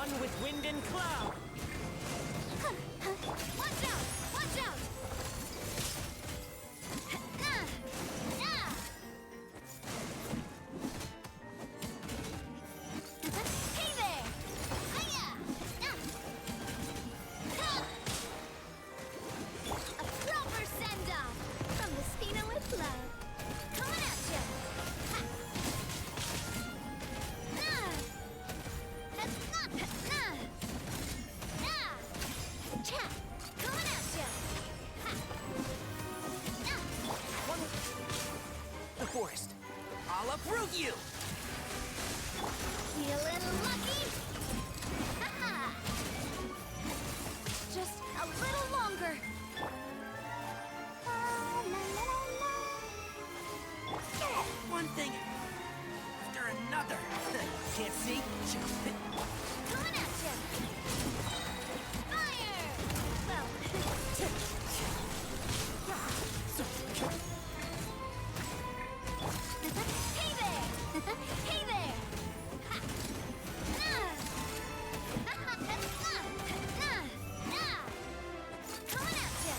One with wind and cloud. Watch out! Watch out! Hey there! Hiya! A proper send-off from the Spina with love. Coming at ya! Coming at ya! The forest. I'll uproot you! Feeling lucky? Haha! Just a little longer. One thing after another. Can't see? Coming at ya! Fire! Well, hey there! Hey there! Ha! Coming at ya!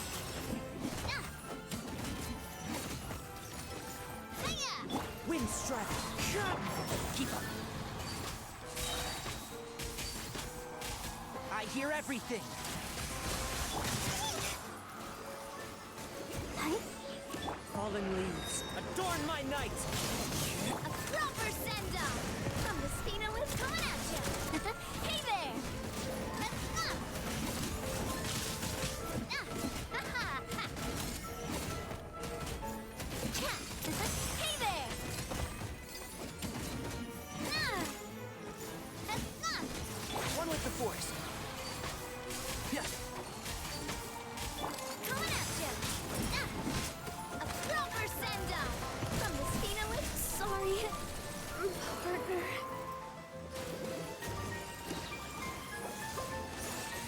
Hiya! Wind strike. Keep up. I hear everything. Fallen leaves, adorn my night! A proper send-off from the Spina with coming at ya! Hey there! Hey there! One with the force. Yes. Coming at ya! A proper send-off from the Spina with sorry, partner.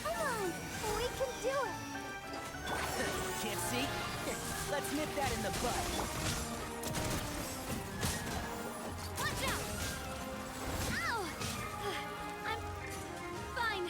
Come on, we can do it. Can't see? Let's nip that in the bud. Watch out! Ow! I'm fine.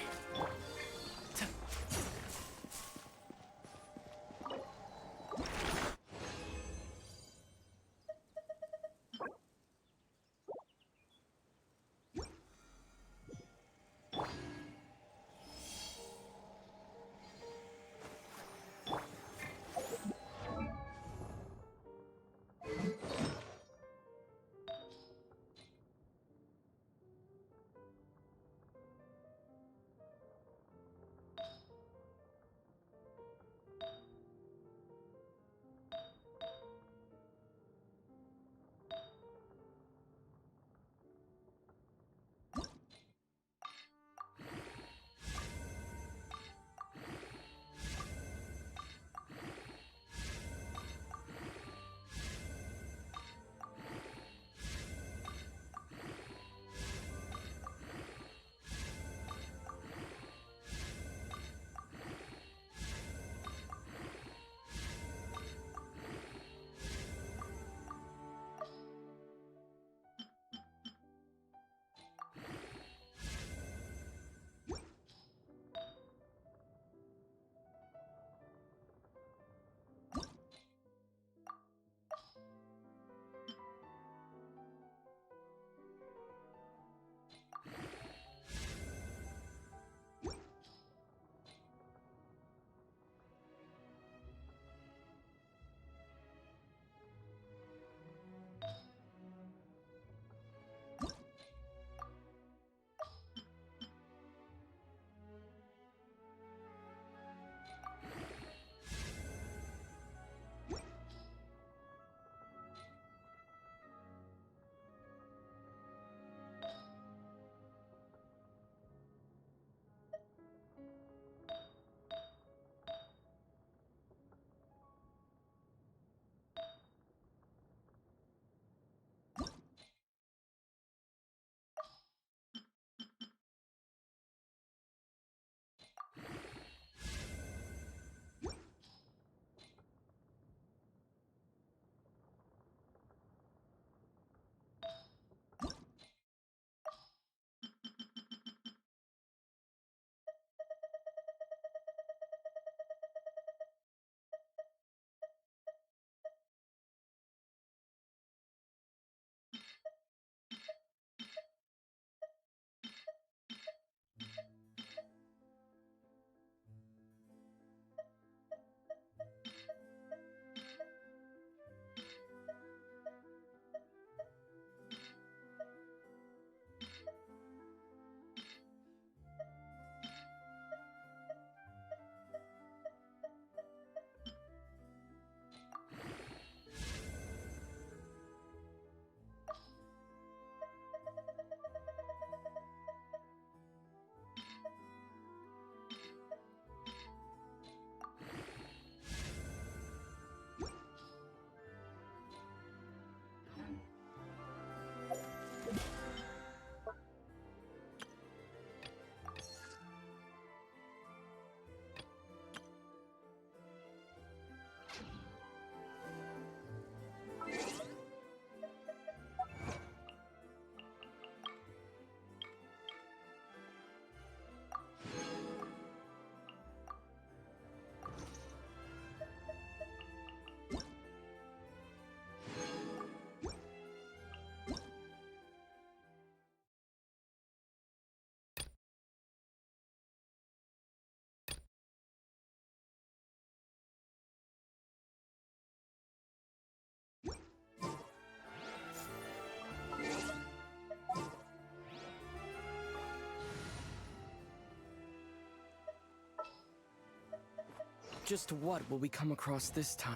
Just what will we come across this time?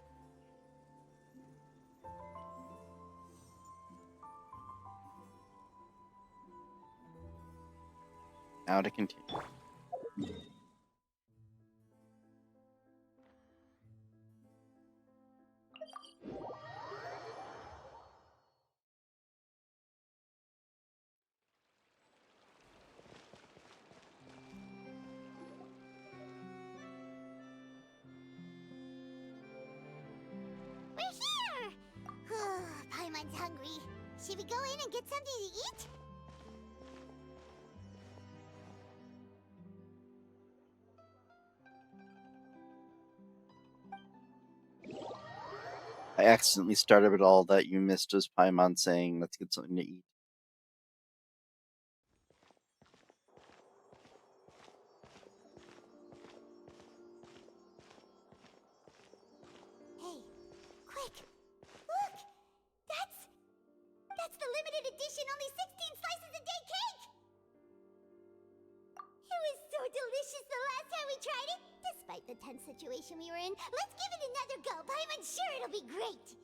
Now to continue. We're here! Paimon's hungry. Should we go in and get something to eat? I accidentally started it all that you missed was Paimon saying, let's get something to eat. Hey, quick! Look! That's the limited edition only 16 slices a day cake! It was so delicious the last time we tried it! Despite the tense situation we were in, let's give it another go! Paimon's sure it'll be great!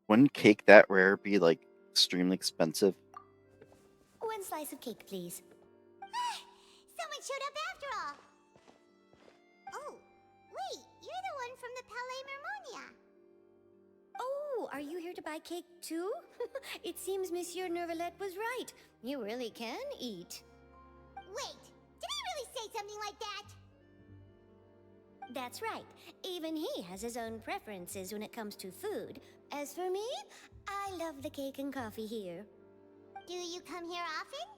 Wouldn't cake that rare be, like, extremely expensive? One slice of cake, please. Someone showed up after all! Oh, wait, you're the one from the Palais Mermonia. Oh, are you here to buy cake too? It seems Monsieur Nervalette was right. You really can eat. Wait, did I really say something like that? That's right. Even he has his own preferences when it comes to food. As for me, I love the cake and coffee here. Do you come here often?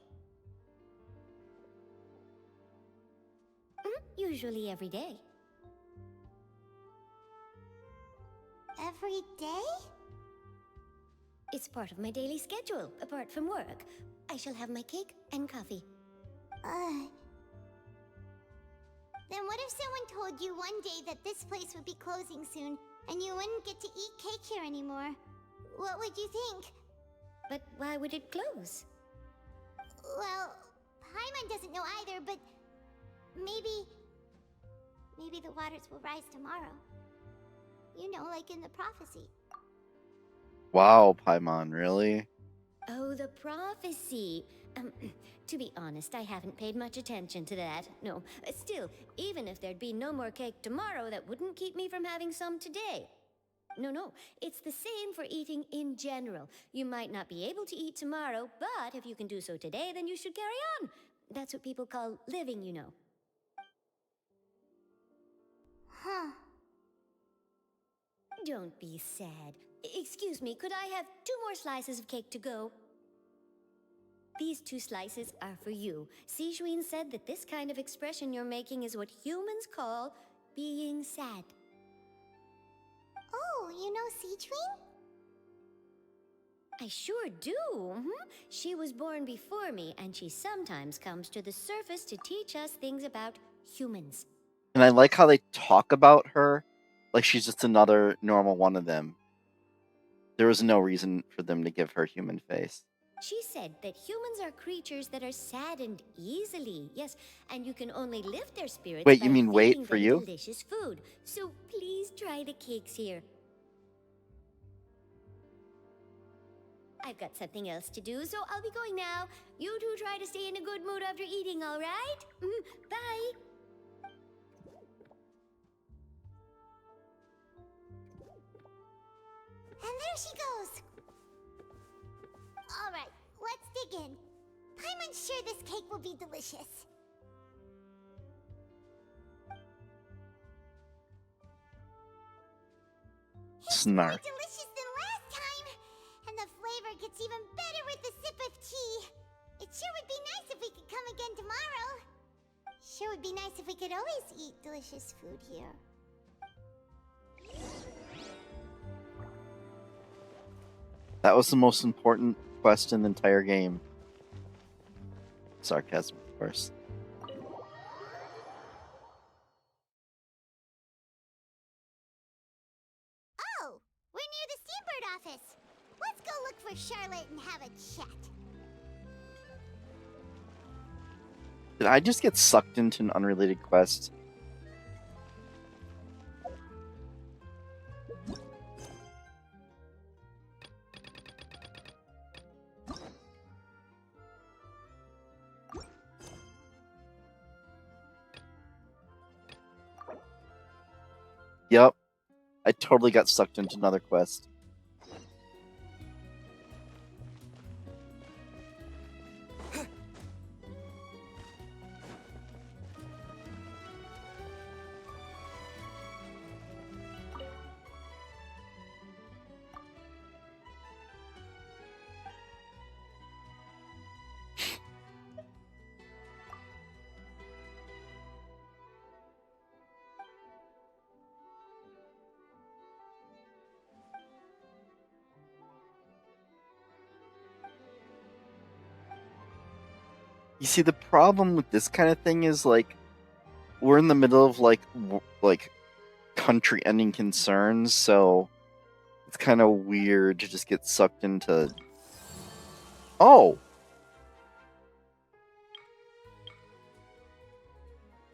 Usually every day. Every day? It's part of my daily schedule, apart from work. I shall have my cake and coffee. Then what if someone told you one day that this place would be closing soon, and you wouldn't get to eat cake here anymore? What would you think? But why would it close? Well, Paimon doesn't know either, but maybe the waters will rise tomorrow. You know, like in the prophecy. Wow, Paimon, really? Oh, the prophecy. To be honest, I haven't paid much attention to that. No, still, even if there'd be no more cake tomorrow, that wouldn't keep me from having some today. No, it's the same for eating in general. You might not be able to eat tomorrow, but if you can do so today, then you should carry on. That's what people call living, you know. Huh. Don't be sad. Excuse me, could I have 2 more slices of cake to go? These 2 slices are for you. Sijuin said that this kind of expression you're making is what humans call being sad. Oh, you know Sijuin? I sure do. She was born before me, and she sometimes comes to the surface to teach us things about humans. And I like how they talk about her like she's just another normal one of them. There was no reason for them to give her human face. She said that humans are creatures that are saddened easily. Yes, and you can only lift their spirits Wait, by you mean wait feeding for them you? delicious food. So please try the cakes here. I've got something else to do, so I'll be going now. You two try to stay in a good mood after eating, all right? Bye. And there she goes. All right, let's dig in. Paimon's sure this cake will be delicious. It's more Snark. delicious than last time, and the flavor gets even better with a sip of tea. It sure would be nice if we could come again tomorrow. Sure would be nice if we could always eat delicious food here. That was the most important quest in the entire game. Sarcasm, of course. Oh, we're near the Steambird office. Let's go look for Charlotte and have a chat. Did I just get sucked into an unrelated quest? Yep. I totally got sucked into another quest. You see, the problem with this kind of thing is, like, we're in the middle of, like, country-ending concerns, so it's kind of weird to just get sucked into... Oh!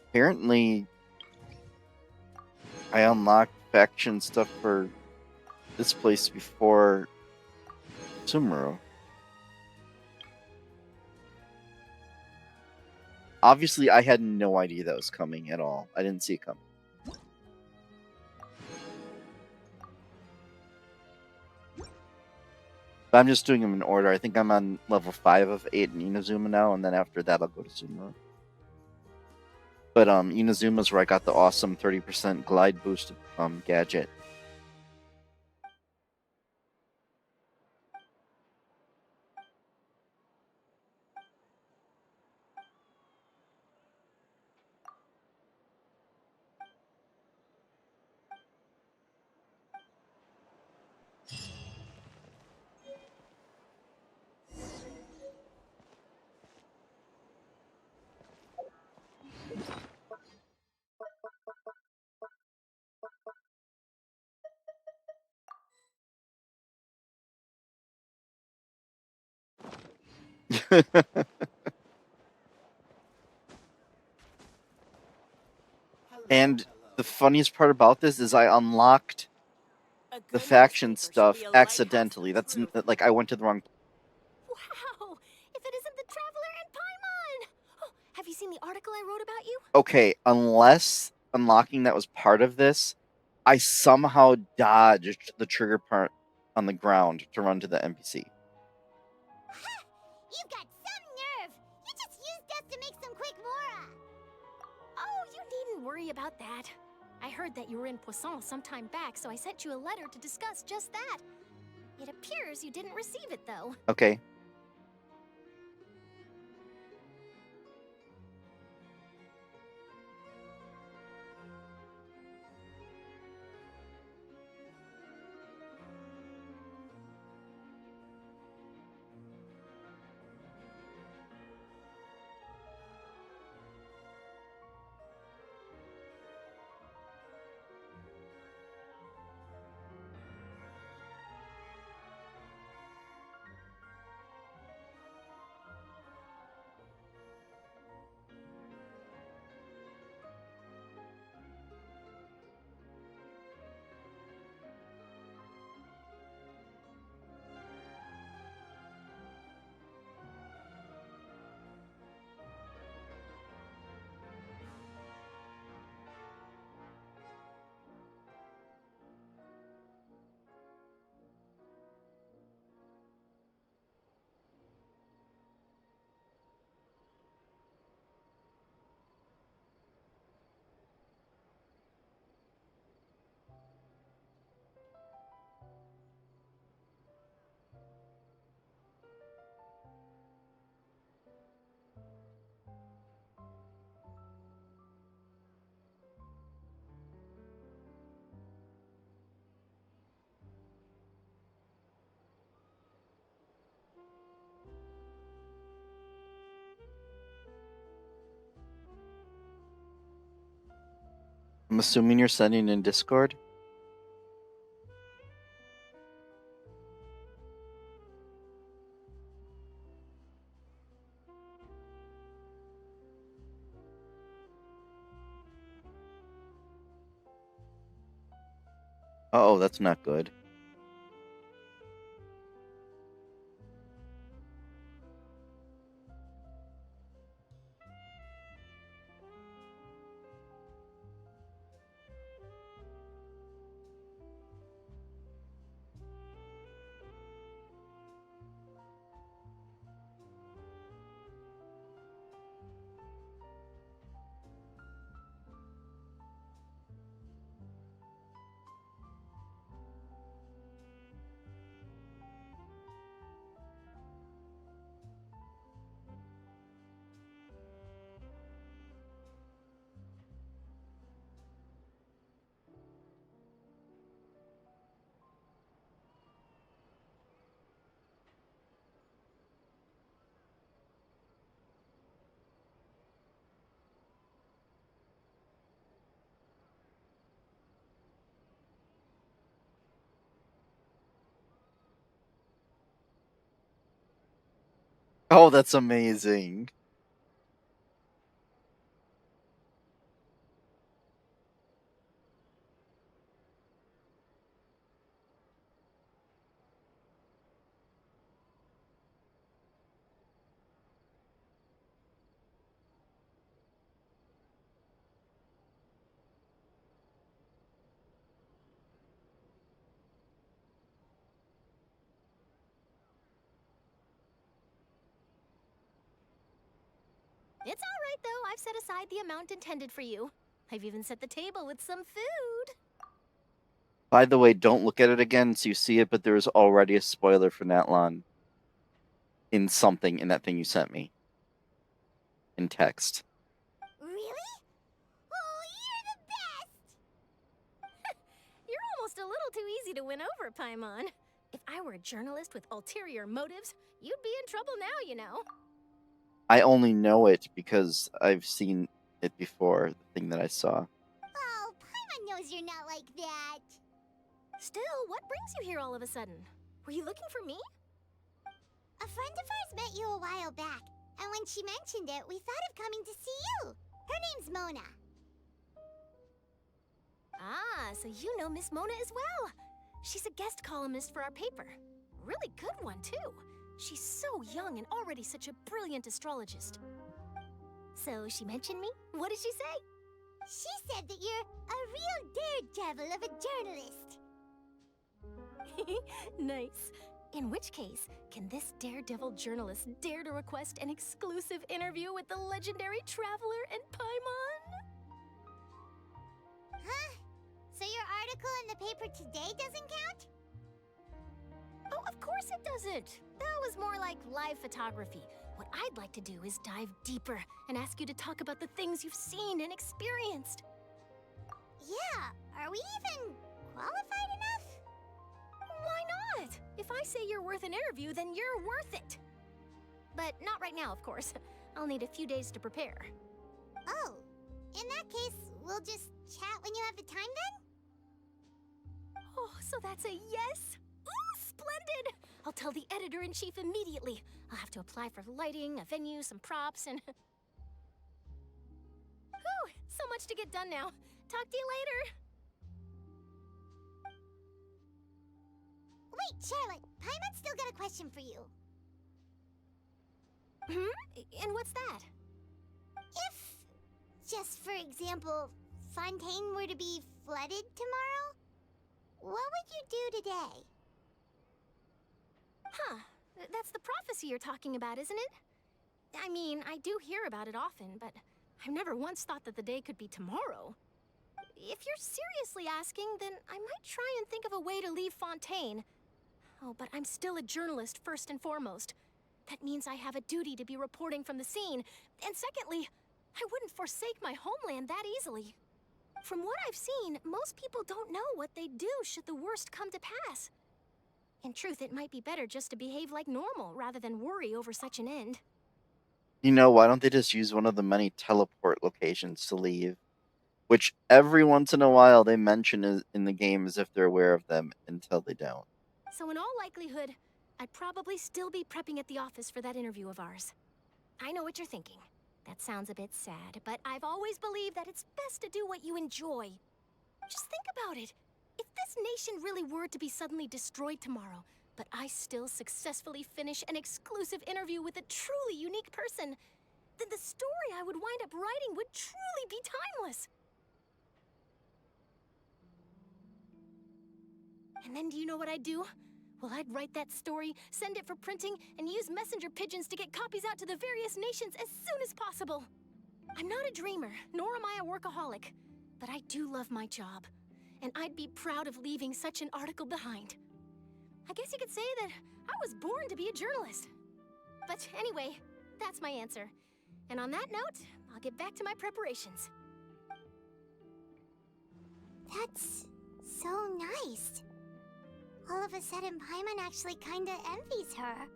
Apparently, I unlocked faction stuff for this place before Sumeru. Obviously, I had no idea that was coming at all. I didn't see it coming. But I'm just doing them in order. I think I'm on level 5 of 8 in Inazuma now, and then after that I'll go to Sumeru. But Inazuma's where I got the awesome 30% glide boost gadget. And the funniest part about this is I unlocked the faction stuff accidentally. That's like I went to the wrong. Wow! If it isn't the Traveler and Paimon! Oh, have you seen the article I wrote about you? Okay, unless unlocking that was part of this, I somehow dodged the trigger part on the ground to run to the NPC. Ha! You've got some nerve! You just used us to make some quick Mora! Oh, you needn't worry about that. I heard that you were in Poisson some time back, so I sent you a letter to discuss just that. It appears you didn't receive it, though. Okay. I'm assuming you're sending in Discord? Uh-oh, that's not good. Oh, that's amazing. It's all right, though. I've set aside the amount intended for you. I've even set the table with some food. By the way, don't look at it again so you see it, but there is already a spoiler for Natlan in something in that thing you sent me. In text. Really? Oh, you're the best! You're almost a little too easy to win over, Paimon. If I were a journalist with ulterior motives, you'd be in trouble now, you know. I only know it because I've seen it before, the thing that I saw. Oh, Paimon knows you're not like that. Still, what brings you here all of a sudden? Were you looking for me? A friend of ours met you a while back, and when she mentioned it, we thought of coming to see you. Her name's Mona. Ah, so you know Miss Mona as well. She's a guest columnist for our paper. Really good one, too. She's so young and already such a brilliant astrologist. So she mentioned me? What did she say? She said that you're a real daredevil of a journalist. Nice. In which case, can this daredevil journalist dare to request an exclusive interview with the legendary traveler and Paimon? Huh? So your article in the paper today doesn't count? Oh, of course it doesn't. That was more like live photography. What I'd like to do is dive deeper and ask you to talk about the things you've seen and experienced. Yeah, are we even qualified enough? Why not? If I say you're worth an interview, then you're worth it. But not right now, of course. I'll need a few days to prepare. Oh, in that case, we'll just chat when you have the time then? Oh, so that's a yes? Ooh, splendid! I'll tell the editor-in-chief immediately. I'll have to apply for lighting, a venue, some props, and... Whew, so much to get done now. Talk to you later. Wait, Charlotte, Paimon's still got a question for you. And what's that? If, just for example, Fontaine were to be flooded tomorrow, what would you do today? Huh. That's the prophecy you're talking about, isn't it? I mean, I do hear about it often, but I've never once thought that the day could be tomorrow. If you're seriously asking, then I might try and think of a way to leave Fontaine. Oh, but I'm still a journalist first and foremost. That means I have a duty to be reporting from the scene. And secondly, I wouldn't forsake my homeland that easily. From what I've seen, most people don't know what they'd do should the worst come to pass. In truth, it might be better just to behave like normal rather than worry over such an end. You know, why don't they just use one of the many teleport locations to leave? Which every once in a while they mention in the game as if they're aware of them until they don't. So in all likelihood, I'd probably still be prepping at the office for that interview of ours. I know what you're thinking. That sounds a bit sad, but I've always believed that it's best to do what you enjoy. Just think about it. If this nation really were to be suddenly destroyed tomorrow, but I still successfully finish an exclusive interview with a truly unique person, then the story I would wind up writing would truly be timeless. And then do you know what I'd do? Well, I'd write that story, send it for printing, and use messenger pigeons to get copies out to the various nations as soon as possible. I'm not a dreamer, nor am I a workaholic, but I do love my job, and I'd be proud of leaving such an article behind. I guess you could say that I was born to be a journalist. But anyway, that's my answer. And on that note, I'll get back to my preparations. That's so nice. All of a sudden, Paimon actually kinda envies her.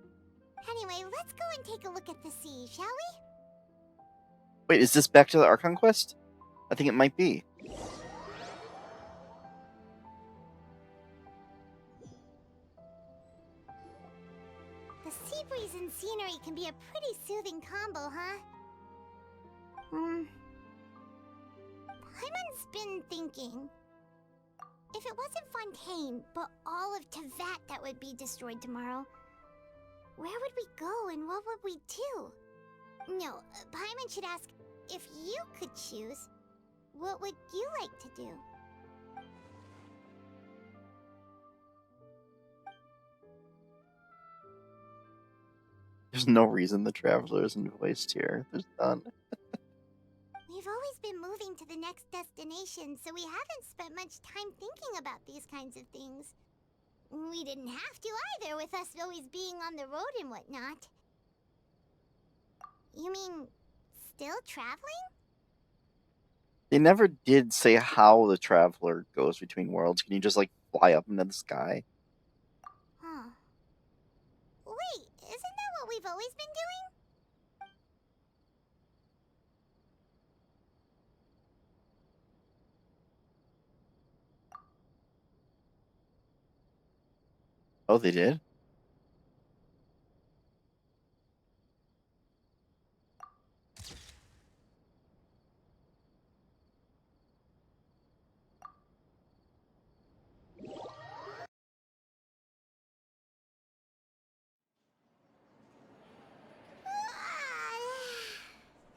Anyway, let's go and take a look at the sea, shall we? Wait, is this back to the Archon quest? I think it might be. The sea sea breeze and scenery can be a pretty soothing combo, huh? Paimon's been thinking. If it wasn't Fontaine, but all of Tevat that would be destroyed tomorrow, where would we go and what would we do? No, Paimon should ask, if you could choose, what would you like to do? There's no reason the Traveler isn't voiced here. There's none. We've always been moving to the next destination, so we haven't spent much time thinking about these kinds of things. We didn't have to either, with us always being on the road and whatnot. You mean, still traveling? They never did say how the Traveler goes between worlds. Can you just, like, fly up into the sky? Huh. Wait, isn't that what we've always been doing? Oh, they did?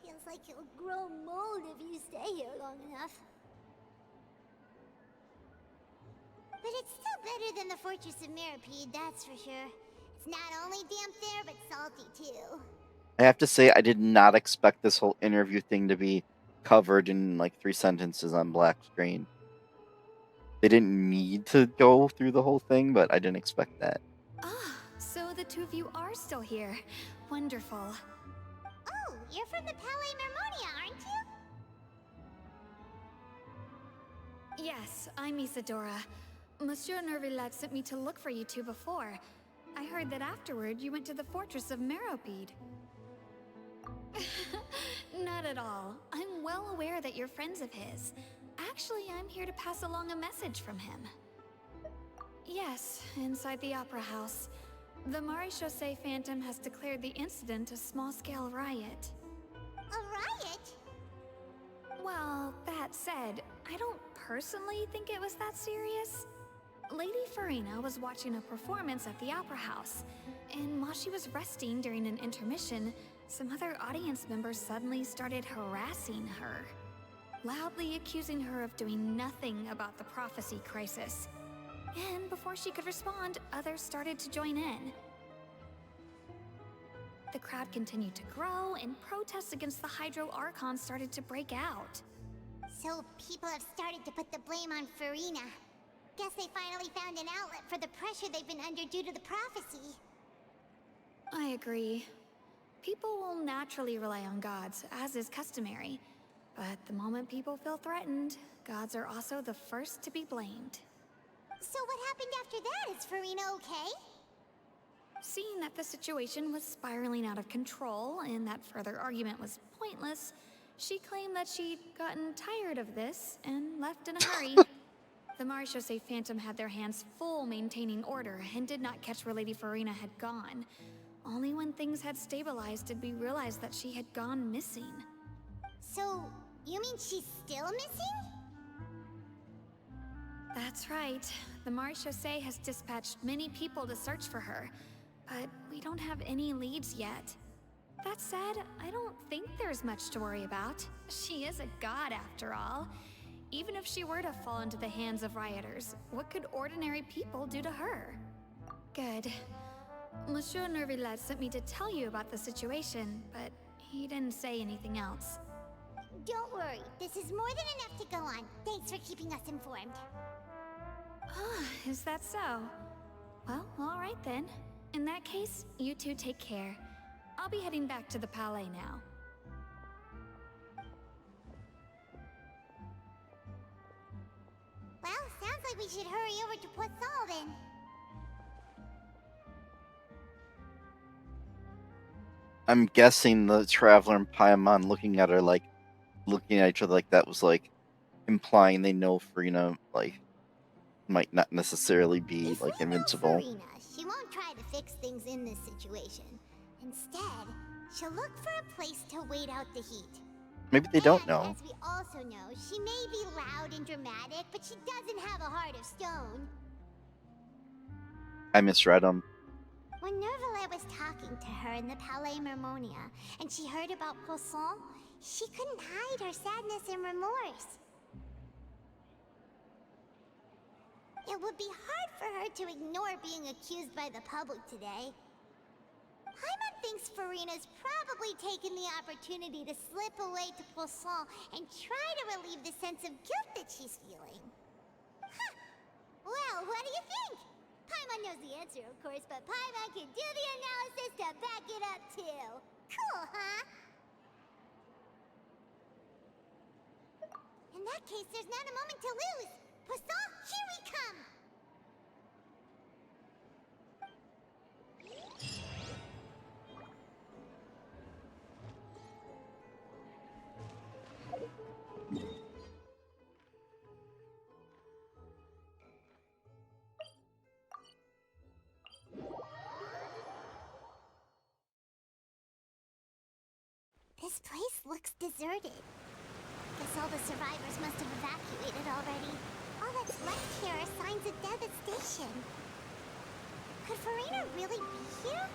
Feels like you'll grow mold if you stay here long enough. But it's still better than the Fortress of Mirapede, that's for sure. It's not only damp there, but salty too. I have to say, I did not expect this whole interview thing to be covered in, like, 3 sentences on black screen. They didn't need to go through the whole thing, but I didn't expect that. Ah, so the two of you are still here. Wonderful. Oh, you're from the Palais Mermonia, aren't you? Yes, I'm Isadora. Monsieur Nervillat sent me to look for you two before. I heard that afterward you went to the Fortress of Meropide. Not at all. I'm well aware that you're friends of his. Actually, I'm here to pass along a message from him. Yes, inside the Opera House. The Maréchaussée Phantom has declared the incident a small-scale riot. A riot? Well, that said, I don't personally think it was that serious. Lady Farina was watching a performance at the Opera House, and while she was resting during an intermission, some other audience members suddenly started harassing her, loudly accusing her of doing nothing about the prophecy crisis. And before she could respond, others started to join in. The crowd continued to grow, and protests against the Hydro Archon started to break out. So people have started to put the blame on Farina. Guess they finally found an outlet for the pressure they've been under due to the prophecy. I agree. People will naturally rely on gods, as is customary. But the moment people feel threatened, gods are also the first to be blamed. So what happened after that? Is Farina okay? Seeing that the situation was spiraling out of control and that further argument was pointless, she claimed that she'd gotten tired of this and left in a hurry. The Maréchaussée Phantom had their hands full maintaining order and did not catch where Lady Farina had gone. Only when things had stabilized did we realize that she had gone missing. So, you mean she's still missing? That's right. The Maréchaussée has dispatched many people to search for her, but we don't have any leads yet. That said, I don't think there's much to worry about. She is a god after all. Even if she were to fall into the hands of rioters, what could ordinary people do to her? Good. Monsieur Nervillat sent me to tell you about the situation, but he didn't say anything else. Don't worry, this is more than enough to go on. Thanks for keeping us informed. Ah, is that so? Well, all right then. In that case, you two take care. I'll be heading back to the Palais now. Well, sounds like we should hurry over to Poisson then. I'm guessing the Traveler and Paimon looking at her like, looking at each other like that was like implying they know Farina like might not necessarily be If like we know invincible. Farina, she won't try to fix things in this situation. Instead, she'll look for a place to wait out the heat. Maybe they don't And, know. as we also know, she may be loud and dramatic, but she doesn't have a heart of stone. I misread them. When Nervalet was talking to her in the Palais Mermonia, and she heard about Poisson, she couldn't hide her sadness and remorse. It would be hard for her to ignore being accused by the public today. Paimon thinks Farina's probably taken the opportunity to slip away to Poisson and try to relieve the sense of guilt that she's feeling. Huh. Well, what do you think? Paimon knows the answer, of course, but Paimon can do the analysis to back it up, too. Cool, huh? In that case, there's not a moment to lose. Poisson, here we come! This place looks deserted. Guess all the survivors must have evacuated already. All that's left here are signs of devastation. Could Farina really be here?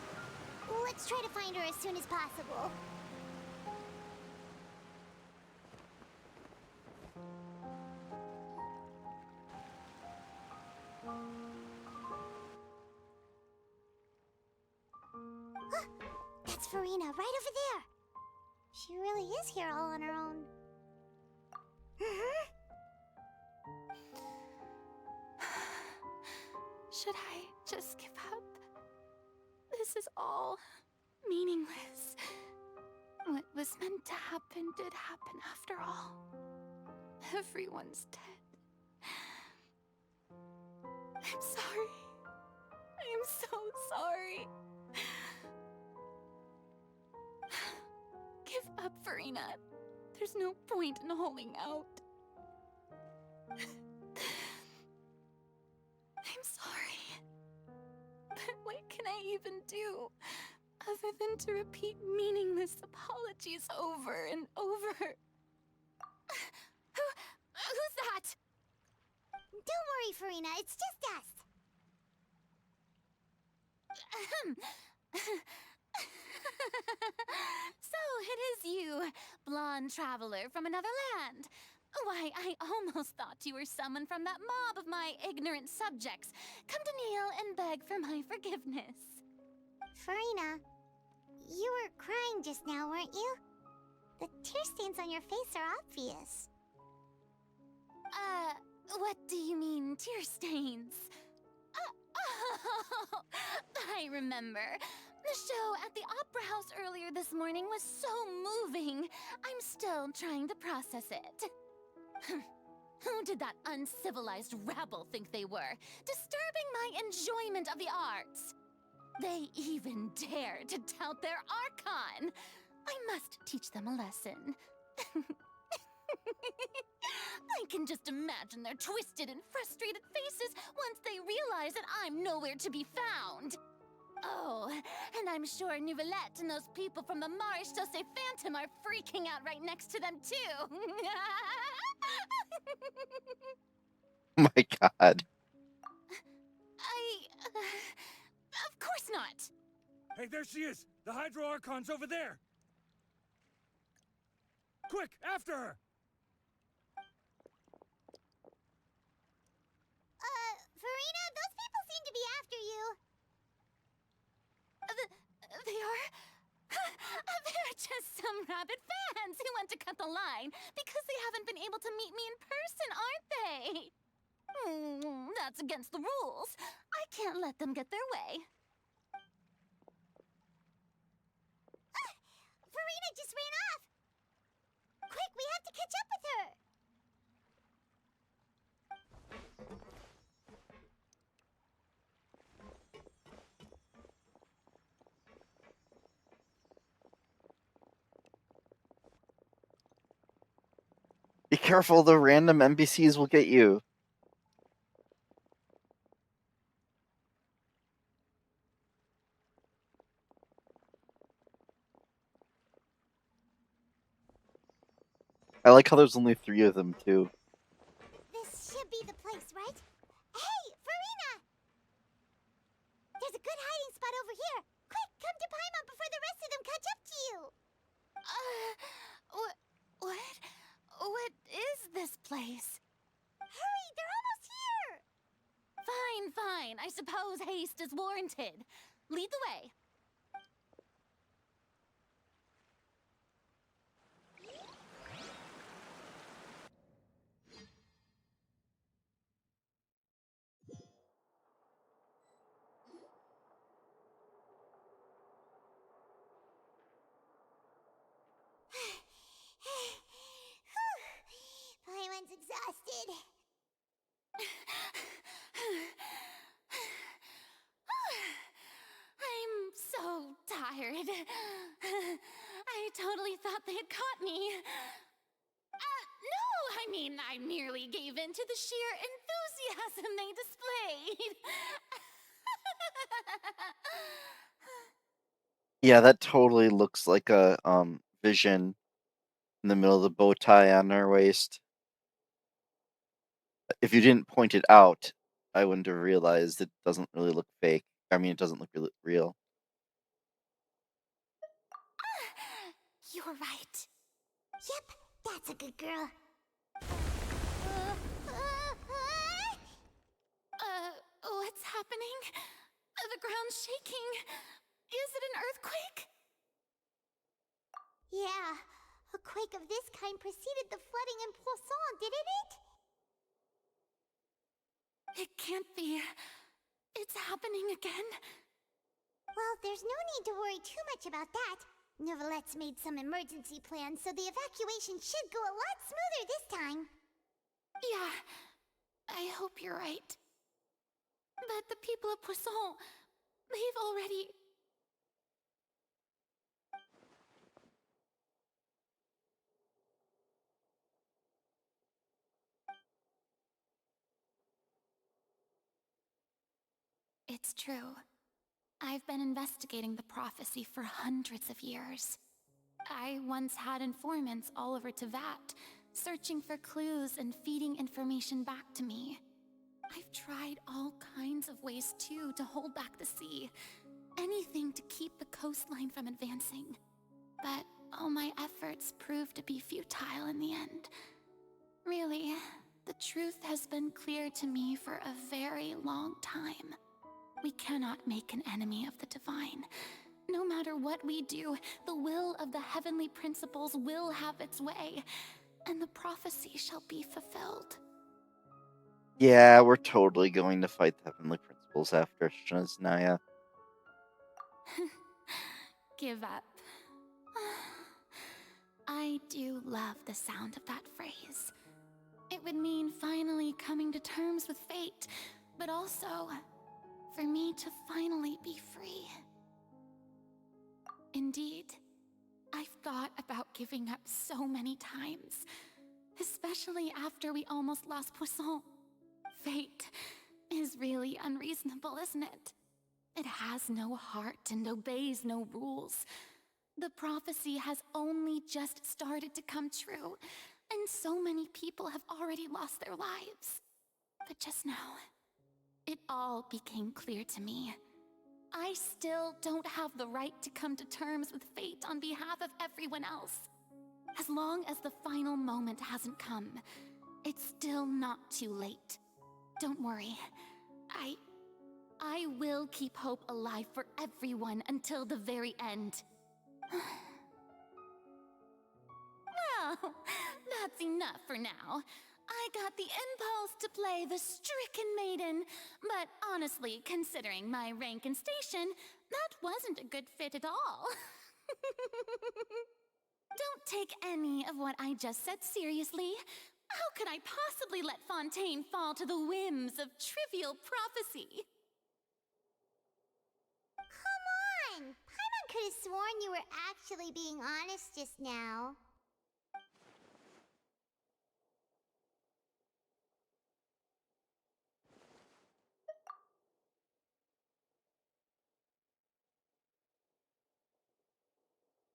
Let's try to find her as soon as possible. That's Farina, right over there. She really is here all on her own. Should I just give up? This is all meaningless. What was meant to happen did happen after all. Everyone's dead. I'm sorry. I am so sorry. Give up, Farina. There's no point in holding out. I'm sorry. But what can I even do other than to repeat meaningless apologies over and over? Who's that? Don't worry, Farina. It's just us. So it is you, blonde traveler from another land. Why, I almost thought you were someone from that mob of my ignorant subjects, come to kneel and beg for my forgiveness. Farina, you were crying just now, weren't you? The tear stains on your face are obvious. What do you mean, tear stains? Oh, I remember. The show at the Opera House earlier this morning was so moving. I'm still trying to process it. Who did that uncivilized rabble think they were, disturbing my enjoyment of the arts? They even dare to tout their Archon. I must teach them a lesson. I can just imagine their twisted and frustrated faces once they realize that I'm nowhere to be found. Oh, and I'm sure Nouvellette and those people from the Marche Chaussee Phantom are freaking out right next to them, too. My God. Of course not. Hey, there she is! The Hydro Archon's over there! Quick, after her! Farina, those people seem to be after you. They are? They're just some rabid fans who want to cut the line because they haven't been able to meet me in person, aren't they? That's against the rules. I can't let them get their way. Farina just ran off. Quick, we have to catch up with her. Be careful, the random NPCs will get you. I like how there's only 3 of them too. This should be the place, right? Hey, Farina! There's a good hiding spot over here. Quick, come to Paimon before the rest of them catch up to you. What is this place? Hurry, they're almost here. Fine. I suppose haste is warranted. Lead the way. Paimon's exhausted. I'm so tired. I totally thought they had caught me. No, I mean, I merely gave in to the sheer enthusiasm they displayed. Yeah, that totally looks like a vision in the middle of the bow tie on her waist. If you didn't point it out, I wouldn't have realized it doesn't really look fake. I mean, it doesn't look really real. You're right. Yep, that's a good girl. What's happening? The ground's shaking. Is it an earthquake? Yeah, a quake of this kind preceded the flooding in Poisson, didn't it? It can't be. It's happening again. Well, there's no need to worry too much about that. Novelette's made some emergency plans, so the evacuation should go a lot smoother this time. Yeah, I hope you're right. But the people of Poisson, they've already... It's true. I've been investigating the prophecy for hundreds of years. I once had informants all over Tevat, searching for clues and feeding information back to me. I've tried all kinds of ways, too, to hold back the sea. Anything to keep the coastline from advancing. But all my efforts proved to be futile in the end. Really, the truth has been clear to me for a very long time. We cannot make an enemy of the divine. No matter what we do, the will of the heavenly principles will have its way, and the prophecy shall be fulfilled. Yeah, we're totally going to fight the heavenly principles after Shanaznaya. Give up. I do love the sound of that phrase. It would mean finally coming to terms with fate, but also for me to finally be free. Indeed, I've thought about giving up so many times, especially after we almost lost Poisson. Fate is really unreasonable, isn't it? It has no heart and obeys no rules. The prophecy has only just started to come true, and so many people have already lost their lives. But just now, it all became clear to me. I still don't have the right to come to terms with fate on behalf of everyone else. As long as the final moment hasn't come, it's still not too late. Don't worry. I will keep hope alive for everyone until the very end. Well, that's enough for now. I got the impulse to play the stricken maiden, but honestly, considering my rank and station, that wasn't a good fit at all. Don't take any of what I just said seriously. How could I possibly let Fontaine fall to the whims of trivial prophecy? Come on! Paimon could have sworn you were actually being honest just now.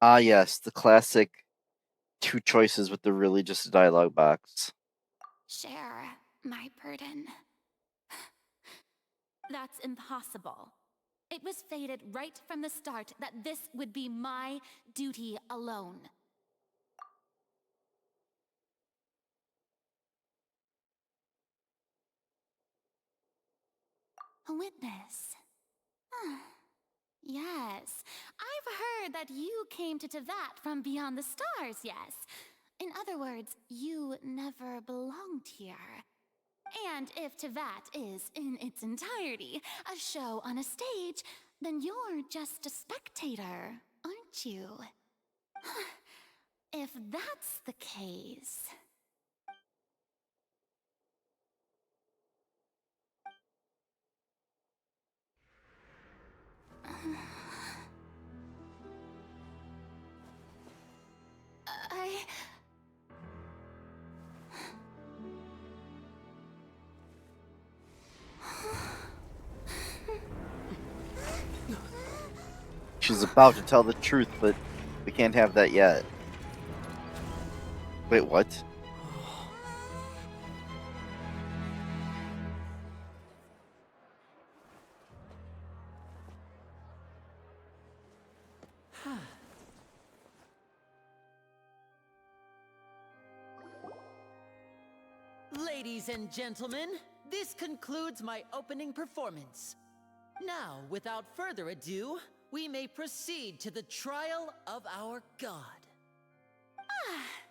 Ah, yes, the classic two choices with the really just a dialogue box. Share my burden. That's impossible. It was fated right from the start that this would be my duty alone. A witness. Yes, I've heard that you came to Tevat from beyond the stars, yes. In other words, you never belonged here. And if Tevat is, in its entirety, a show on a stage, then you're just a spectator, aren't you? If that's the case... She's about to tell the truth, but we can't have that yet. Wait, what? Ladies and gentlemen, this concludes my opening performance. Now, without further ado, we may proceed to the trial of our god.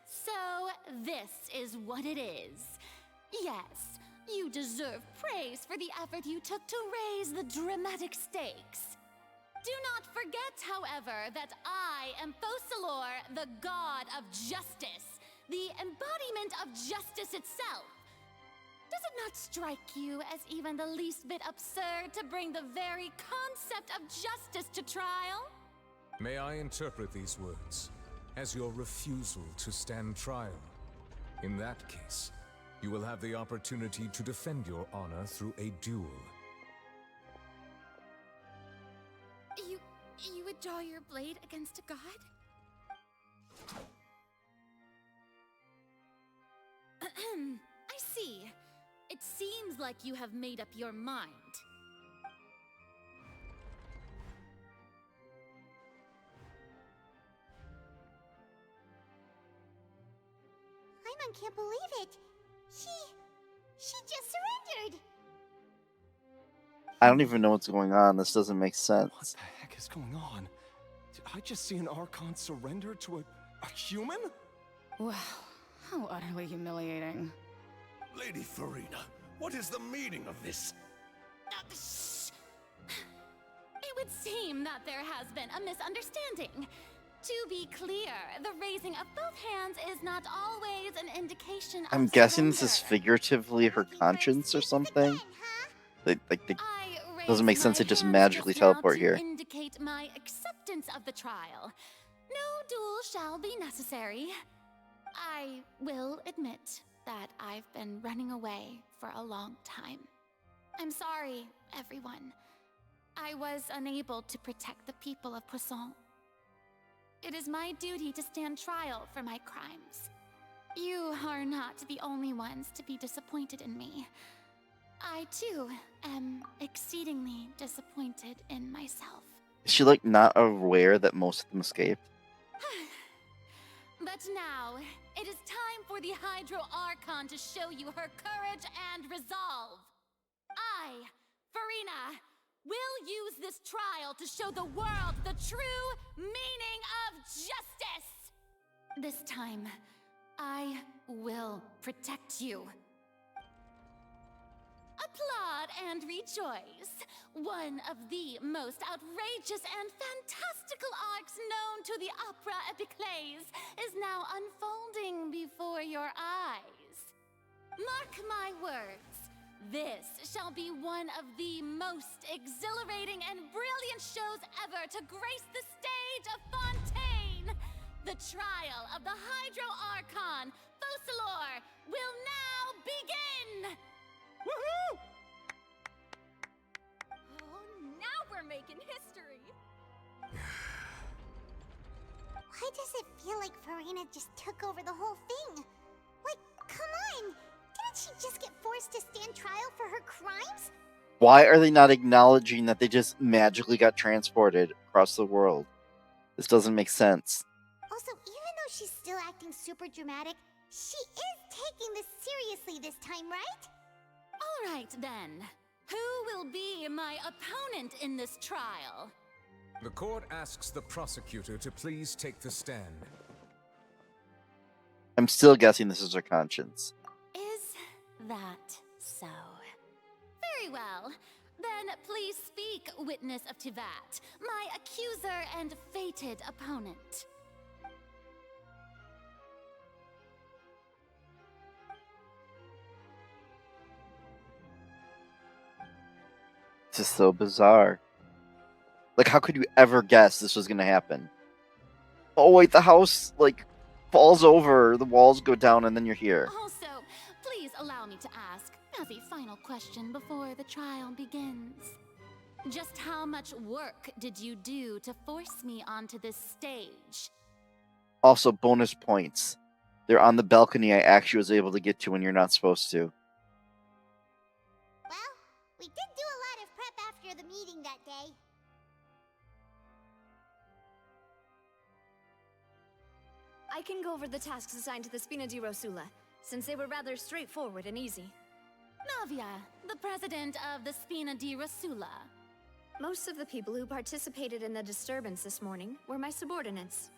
So, this is what it is. Yes, you deserve praise for the effort you took to raise the dramatic stakes. Do not forget, however, that I am Fosalor, the god of justice, the embodiment of justice itself. Does it not strike you as even the least bit absurd to bring the very concept of justice to trial? May I interpret these words as your refusal to stand trial? In that case, you will have the opportunity to defend your honor through a duel. You would draw your blade against a god? I see. It seems like you have made up your mind. Paimon can't believe it. She just surrendered. I don't even know what's going on. This doesn't make sense. What the heck is going on? Did I just see an Archon surrender to a human? Wow, how utterly humiliating. Lady Farina, what is the meaning of this? Shh! It would seem that there has been a misunderstanding. To be clear, the raising of both hands is not always an indication of I'm guessing this is surrender. figuratively her conscience or something. Huh? I Doesn't make raise sense my to just hands magically now teleport to here. Indicate my acceptance of the trial. No duel shall be necessary. I will admit that I've been running away for a long time. I'm sorry, everyone. I was unable to protect the people of Poisson. It is my duty to stand trial for my crimes. You are not the only ones to be disappointed in me. I, too, am exceedingly disappointed in myself. Is she like not aware that most of them escaped? But now, it is time for the Hydro Archon to show you her courage and resolve. I, Farina, will use this trial to show the world the true meaning of justice! This time, I will protect you. Applaud and rejoice. One of the most outrageous and fantastical arcs known to the opera epiclese is now unfolding before your eyes. Mark my words, this shall be one of the most exhilarating and brilliant shows ever to grace the stage of Fontaine. The trial of the Hydro Archon, Fosalor, will now begin! Woohoo! Oh, now we're making history. Why does does it feel like Farina just took over the whole thing? Like, come on! Didn't she just get forced to stand trial for her crimes? Why are they not acknowledging that they just magically got transported across the world? This doesn't make sense. Also, even though she's still acting super dramatic, she is taking this seriously this time, right? All right, then. Who will be my opponent in this trial? The court asks the prosecutor to please take the stand. I'm still guessing this is her conscience. Is that so? Very well. Then please speak, witness of Tivat, my accuser and fated opponent. This is so bizarre. Like, how could you ever guess this was gonna happen? Oh wait, the house, like, falls over, the walls go down, and then you're here. Also, please allow me to ask, as a final question before the trial begins. Just how much work did you do to force me onto this stage? Also, bonus points. They're on the balcony I actually was able to get to when you're not supposed to. Well, we did do a lot of prep after the meeting that day. I can go over the tasks assigned to the Spina di Rosula, since they were rather straightforward and easy. Navia, the president of the Spina di Rosula. Most of the people who participated in the disturbance this morning were my subordinates.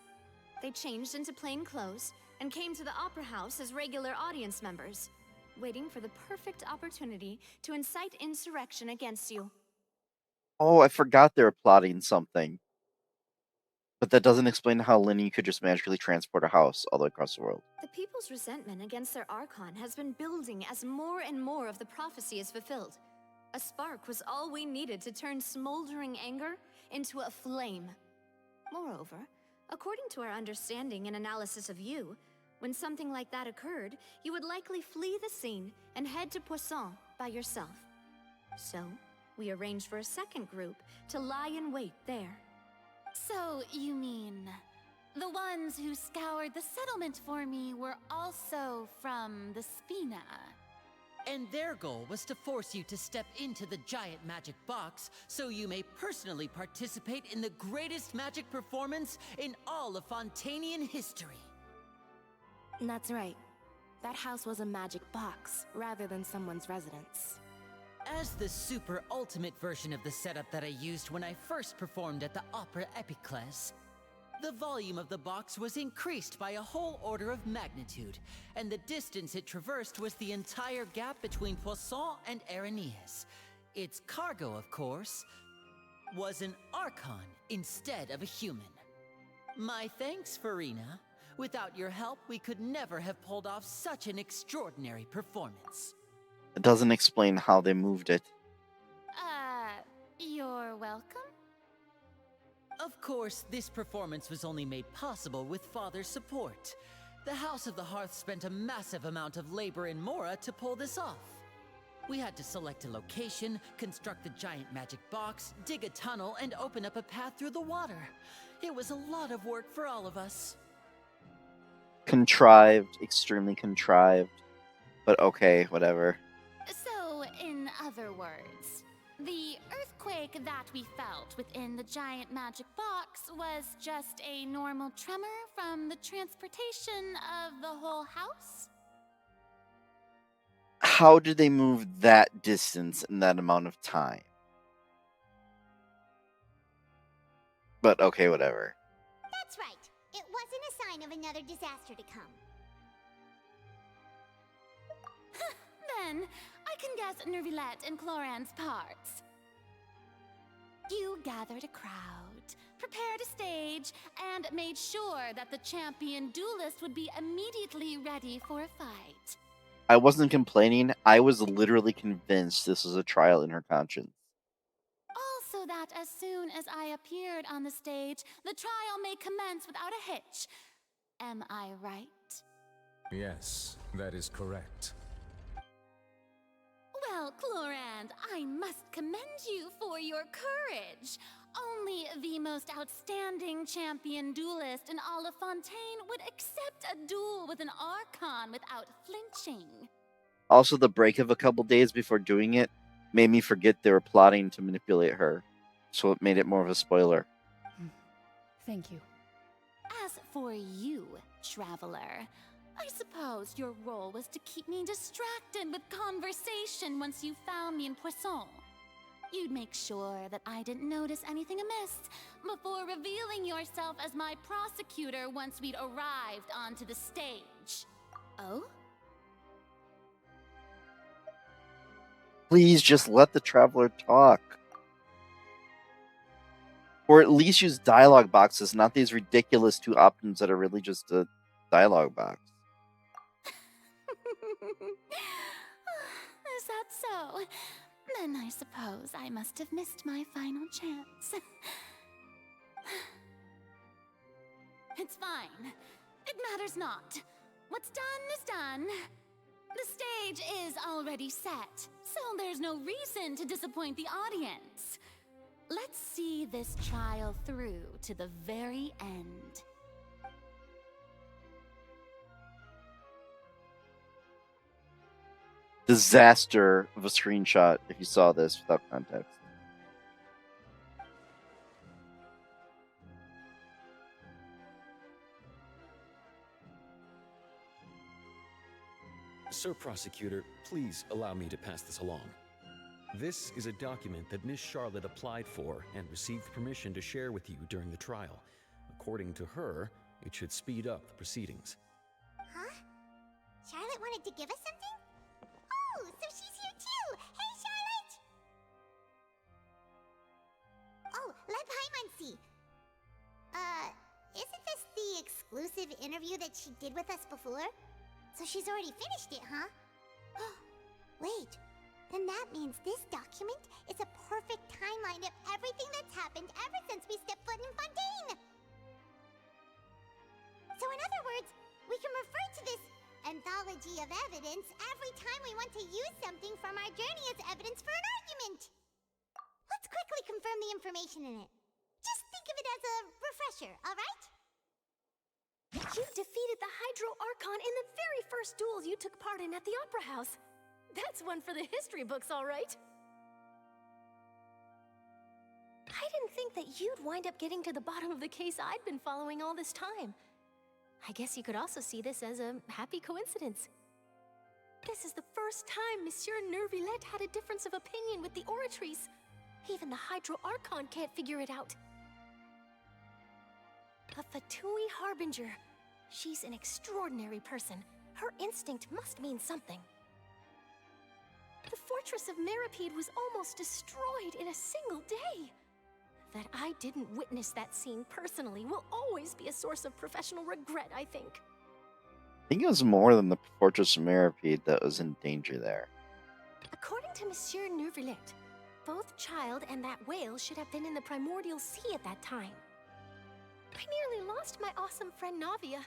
They changed into plain clothes and came to the Opera House as regular audience members, waiting for the perfect opportunity to incite insurrection against you. Oh, I forgot they were plotting something. But that doesn't explain how Linny could just magically transport a house all the way across the world. The people's resentment against their Archon has been building as more and more of the prophecy is fulfilled. A spark was all we needed to turn smoldering anger into a flame. Moreover, according to our understanding and analysis of you, when something like that occurred, you would likely flee the scene and head to Poisson by yourself. So, we arranged for a second group to lie in wait there. So, you mean, the ones who scoured the settlement for me were also from the Spina? And their goal was to force you to step into the giant magic box so you may personally participate in the greatest magic performance in all of Fontainian history. That's right. That house was a magic box, rather than someone's residence. As the super ultimate version of the setup that I used when I first performed at the Opera Epiclese, the volume of the box was increased by a whole order of magnitude, and the distance it traversed was the entire gap between Poisson and Arenias. Its cargo, of course, was an Archon instead of a human. My thanks, Farina. Without your help, we could never have pulled off such an extraordinary performance. It doesn't explain how they moved it. You're welcome? Of course, this performance was only made possible with Father's support. The House of the Hearth spent a massive amount of labor in Mora to pull this off. We had to select a location, construct the giant magic box, dig a tunnel, and open up a path through the water. It was a lot of work for all of us. Contrived, extremely contrived. But okay, whatever. So, in other words, the earthquake that we felt within the giant magic box was just a normal tremor from the transportation of the whole house? How did they move that distance in that amount of time? But okay, whatever. That's right. It wasn't a sign of another disaster to come. Then, I can guess Nervilette and Cloran's parts. You gathered a crowd, prepared a stage, and made sure that the champion duelist would be immediately ready for a fight. I wasn't complaining. I was literally convinced this was a trial in her conscience. Also that as soon as I appeared on the stage, the trial may commence without a hitch. Am I right? Yes, that is correct. Well, Clorand, I must commend you for your courage. Only the most outstanding champion duelist in all of Fontaine would accept a duel with an Archon without flinching. Also, the break of a couple days before doing it made me forget they were plotting to manipulate her, so it made it more of a spoiler. Thank you. As for you, Traveler, I suppose your role was to keep me distracted with conversation once you found me in Poisson. You'd make sure that I didn't notice anything amiss before revealing yourself as my prosecutor once we'd arrived onto the stage. Oh? Please just let the Traveler talk. Or at least use dialogue boxes, not these ridiculous two options that are really just a dialogue box. Is that so? Then I suppose I must have missed my final chance. It's fine. It matters not. What's done is done. The stage is already set, so there's no reason to disappoint the audience. Let's see this trial through to the very end. Disaster of a screenshot if you saw this without context. Sir Prosecutor, please allow me to pass this along. This is a document that Miss Charlotte applied for and received permission to share with you during the trial. According to her, it should speed up the proceedings. Huh? Charlotte wanted to give us something? Oh, so she's here too! Hey, Charlotte! Oh, Leb Hymancy! Isn't this the exclusive interview that she did with us before? So she's already finished it, huh? Wait, then that means this document is a perfect timeline of everything that's happened ever since we stepped foot in Fontaine! So in other words, we can refer to this anthology of evidence every time we want to use something from our journey as evidence for an argument! Let's quickly confirm the information in it. Just think of it as a refresher, alright? You defeated the Hydro Archon in the very first duel you took part in at the Opera House. That's one for the history books, all right. I didn't think that you'd wind up getting to the bottom of the case I'd been following all this time. I guess you could also see this as a happy coincidence. This is the first time Monsieur Neuvillette had a difference of opinion with the Oratrice. Even the Hydro Archon can't figure it out. A Fatui Harbinger. She's an extraordinary person. Her instinct must mean something. The fortress of Meripede was almost destroyed in a single day. That I didn't witness that scene personally will always be a source of professional regret, I think. I think it was more than the Fortress of Meripede that was in danger there. According to Monsieur Neuvillette, both Child and that whale should have been in the Primordial Sea at that time. I nearly lost my awesome friend Navia.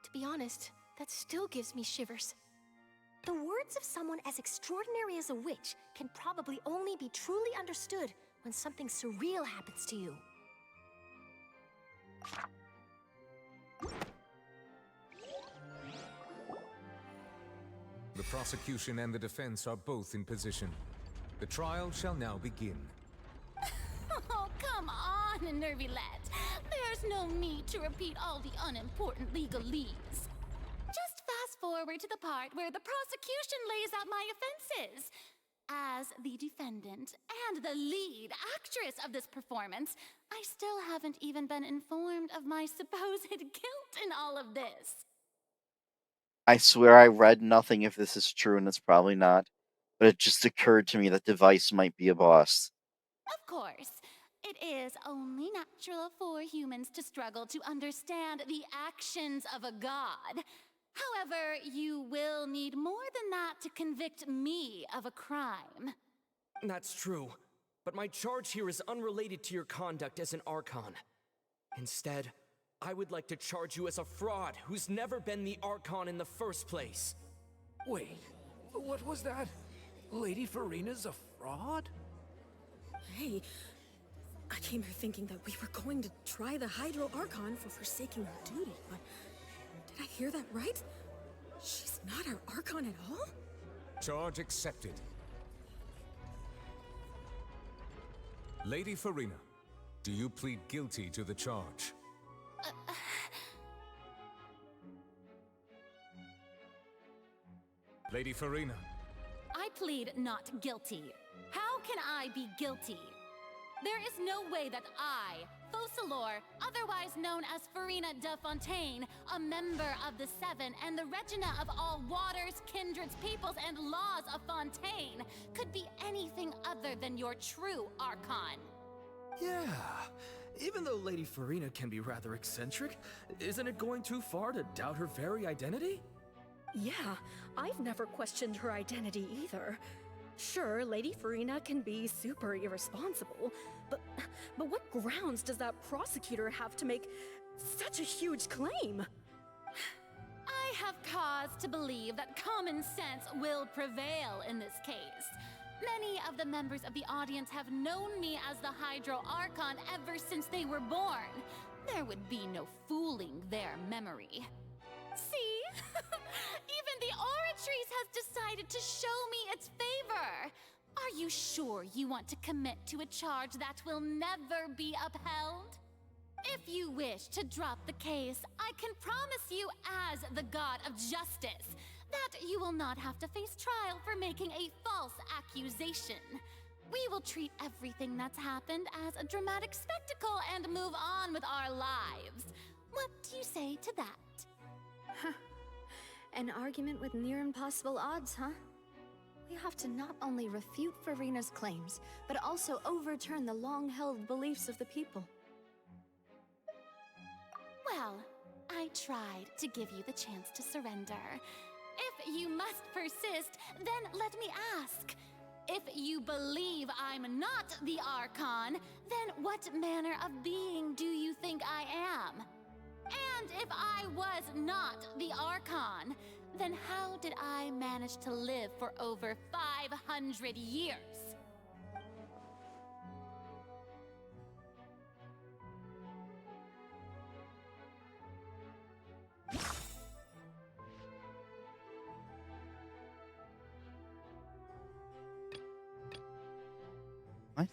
To be honest, that still gives me shivers. The words of someone as extraordinary as a witch can probably only be truly understood when something surreal happens to you. The prosecution and the defense are both in position. The trial shall now begin. Oh, come on, Neuvillette. There's no need to repeat all the unimportant legalese. Just fast forward to the part where the prosecution lays out my offenses. As the defendant and the lead actress of this performance, I still haven't even been informed of my supposed guilt in all of this. I swear I read nothing if this is true, and it's probably not. But it just occurred to me that Device might be a boss. Of course, it is only natural for humans to struggle to understand the actions of a god. However, you will need more than that to convict me of a crime. That's true, but my charge here is unrelated to your conduct as an Archon. Instead, I would like to charge you as a fraud who's never been the Archon in the first place. Wait, what was that? Lady Farina's a fraud? Hey, I came here thinking that we were going to try the Hydro Archon for forsaking her duty, but did I hear that right? She's not our Archon at all? Charge accepted. Lady Farina, do you plead guilty to the charge? Lady Farina. I plead not guilty. How can I be guilty? There is no way that I, Focalor, otherwise known as Farina de Fontaine, a member of the Seven and the Regina of all waters, kindreds, peoples, and laws of Fontaine, could be anything other than your true Archon. Yeah. Even though Lady Farina can be rather eccentric, isn't it going too far to doubt her very identity? Yeah, I've never questioned her identity either. Sure, Lady Farina can be super irresponsible, but what grounds does that prosecutor have to make such a huge claim? I have cause to believe that common sense will prevail in this case. Many of the members of the audience have known me as the Hydro Archon ever since they were born. There would be no fooling their memory. See? Even the Oratrice has decided to show me its favor. Are you sure you want to commit to a charge that will never be upheld? If you wish to drop the case, I can promise you as the God of Justice that you will not have to face trial for making a false accusation. We will treat everything that's happened as a dramatic spectacle and move on with our lives. What do you say to that? An argument with near impossible odds, huh? We have to not only refute Farina's claims, but also overturn the long-held beliefs of the people. Well, I tried to give you the chance to surrender. If you must persist, then let me ask. If you believe I'm not the Archon, then what manner of being do you think I am? And if I was not the Archon, then how did I manage to live for over 500 years? What?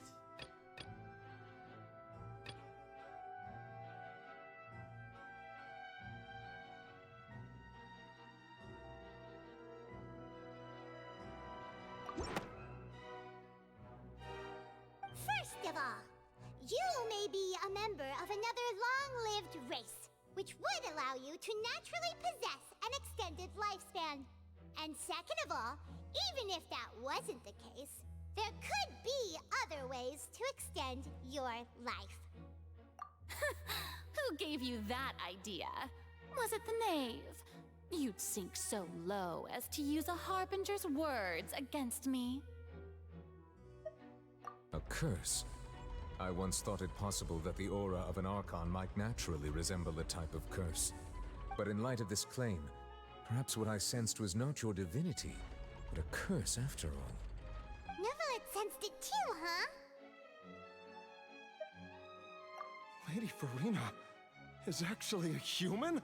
First of all, you may be a member of another long-lived race, which would allow you to naturally possess an extended lifespan. And second of all, even if that wasn't the case, there could be other ways to extend your life. Who gave you that idea? Was it the knave? You'd sink so low as to use a harbinger's words against me. A curse? I once thought it possible that the aura of an Archon might naturally resemble a type of curse. But in light of this claim, perhaps what I sensed was not your divinity, but a curse after all. Neverlet sensed it too, huh? Lady Farina is actually a human?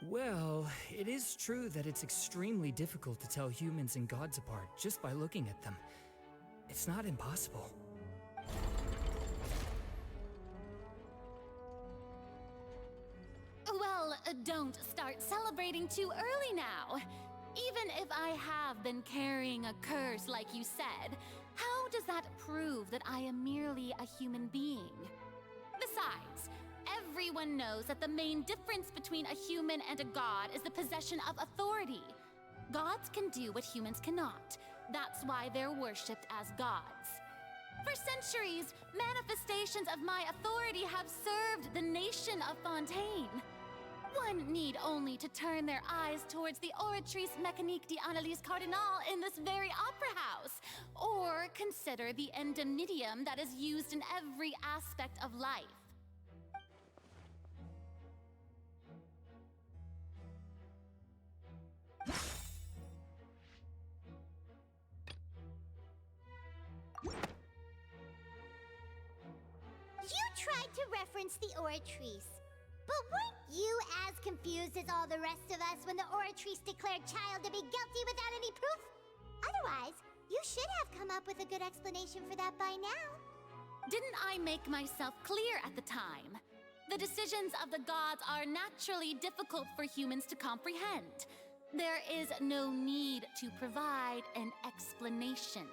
Well, it is true that it's extremely difficult to tell humans and gods apart just by looking at them. It's not impossible. Well, don't start celebrating too early now. Even if I have been carrying a curse like you said, how does that prove that I am merely a human being? Besides, everyone knows that the main difference between a human and a god is the possession of authority. Gods can do what humans cannot. That's why they're worshipped as gods. For centuries, manifestations of my authority have served the nation of Fontaine. One need only to turn their eyes towards the Oratrice Mécanique d'Analyse Cardinal in this very opera house, or consider the endemnitium that is used in every aspect of life. tried to reference the Oratrice. But weren't you as confused as all the rest of us when the Oratrice declared Child to be guilty without any proof? Otherwise, you should have come up with a good explanation for that by now. Didn't I make myself clear at the time? The decisions of the gods are naturally difficult for humans to comprehend. There is no need to provide an explanation.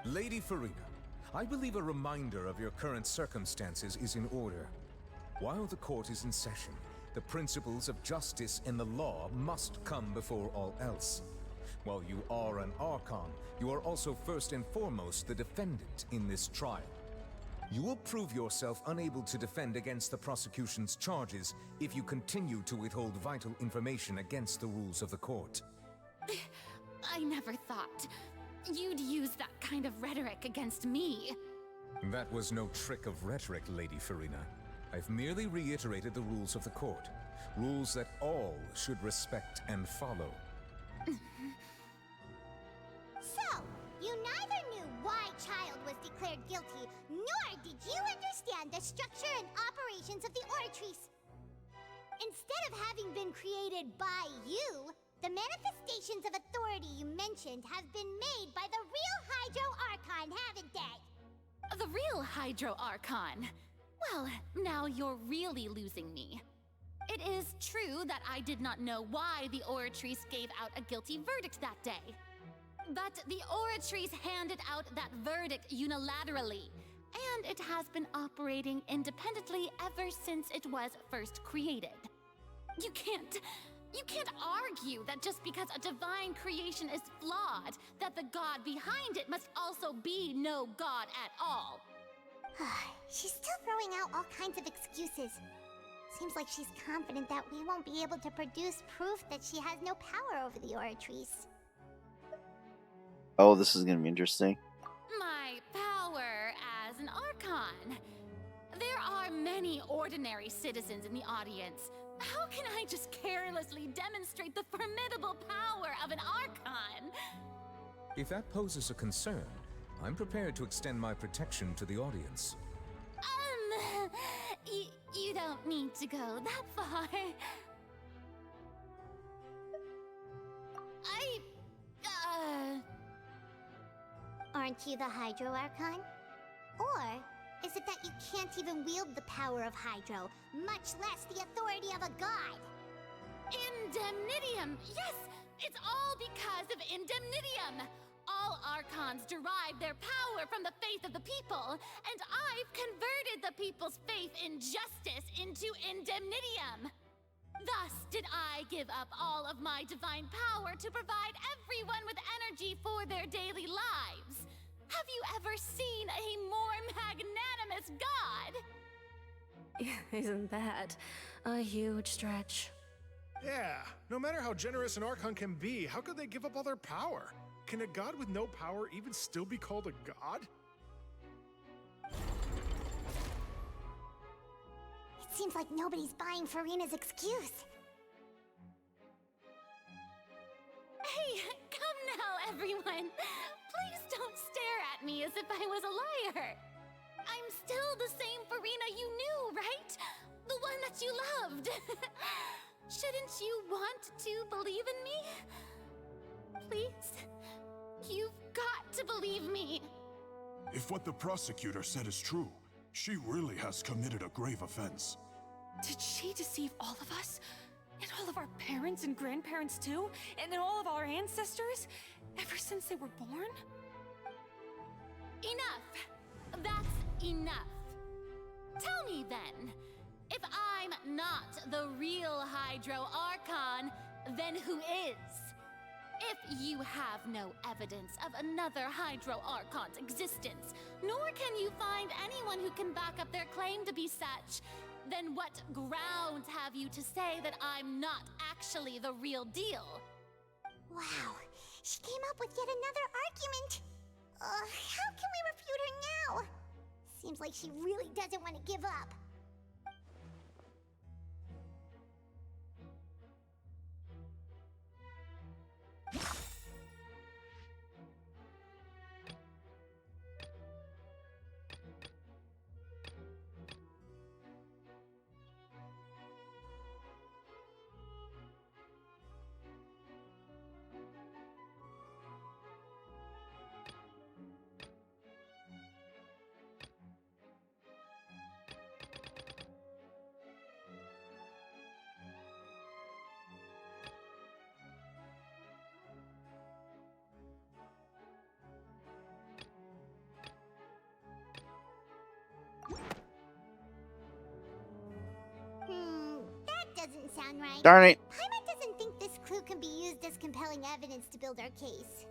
Lady Farina, I believe a reminder of your current circumstances is in order. While the court is in session, the principles of justice and the law must come before all else. While you are an Archon, you are also first and foremost the defendant in this trial. You will prove yourself unable to defend against the prosecution's charges if you continue to withhold vital information against the rules of the court. I never thought you'd use that kind of rhetoric against me. That was no trick of rhetoric, Lady Farina. I've merely reiterated the rules of the court. Rules that all should respect and follow. So, you neither knew why Child was declared guilty, nor did you understand the structure and operations of the Oratrice. Instead of having been created by you, the manifestations of authority you mentioned have been made by the real Hydro Archon, haven't they? The real Hydro Archon? Well, now you're really losing me. It is true that I did not know why the Oratrice gave out a guilty verdict that day. But the Oratrice handed out that verdict unilaterally, and it has been operating independently ever since it was first created. You can't argue that just because a divine creation is flawed, that the god behind it must also be no god at all. She's still throwing out all kinds of excuses. Seems like she's confident that we won't be able to produce proof that she has no power over the Oratrice. Oh, this is gonna be interesting. My power as an Archon. There are many ordinary citizens in the audience. How can I just carelessly demonstrate the formidable power of an Archon? If that poses a concern, I'm prepared to extend my protection to the audience. You don't need to go that far. Aren't you the Hydro Archon? Or is it that you can't even wield the power of Hydro, much less the authority of a god? Indemnitium! Yes! It's all because of Indemnitium! All Archons derive their power from the faith of the people, and I've converted the people's faith in justice into Indemnitium! Thus did I give up all of my divine power to provide everyone with energy for their daily lives. Have you ever seen a more magnanimous god? Isn't that a huge stretch? Yeah, no matter how generous an Archon can be, how could they give up all their power? Can a god with no power even still be called a god? It seems like nobody's buying Farina's excuse. Hey, come now, everyone. Please don't stare at me as if I was a liar. I'm still the same Farina you knew, right? The one that you loved. Shouldn't you want to believe in me? Please? You've got to believe me. If what the prosecutor said is true, she really has committed a grave offense. Did she deceive all of us? And all of our parents and grandparents too? And then all of our ancestors? Ever since they were born? Enough! That's enough. Tell me then, if I'm not the real Hydro Archon, then who is? If you have no evidence of another Hydro Archon's existence, nor can you find anyone who can back up their claim to be such, then what grounds have you to say that I'm not actually the real deal? Wow, she came up with yet another argument. How can we refute her now? Seems like she really doesn't want to give up. doesn't sound right. Darn it. Paimon doesn't think this clue can be used as compelling evidence to build our case.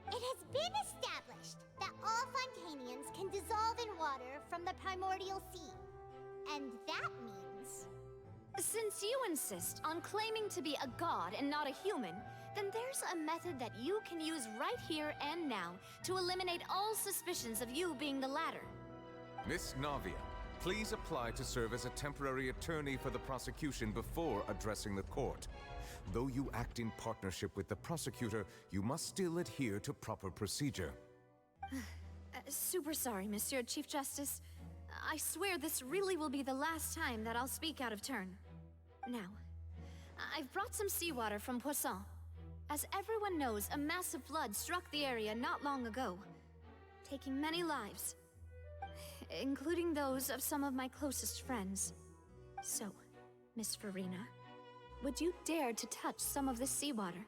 It has been established that all Fontainians can dissolve in water from the primordial sea. And that means... Since you insist on claiming to be a god and not a human, then there's a method that you can use right here and now to eliminate all suspicions of you being the latter. Miss Navia, please apply to serve as a temporary attorney for the prosecution before addressing the court. Though you act in partnership with the prosecutor, you must still adhere to proper procedure. Super sorry, Monsieur Chief Justice. I swear this really will be the last time that I'll speak out of turn. Now, I've brought some seawater from Poisson. As everyone knows, a massive flood struck the area not long ago, taking many lives, including those of some of my closest friends. So, Miss Farina, would you dare to touch some of this seawater?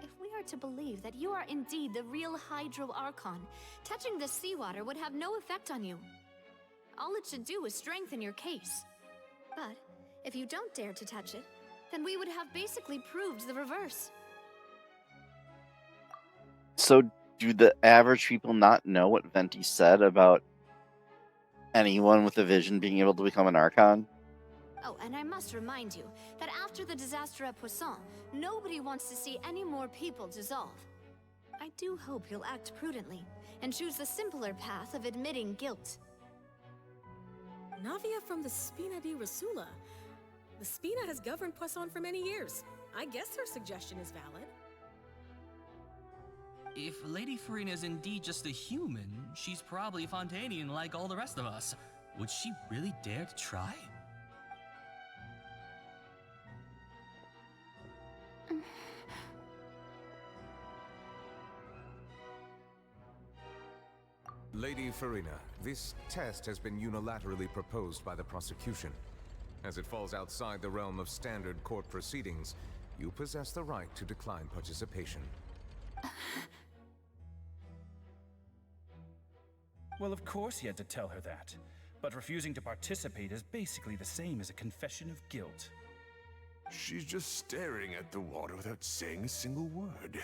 If we are to believe that you are indeed the real Hydro Archon, touching this seawater would have no effect on you. All it should do is strengthen your case. But if you don't dare to touch it, then we would have basically proved the reverse. So, do the average people not know what Venti said about anyone with a vision being able to become an Archon? Oh, and I must remind you that after the disaster at Poisson, nobody wants to see any more people dissolve. I do hope you'll act prudently and choose the simpler path of admitting guilt. Navia from the Spina di Rasula. The Spina has governed Poisson for many years. I guess her suggestion is valid. If Lady Farina is indeed just a human, she's probably Fontainian like all the rest of us. Would she really dare to try? Lady Farina, this test has been unilaterally proposed by the prosecution. As it falls outside the realm of standard court proceedings, you possess the right to decline participation. Well, of course he had to tell her that. But refusing to participate is basically the same as a confession of guilt. She's just staring at the water without saying a single word.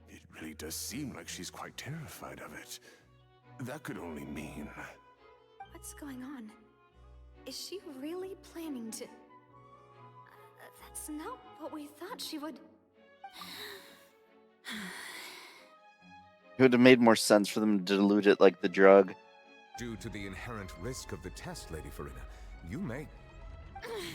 It really does seem like she's quite terrified of it. That could only mean... What's going on? Is she really planning to... That's not what we thought she would... It would have made more sense for them to dilute it like the drug. Due to the inherent risk of the test, Lady Farina, you may... Hey!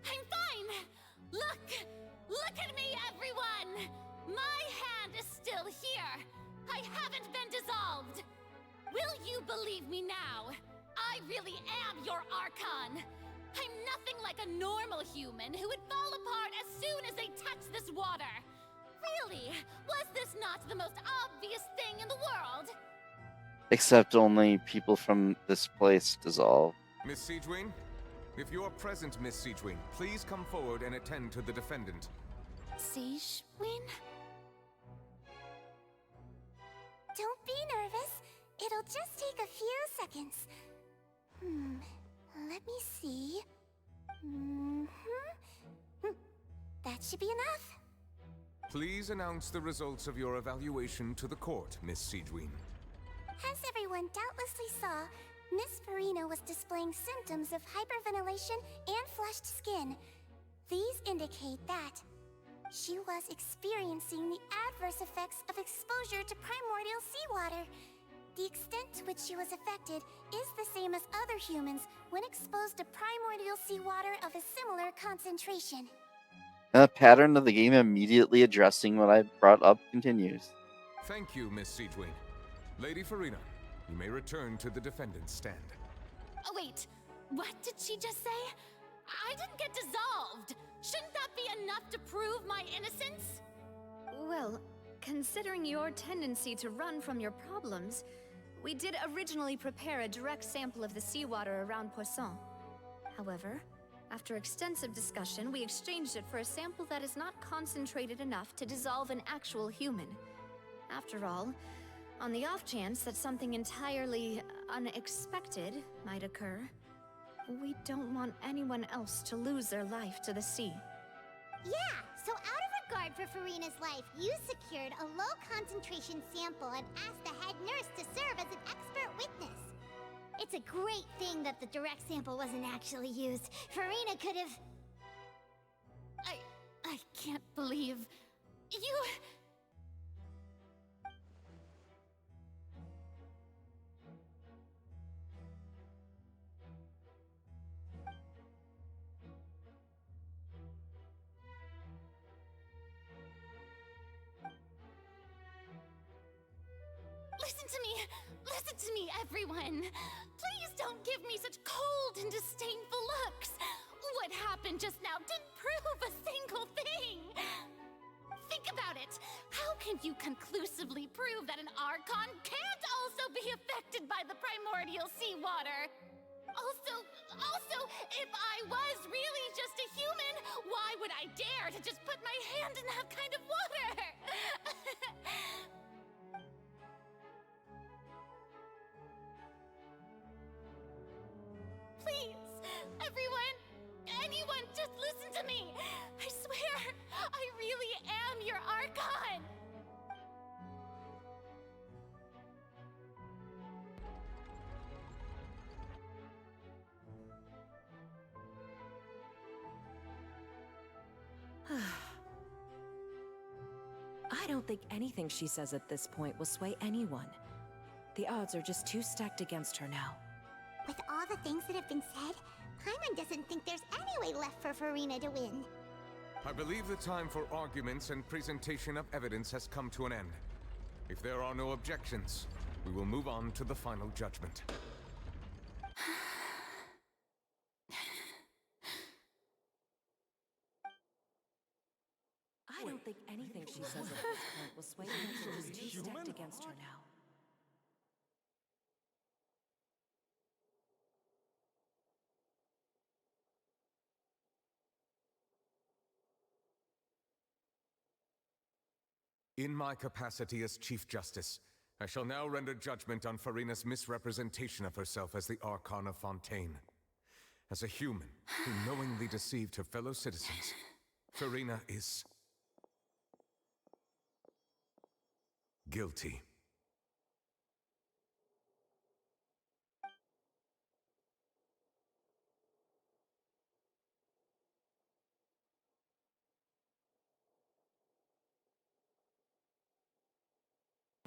I'm fine! Look at me, everyone! My hand is still here! I haven't been dissolved! Will you believe me now? I really am your Archon! I'm nothing like a normal human who would fall apart as soon as they touch this water! Really? Was this not the most obvious thing in the world? Except only people from this place dissolve. Miss Siegewin? If you're present, Miss Siegewin, please come forward and attend to the defendant. Siegewin? Don't be nervous. It'll just take a few seconds. Let me see. That should be enough. Please announce the results of your evaluation to the court, Miss Siegewin. As everyone doubtlessly saw, Miss Farina was displaying symptoms of hyperventilation and flushed skin. These indicate that she was experiencing the adverse effects of exposure to primordial seawater. The extent to which she was affected is the same as other humans when exposed to primordial seawater of a similar concentration. The pattern of the game immediately addressing what I brought up continues. Thank you, Miss Siegewin. Lady Farina, you may return to the defendant's stand. Oh wait, what did she just say? I didn't get dissolved! Shouldn't that be enough to prove my innocence? Well, considering your tendency to run from your problems, We did originally prepare a direct sample of the seawater around Poisson. However, after extensive discussion, we exchanged it for a sample that is not concentrated enough to dissolve an actual human. After all, on the off chance that something entirely unexpected might occur, we don't want anyone else to lose their life to the sea. Yeah, so out of regard for Farina's life, you secured a low-concentration sample and asked the head nurse to serve as an expert witness. It's a great thing that the direct sample wasn't actually used. Farina could have... I can't believe... you... Listen to me, everyone. Please don't give me such cold and disdainful looks. What happened just now didn't prove a single thing. Think about it. How can you conclusively prove that an Archon can't also be affected by the primordial seawater? Also, if I was really just a human, why would I dare to just put my hand in that kind of water? Please, everyone, anyone, just listen to me. I swear, I really am your Archon. I don't think anything she says at this point will sway anyone. The odds are just too stacked against her now. With all the things that have been said, Paimon doesn't think there's any way left for Farina to win. I believe the time for arguments and presentation of evidence has come to an end. If there are no objections, we will move on to the final judgment. I don't think anything she says at this point will sway anyone. She's too stacked against her now. In my capacity as Chief Justice, I shall now render judgment on Farina's misrepresentation of herself as the Archon of Fontaine. As a human who knowingly deceived her fellow citizens, Farina is... guilty.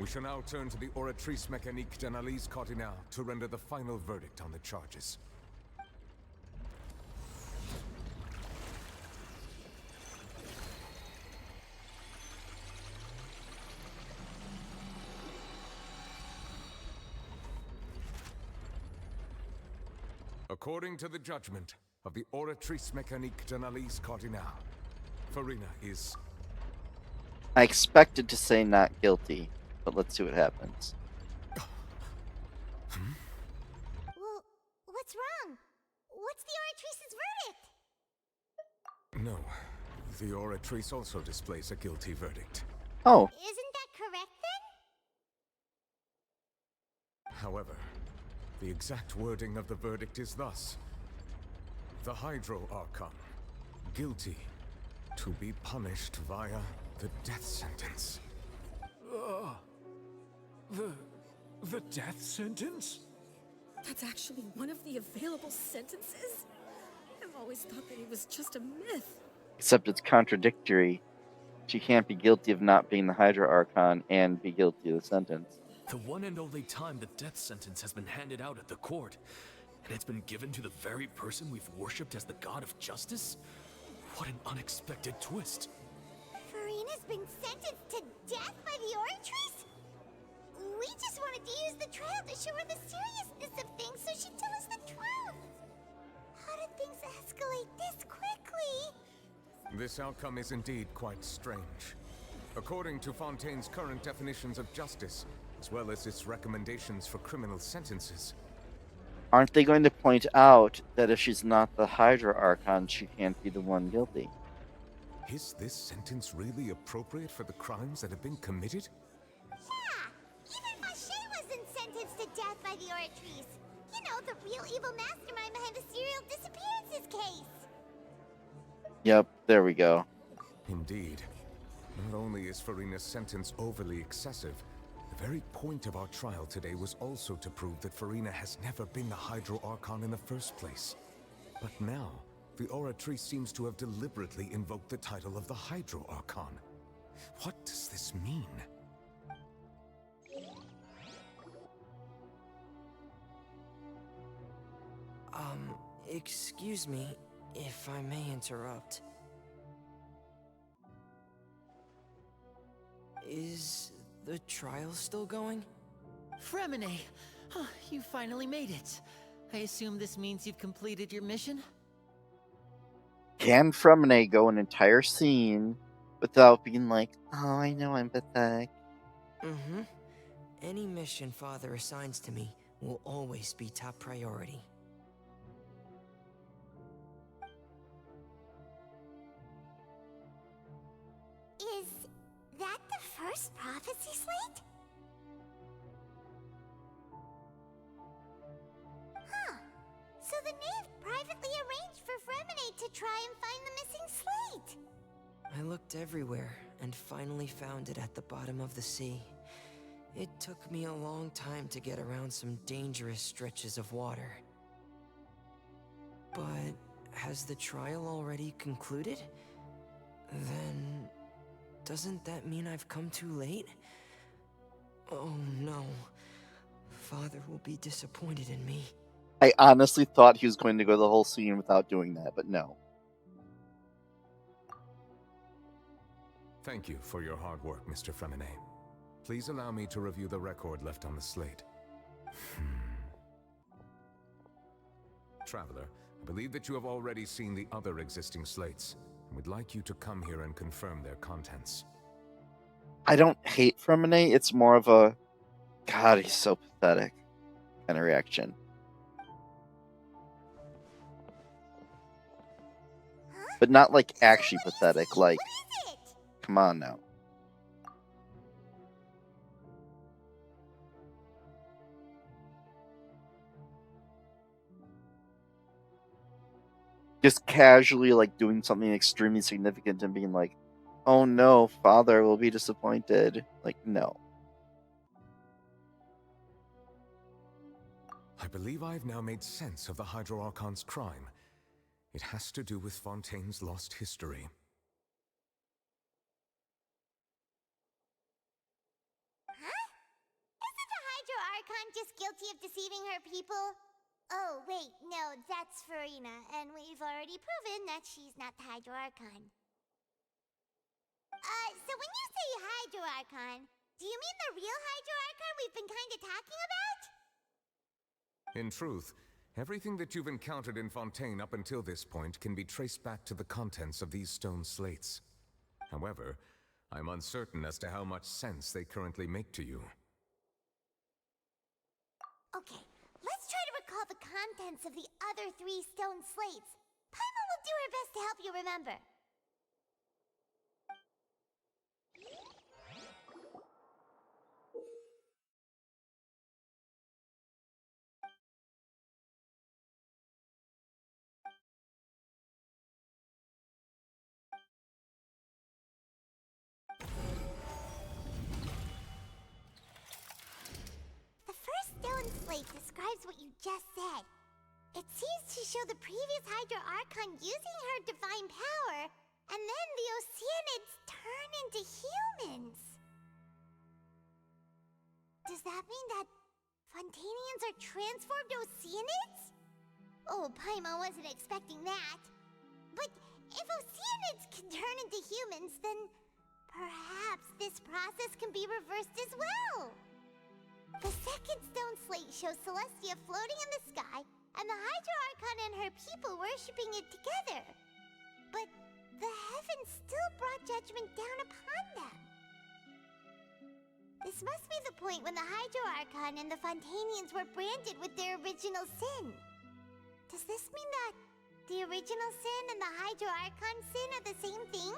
We shall now turn to the Oratrice Mécanique d'Analyse Cardinal to render the final verdict on the charges. According to the judgment of the Oratrice Mécanique d'Analyse Cardinal, Farina is... I expected to say not guilty, but let's see what happens. Well, what's wrong? What's the Oratrice's verdict? No. The Oratrice also displays a guilty verdict. Oh. Isn't that correct then? However, the exact wording of the verdict is thus. The Hydro Archon, guilty, to be punished via the death sentence. The death sentence? That's actually one of the available sentences? I've always thought that it was just a myth. Except it's contradictory. She can't be guilty of not being the Hydra Archon and be guilty of the sentence. The one and only time the death sentence has been handed out at the court, and it's been given to the very person we've worshipped as the god of justice? What an unexpected twist. Farina's been sentenced to death by the Oratrice? We just wanted to use the trial to show her the seriousness of things so she'd tell us the truth. How did things escalate this quickly? This outcome is indeed quite strange. According to Fontaine's current definitions of justice, as well as its recommendations for criminal sentences. Aren't they going to point out that if she's not the Hydra Archon, she can't be the one guilty? Is this sentence really appropriate for the crimes that have been committed? Yeah! Even Mache wasn't sentenced to death by the Oratrice. You know, the real evil mastermind behind the serial disappearances case. Yep, there we go. Indeed. Not only is Furina's sentence overly excessive, the very point of our trial today was also to prove that Furina has never been the Hydro Archon in the first place. But now, the Oratrice seems to have deliberately invoked the title of the Hydro Archon. What does this mean? Excuse me, if I may interrupt. Is the trial still going? Fremine! Oh, you finally made it. I assume this means you've completed your mission? Can Fremine go an entire scene without being like, oh, I know I'm pathetic? Mm-hmm. Any mission Father assigns to me will always be top priority. Is that the first prophecy slate? Huh. So the knave privately arranged for Fremine to try and find the missing slate. I looked everywhere and finally found it at the bottom of the sea. It took me a long time to get around some dangerous stretches of water. But has the trial already concluded? Then doesn't that mean I've come too late? Oh no. Father will be disappointed in me. I honestly thought he was going to go the whole scene without doing that, but no. Thank you for your hard work, Mr. Fremine. Please allow me to review the record left on the slate. Traveler, I believe that you have already seen the other existing slates, and would like you to come here and confirm their contents. I don't hate Fremine, it's more of a, God, he's so pathetic kind of reaction. But not like actually pathetic, like, come on now. Just casually, like, doing something extremely significant and being like, oh no, Father will be disappointed. Like, no. I believe I have now made sense of the Hydro Archon's crime. It has to do with Fontaine's lost history. Huh? Isn't the Hydro Archon just guilty of deceiving her people? Oh, wait, no, that's Furina, and we've already proven that she's not the Hydro Archon. So when you say Hydro Archon, do you mean the real Hydro Archon we've been kinda talking about? In truth, everything that you've encountered in Fontaine up until this point can be traced back to the contents of these stone slates. However, I'm uncertain as to how much sense they currently make to you. Okay, let's try to recall the contents of the other 3 stone slates. Paimon will do her best to help you remember. The first stone slate describes what you just said. It seems to show the previous Hydro Archon using her divine power, and then the Oceanids turn into humans. Does that mean that Fontainians are transformed Oceanids? Oh, Paimon wasn't expecting that. But if Oceanids can turn into humans, then perhaps this process can be reversed as well. The second stone slate shows Celestia floating in the sky, and the Hydro Archon and her people worshipping it together. But the heavens still brought judgment down upon them. This must be the point when the Hydro Archon and the Fontainians were branded with their original sin. Does this mean that the original sin and the Hydro Archon sin are the same thing?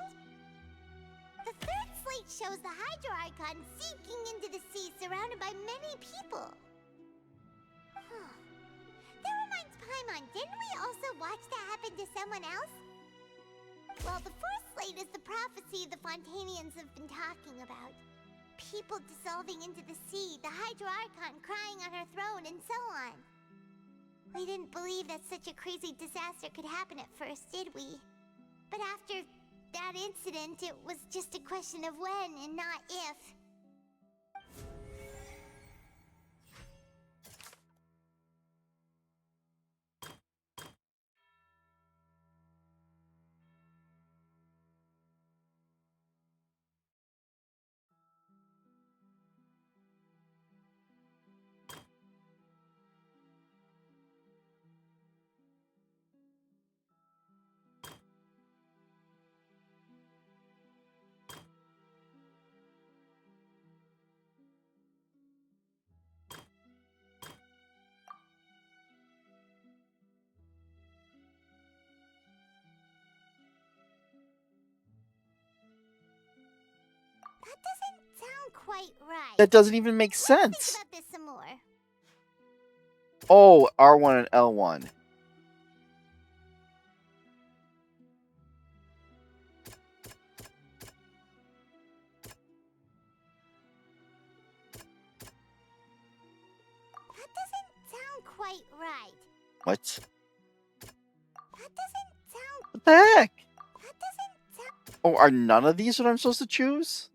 The third slate shows the Hydro Archon sinking into the sea surrounded by many people. That reminds Paimon, didn't we also watch that happen to someone else? Well, the fourth slate is the prophecy the Fontainians have been talking about. People dissolving into the sea, the Hydro Archon crying on her throne, and so on. We didn't believe that such a crazy disaster could happen at first, did we? But after that incident, it was just a question of when and not if. That doesn't sound quite right. That doesn't even make Let's sense. think about this some more. Oh, R1 and L1. That doesn't sound quite right. What? That doesn't sound... What the heck? That doesn't sound... Oh, are none of these what I'm supposed to choose?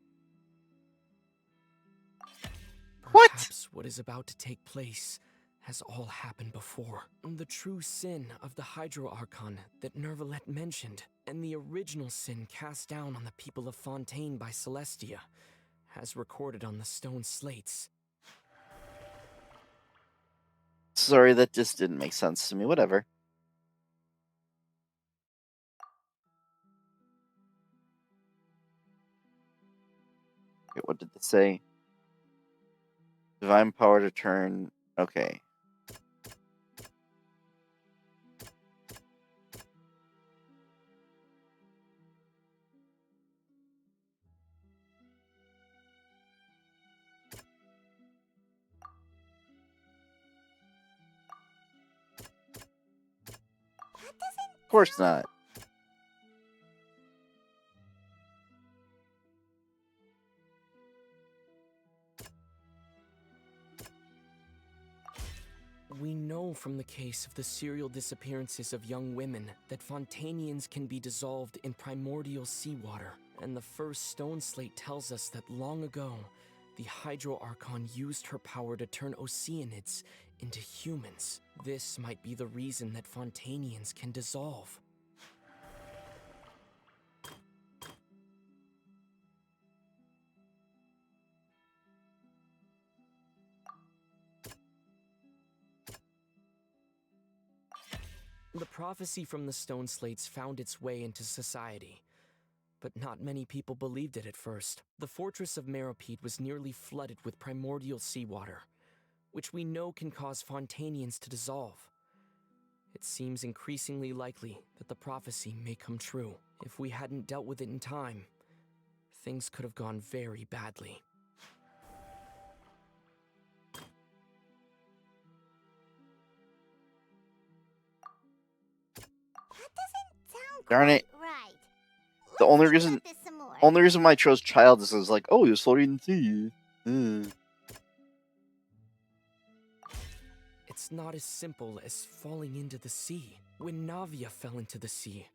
What? Perhaps what is about to take place has all happened before. The true sin of the Hydro Archon that Nervalet mentioned, and the original sin cast down on the people of Fontaine by Celestia, as recorded on the stone slates. Sorry, that just didn't make sense to me. Whatever. Okay, what did it say? Divine power to turn... Okay. Of course not. We know from the case of the serial disappearances of young women that Fontainians can be dissolved in primordial seawater, and the first stone slate tells us that long ago, the Hydro Archon used her power to turn Oceanids into humans. This might be the reason that Fontainians can dissolve. The prophecy from the stone slates found its way into society, but not many people believed it at first. The fortress of Meropide was nearly flooded with primordial seawater, which we know can cause Fontainians to dissolve. It seems increasingly likely that the prophecy may come true. If we hadn't dealt with it in time, things could have gone very badly. Darn it. Right. The only reason why I chose child is like, oh, he was floating in the sea. It's not as simple as falling into the sea. When Navia fell into the sea,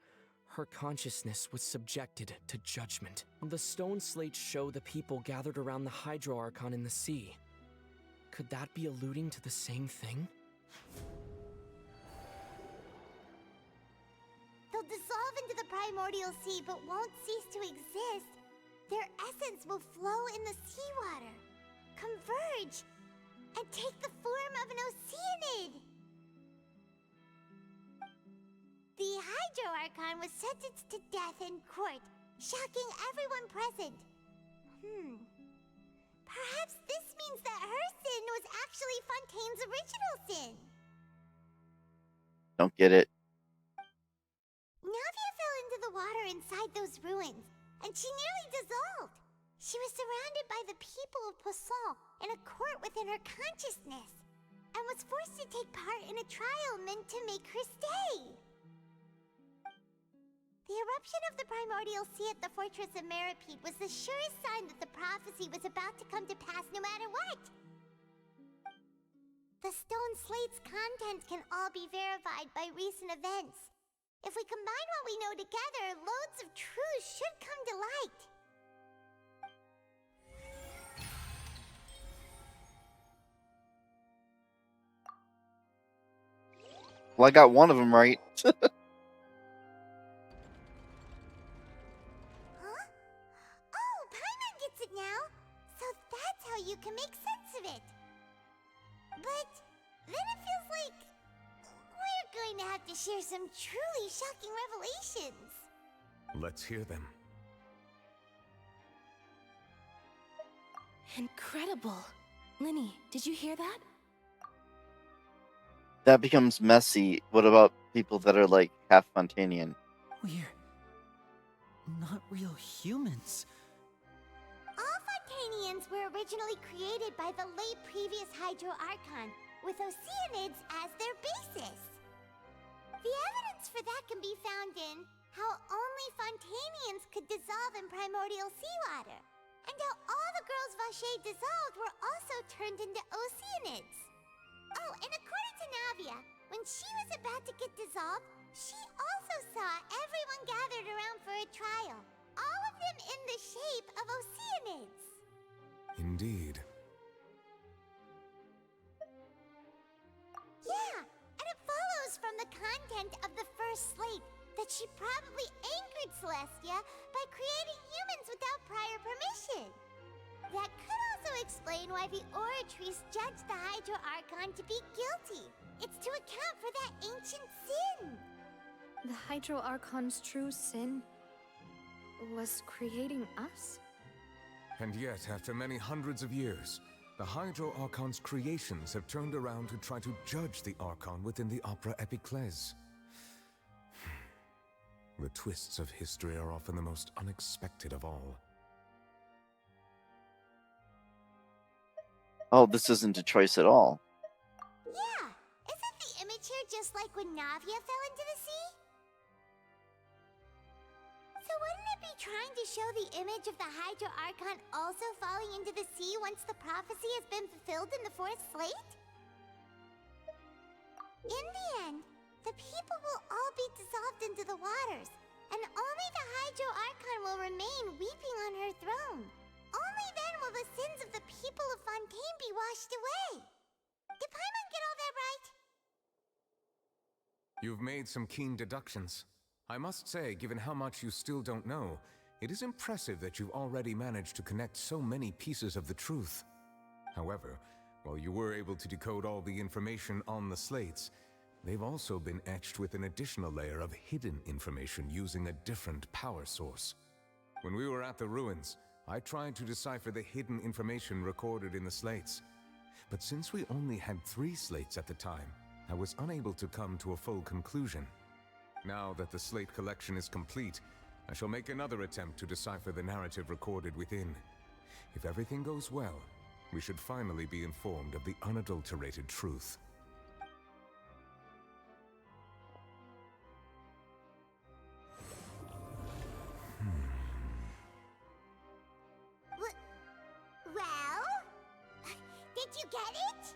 her consciousness was subjected to judgment. The stone slates show the people gathered around the Hydro Archon in the sea. Could that be alluding to the same thing? They'll dissolve into the primordial sea but won't cease to exist. Their essence will flow in the seawater, converge, and take the form of an Oceanid. The Hydro Archon was sentenced to death in court, shocking everyone present. Perhaps original sin. Don't get it. Navia fell into the water inside those ruins, and she nearly dissolved. She was surrounded by the people of Poisson in a court within her consciousness, and was forced to take part in a trial meant to make her stay. The eruption of the primordial sea at the fortress of Meripede was the surest sign that the prophecy was about to come to pass no matter what. The stone slate's contents can all be verified by recent events. If we combine what we know together, loads of truths should come to light. Well, I got one of them right. Huh? Oh, Paimon gets it now. So that's how you can make sense of it. But then it feels like we're going to have to share some truly shocking revelations. Let's hear them. Incredible. Linny, did you hear that? That becomes messy. What about people that are like half Fontainian? We're not real humans. All Fontainians were originally created by the late previous Hydro Archon, with Oceanids as their basis. The evidence for that can be found in how only Fontainians could dissolve in primordial seawater, and how all the girls Vacher dissolved were also turned into Oceanids. Oh, and according to Navia, when she was about to get dissolved, she also saw everyone gathered around for a trial, all of them in the shape of Oceanids. Indeed. Yeah, and it follows from the content of the first slate that she probably angered Celestia by creating humans without prior permission. That could also explain why the Oratrice judged the Hydro Archon to be guilty. It's to account for that ancient sin. The Hydro Archon's true sin was creating us? And yet, after many hundreds of years, the Hydro Archon's creations have turned around to try to judge the Archon within the Opera Epiclese. The twists of history are often the most unexpected of all. Oh, this isn't a choice at all. Yeah, isn't the image here just like when Navia fell into the sea? So wouldn't it be trying to show the image of the Hydro Archon also falling into the sea once the prophecy has been fulfilled in the fourth slate? In the end, the people will all be dissolved into the waters, and only the Hydro Archon will remain weeping on her throne. Only then will the sins of the people of Fontaine be washed away. Did Paimon get all that right? You've made some keen deductions. I must say, given how much you still don't know, it is impressive that you've already managed to connect so many pieces of the truth. However, while you were able to decode all the information on the slates, they've also been etched with an additional layer of hidden information using a different power source. When we were at the ruins, I tried to decipher the hidden information recorded in the slates. But since we only had 3 slates at the time, I was unable to come to a full conclusion. Now that the slate collection is complete, I shall make another attempt to decipher the narrative recorded within. If everything goes well, we should finally be informed of the unadulterated truth. Well? Did you get it?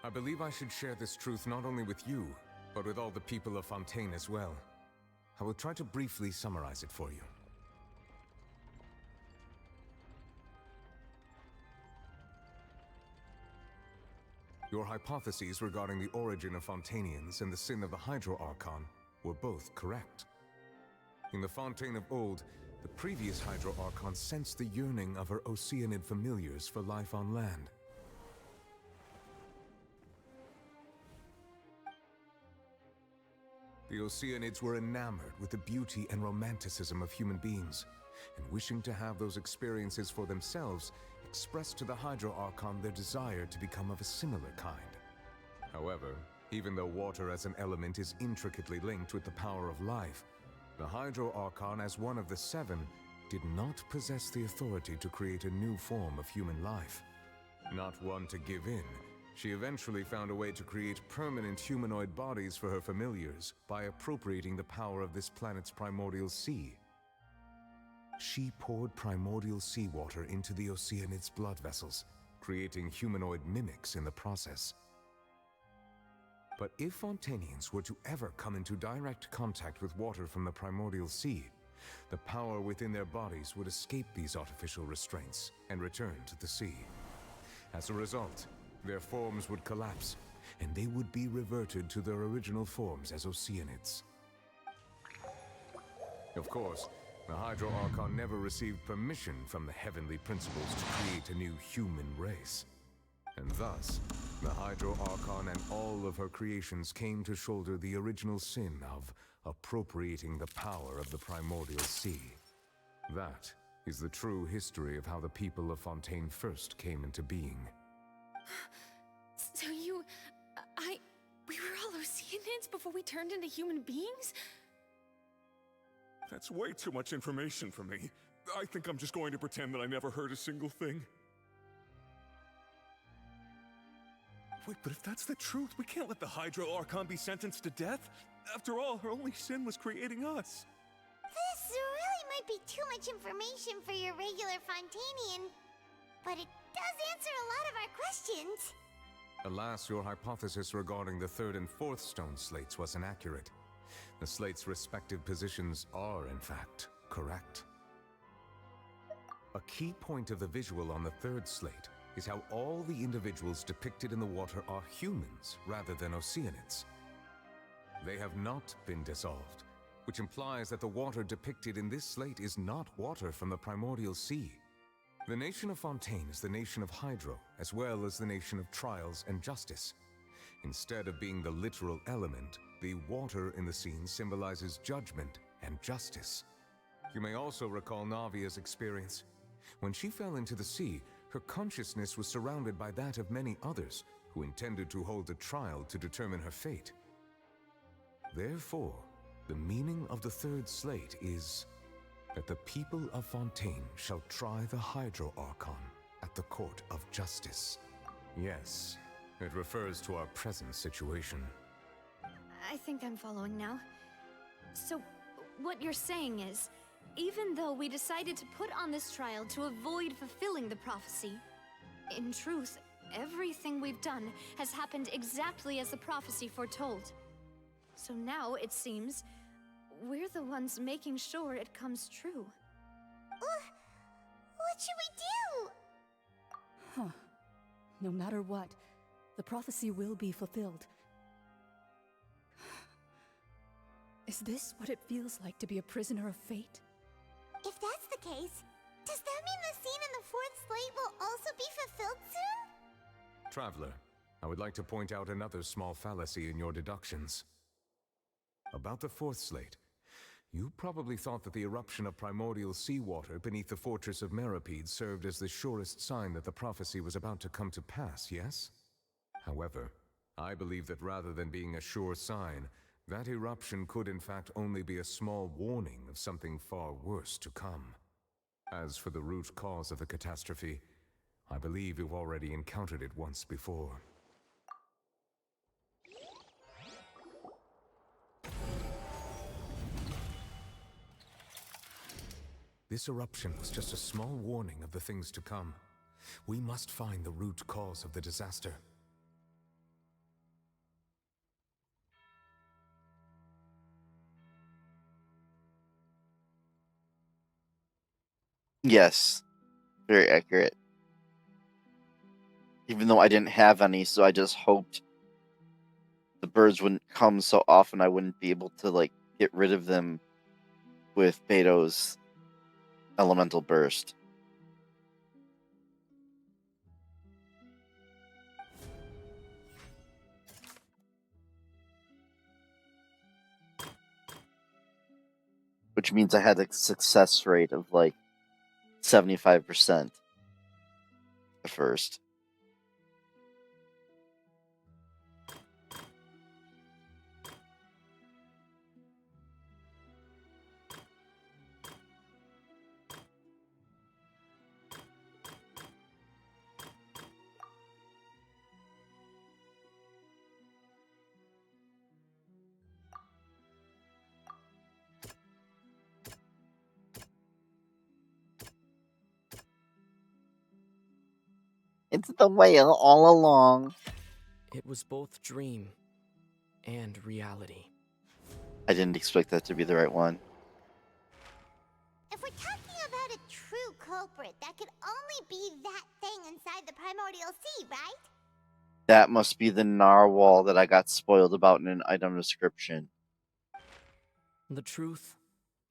I believe I should share this truth not only with you, but with all the people of Fontaine as well. I will try to briefly summarize it for you. Your hypotheses regarding the origin of Fontainians and the sin of the Hydro Archon were both correct. In the Fontaine of old, the previous Hydro Archon sensed the yearning of her Oceanid familiars for life on land. The Oceanids were enamored with the beauty and romanticism of human beings, and wishing to have those experiences for themselves, expressed to the Hydro Archon their desire to become of a similar kind. However, even though water as an element is intricately linked with the power of life, the Hydro Archon, as one of the seven, did not possess the authority to create a new form of human life. Not one to give in, she eventually found a way to create permanent humanoid bodies for her familiars by appropriating the power of this planet's primordial sea. She poured primordial seawater into the Oceanid's blood vessels, creating humanoid mimics in the process. But if Fontainians were to ever come into direct contact with water from the primordial sea, the power within their bodies would escape these artificial restraints and return to the sea. As a result, their forms would collapse, and they would be reverted to their original forms as Oceanids. Of course, the Hydro Archon never received permission from the heavenly principles to create a new human race. And thus, the Hydro Archon and all of her creations came to shoulder the original sin of appropriating the power of the primordial sea. That is the true history of how the people of Fontaine first came into being. So we were all Oceanids before we turned into human beings? That's way too much information for me. I think I'm just going to pretend that I never heard a single thing. Wait, but if that's the truth, we can't let the Hydro Archon be sentenced to death. After all, her only sin was creating us. This really might be too much information for your regular Fontainian, but it does answer a lot of our questions. Alas, your hypothesis regarding the third and fourth stone slates was inaccurate. The slates' respective positions are, in fact, correct. A key point of the visual on the third slate is how all the individuals depicted in the water are humans rather than Oceanids. They have not been dissolved, which implies that the water depicted in this slate is not water from the primordial sea. The nation of Fontaine is the nation of Hydro, as well as the nation of trials and justice. Instead of being the literal element, the water in the scene symbolizes judgment and justice. You may also recall Navia's experience. When she fell into the sea, her consciousness was surrounded by that of many others who intended to hold a trial to determine her fate. Therefore, the meaning of the third slate is that the people of Fontaine shall try the Hydro Archon at the court of justice. Yes, it refers to our present situation. I think I'm following now. So, what you're saying is, even though we decided to put on this trial to avoid fulfilling the prophecy, in truth, everything we've done has happened exactly as the prophecy foretold. So now, it seems, we're the ones making sure it comes true. What should we do? Huh. No matter what, the prophecy will be fulfilled. Is this what it feels like to be a prisoner of fate? If that's the case, does that mean the scene in the fourth slate will also be fulfilled soon? Traveler, I would like to point out another small fallacy in your deductions. About the fourth slate, you probably thought that the eruption of primordial seawater beneath the fortress of Meripede served as the surest sign that the prophecy was about to come to pass, yes? However, I believe that rather than being a sure sign, that eruption could in fact only be a small warning of something far worse to come. As for the root cause of the catastrophe, I believe you've already encountered it once before. This eruption was just a small warning of the things to come. We must find the root cause of the disaster. Yes, very accurate. Even though I didn't have any, so I just hoped the birds wouldn't come so often I wouldn't be able to, like, get rid of them with Beto's elemental burst. Which means I had a success rate of, like, 75% at first. It's the whale all along. It was both dream and reality. I didn't expect that to be the right one. If we're talking about a true culprit, that could only be that thing inside the primordial sea, right? That must be the narwhal that I got spoiled about in an item description. The truth,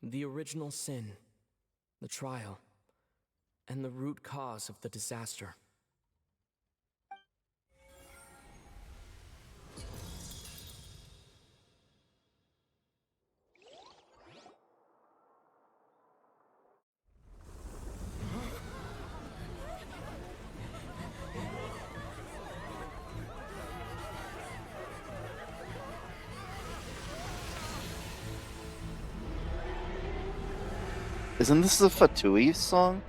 the original sin, the trial, and the root cause of the disaster. Isn't this a Fatui song?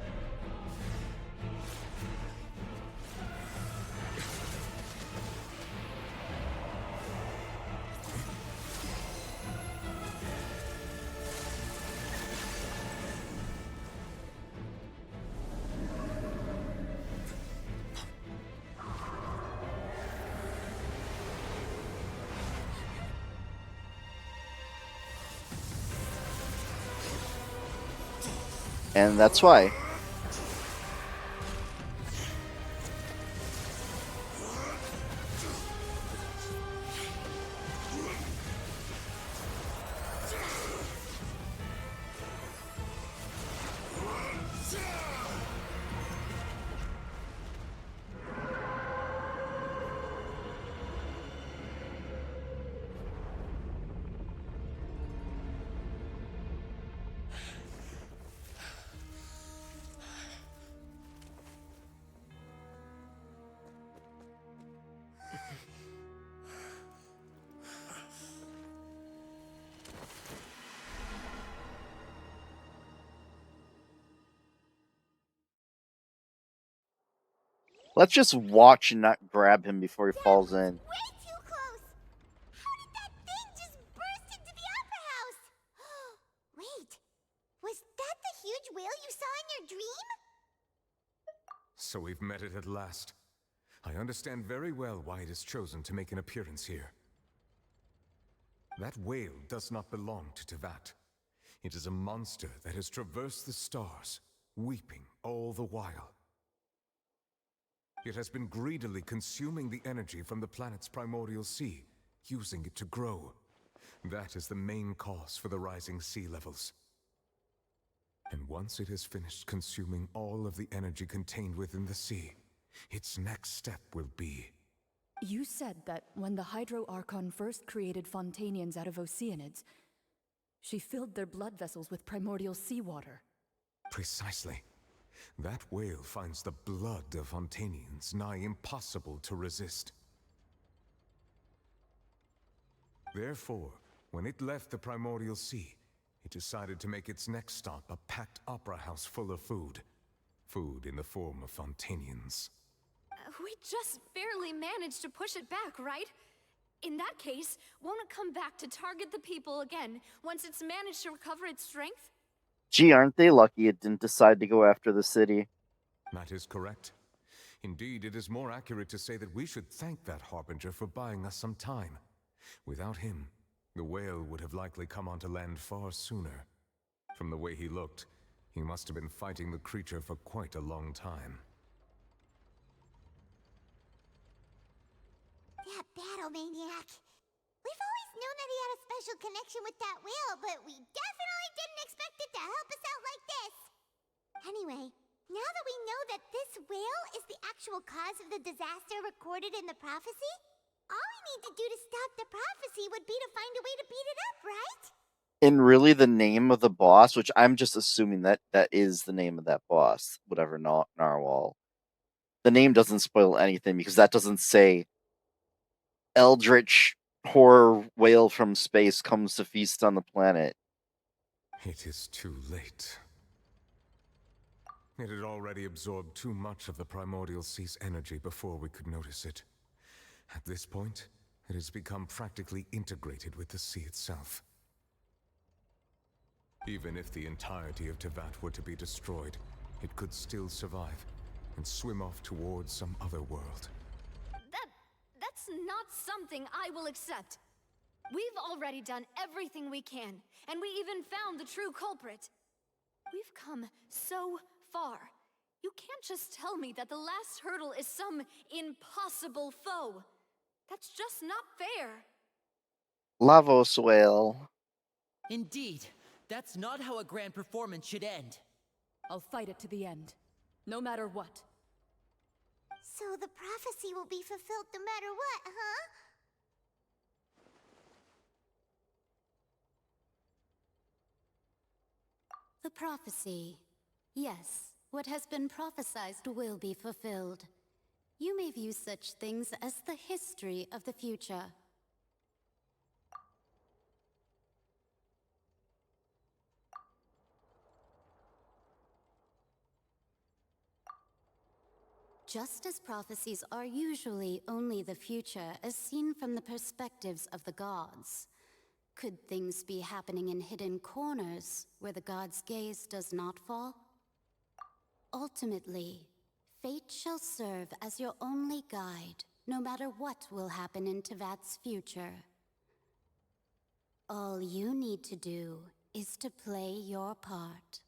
And that's why. Let's just watch and not grab him before he falls in. Way too close! How did that thing just burst into the opera house? Wait, was that the huge whale you saw in your dream? So we've met it at last. I understand very well why it has chosen to make an appearance here. That whale does not belong to Tevat. It is a monster that has traversed the stars, weeping all the while. It has been greedily consuming the energy from the planet's primordial sea, using it to grow. That is the main cause for the rising sea levels. And once it has finished consuming all of the energy contained within the sea, its next step will be... You said that when the Hydro Archon first created Fontainians out of Oceanids, she filled their blood vessels with primordial seawater. Precisely. That whale finds the blood of Fontainians nigh impossible to resist. Therefore, when it left the primordial sea, it decided to make its next stop a packed opera house full of food. Food in the form of Fontainians. We just barely managed to push it back, right? In that case, won't it come back to target the people again once it's managed to recover its strength? Gee, aren't they lucky it didn't decide to go after the city? That is correct. Indeed, it is more accurate to say that we should thank that Harbinger for buying us some time. Without him, the whale would have likely come onto land far sooner. From the way he looked, he must have been fighting the creature for quite a long time. That battle maniac. We've always known that he had a special connection with that whale, but we definitely didn't expect it to help us out like this. Anyway, now that we know that this whale is the actual cause of the disaster recorded in the prophecy, all we need to do to stop the prophecy would be to find a way to beat it up, right? And really the name of the boss, which I'm just assuming that is the name of that boss, whatever narwhal. The name doesn't spoil anything because that doesn't say Eldritch horror whale from space comes to feast on the planet. It is too late. It had already absorbed too much of the primordial sea's energy before we could notice it. At this point, it has become practically integrated with the sea itself. Even if the entirety of Tevat were to be destroyed, it could still survive, and swim off towards some other world. That's not something I will accept. We've already done everything we can, and we even found the true culprit. We've come so far. You can't just tell me that the last hurdle is some impossible foe. That's just not fair. Lavos whale. Indeed, that's not how a grand performance should end. I'll fight it to the end, no matter what. So the prophecy will be fulfilled no matter what, huh? The prophecy. Yes, what has been prophesied will be fulfilled. You may view such things as the history of the future. Just as prophecies are usually only the future as seen from the perspectives of the gods, could things be happening in hidden corners where the gods' gaze does not fall? Ultimately, fate shall serve as your only guide, no matter what will happen in Tevat's future. All you need to do is to play your part.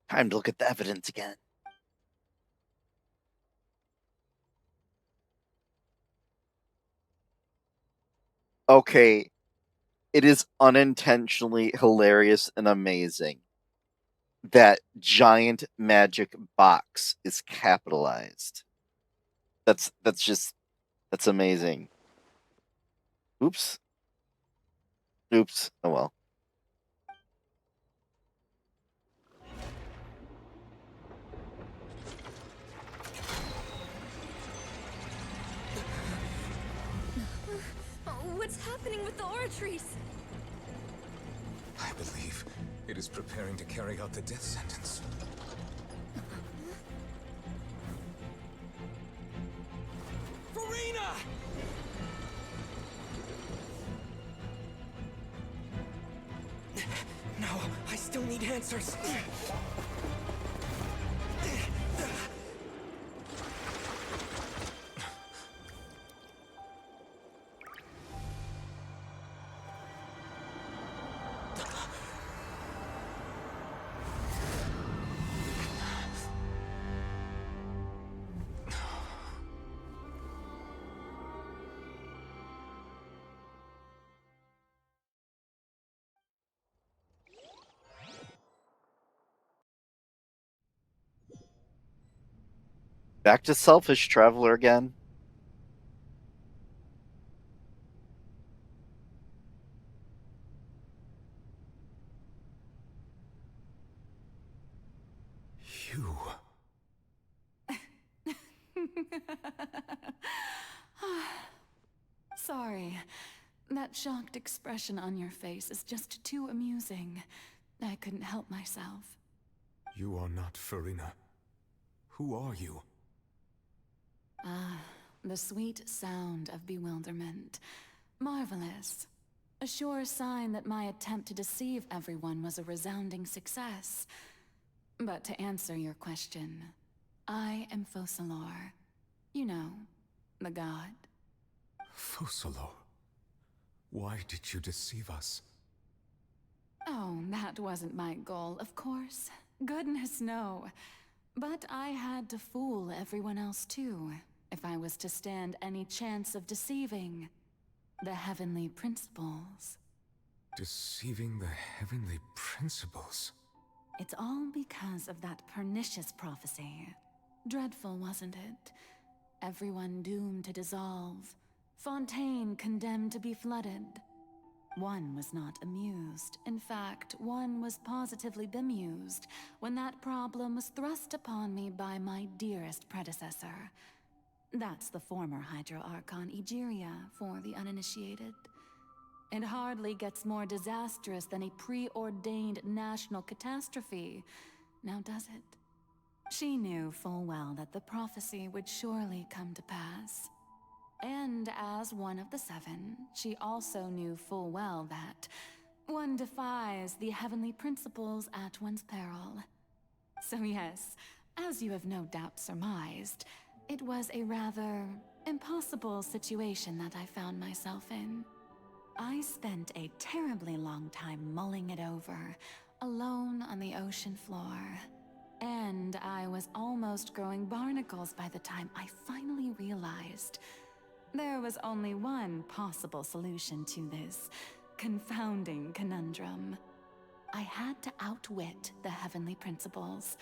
Time to look at the evidence again. Okay, it is unintentionally hilarious and amazing that giant magic box is capitalized. That's amazing. Oops. Oops. Oh well. What's happening with the aura trees? I believe it is preparing to carry out the death sentence. Furina! No, I still need answers. Back to Selfish Traveler again. You. Sorry. That shocked expression on your face is just too amusing. I couldn't help myself. You are not Furina. Who are you? Ah, the sweet sound of bewilderment. Marvelous. A sure sign that my attempt to deceive everyone was a resounding success. But to answer your question, I am Focalor. You know, the god. Focalor. Why did you deceive us? Oh, that wasn't my goal, of course. Goodness, no. But I had to fool everyone else too, if I was to stand any chance of deceiving the heavenly principles. Deceiving the heavenly principles? It's all because of that pernicious prophecy. Dreadful, wasn't it? Everyone doomed to dissolve. Fontaine condemned to be flooded. One was not amused. In fact, one was positively bemused when that problem was thrust upon me by my dearest predecessor. That's the former Hydro Archon Egeria for the uninitiated. It hardly gets more disastrous than a preordained national catastrophe, now does it? She knew full well that the prophecy would surely come to pass. And as one of the seven, she also knew full well that one defies the heavenly principles at one's peril. So yes, as you have no doubt surmised, it was a rather impossible situation that I found myself in. I spent a terribly long time mulling it over, alone on the ocean floor. And I was almost growing barnacles by the time I finally realized there was only one possible solution to this confounding conundrum. I had to outwit the heavenly principles,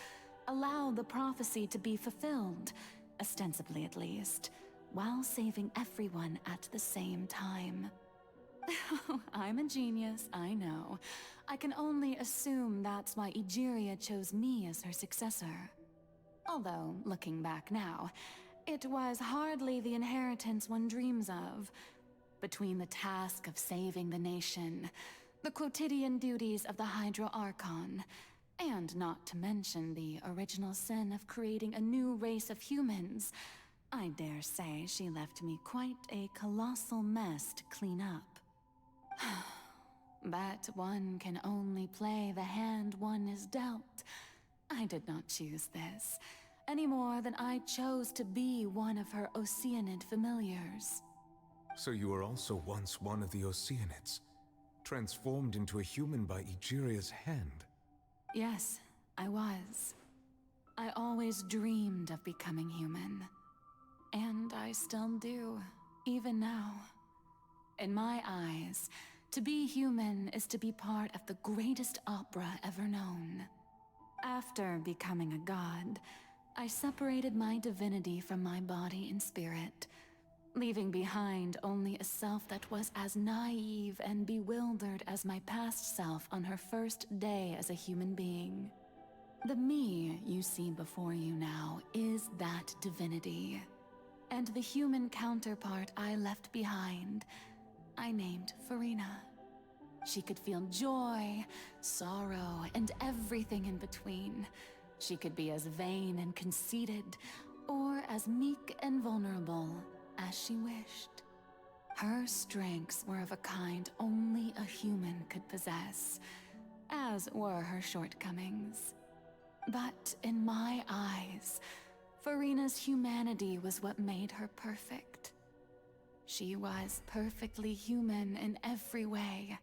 allow the prophecy to be fulfilled, ostensibly at least, while saving everyone at the same time. I'm a genius, I know. I can only assume that's why Egeria chose me as her successor. Although, looking back now, it was hardly the inheritance one dreams of. Between the task of saving the nation, the quotidian duties of the Hydro Archon, and not to mention the original sin of creating a new race of humans, I dare say she left me quite a colossal mess to clean up. But one can only play the hand one is dealt. I did not choose this, any more than I chose to be one of her Oceanid familiars. So you were also once one of the Oceanids, transformed into a human by Egeria's hand? Yes, I was. I always dreamed of becoming human. And I still do, even now. In my eyes, to be human is to be part of the greatest opera ever known. After becoming a god, I separated my divinity from my body and spirit, leaving behind only a self that was as naive and bewildered as my past self on her first day as a human being. The me you see before you now is that divinity. And the human counterpart I left behind, I named Farina. She could feel joy, sorrow, and everything in between. She could be as vain and conceited, or as meek and vulnerable as she wished. Her strengths were of a kind only a human could possess, as were her shortcomings. But in my eyes, Farina's humanity was what made her perfect. She was perfectly human in every way.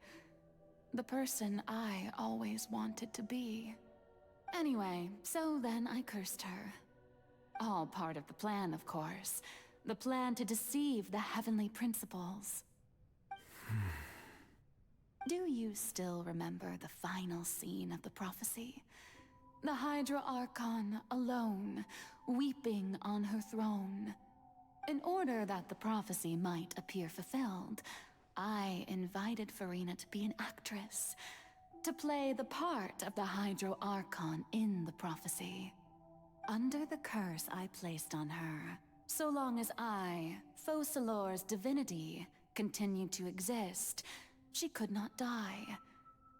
The person I always wanted to be. Anyway, so then I cursed her. All part of the plan, of course. The plan to deceive the heavenly principles. Do you still remember the final scene of the prophecy? The Hydra Archon alone, weeping on her throne. In order that the prophecy might appear fulfilled, I invited Farina to be an actress, to play the part of the Hydro Archon in the prophecy. Under the curse I placed on her, so long as I, Focalor's divinity, continued to exist, she could not die.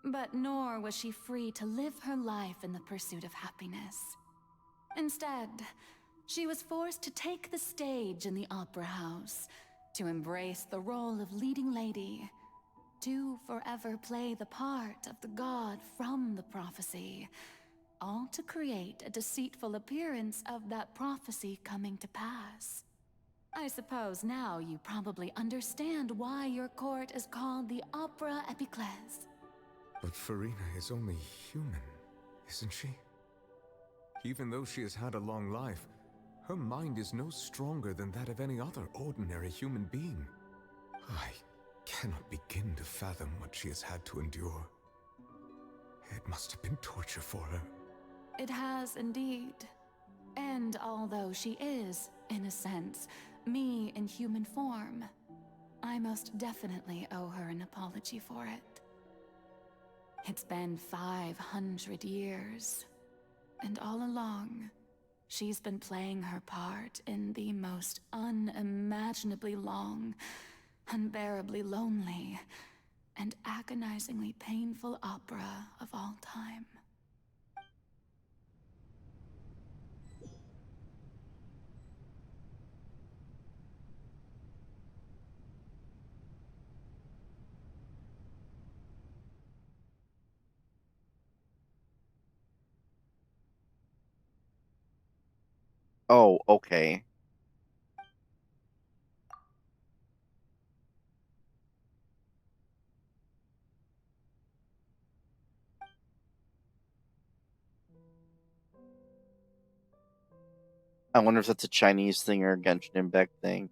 But nor was she free to live her life in the pursuit of happiness. Instead, she was forced to take the stage in the opera house, to embrace the role of leading lady, to forever play the part of the god from the prophecy, all to create a deceitful appearance of that prophecy coming to pass. I suppose now you probably understand why your court is called the Opera Epiclese. But Farina is only human, isn't she? Even though she has had a long life, her mind is no stronger than that of any other ordinary human being. I cannot begin to fathom what she has had to endure. It must have been torture for her. It has indeed. And although she is, in a sense, me in human form, I most definitely owe her an apology for it. It's been 500 years, and all along, she's been playing her part in the most unimaginably long, unbearably lonely, and agonizingly painful opera of all time. Oh, okay. I wonder if that's a Chinese thing or a Genshin Impact thing.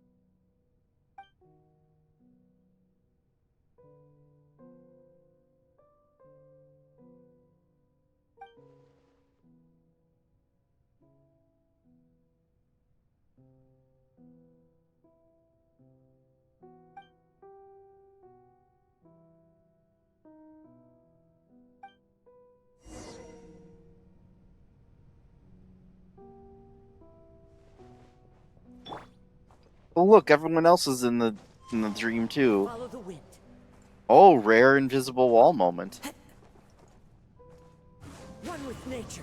Oh, look, everyone else is in the dream too. Follow the wind. Oh, rare invisible wall moment. One with nature.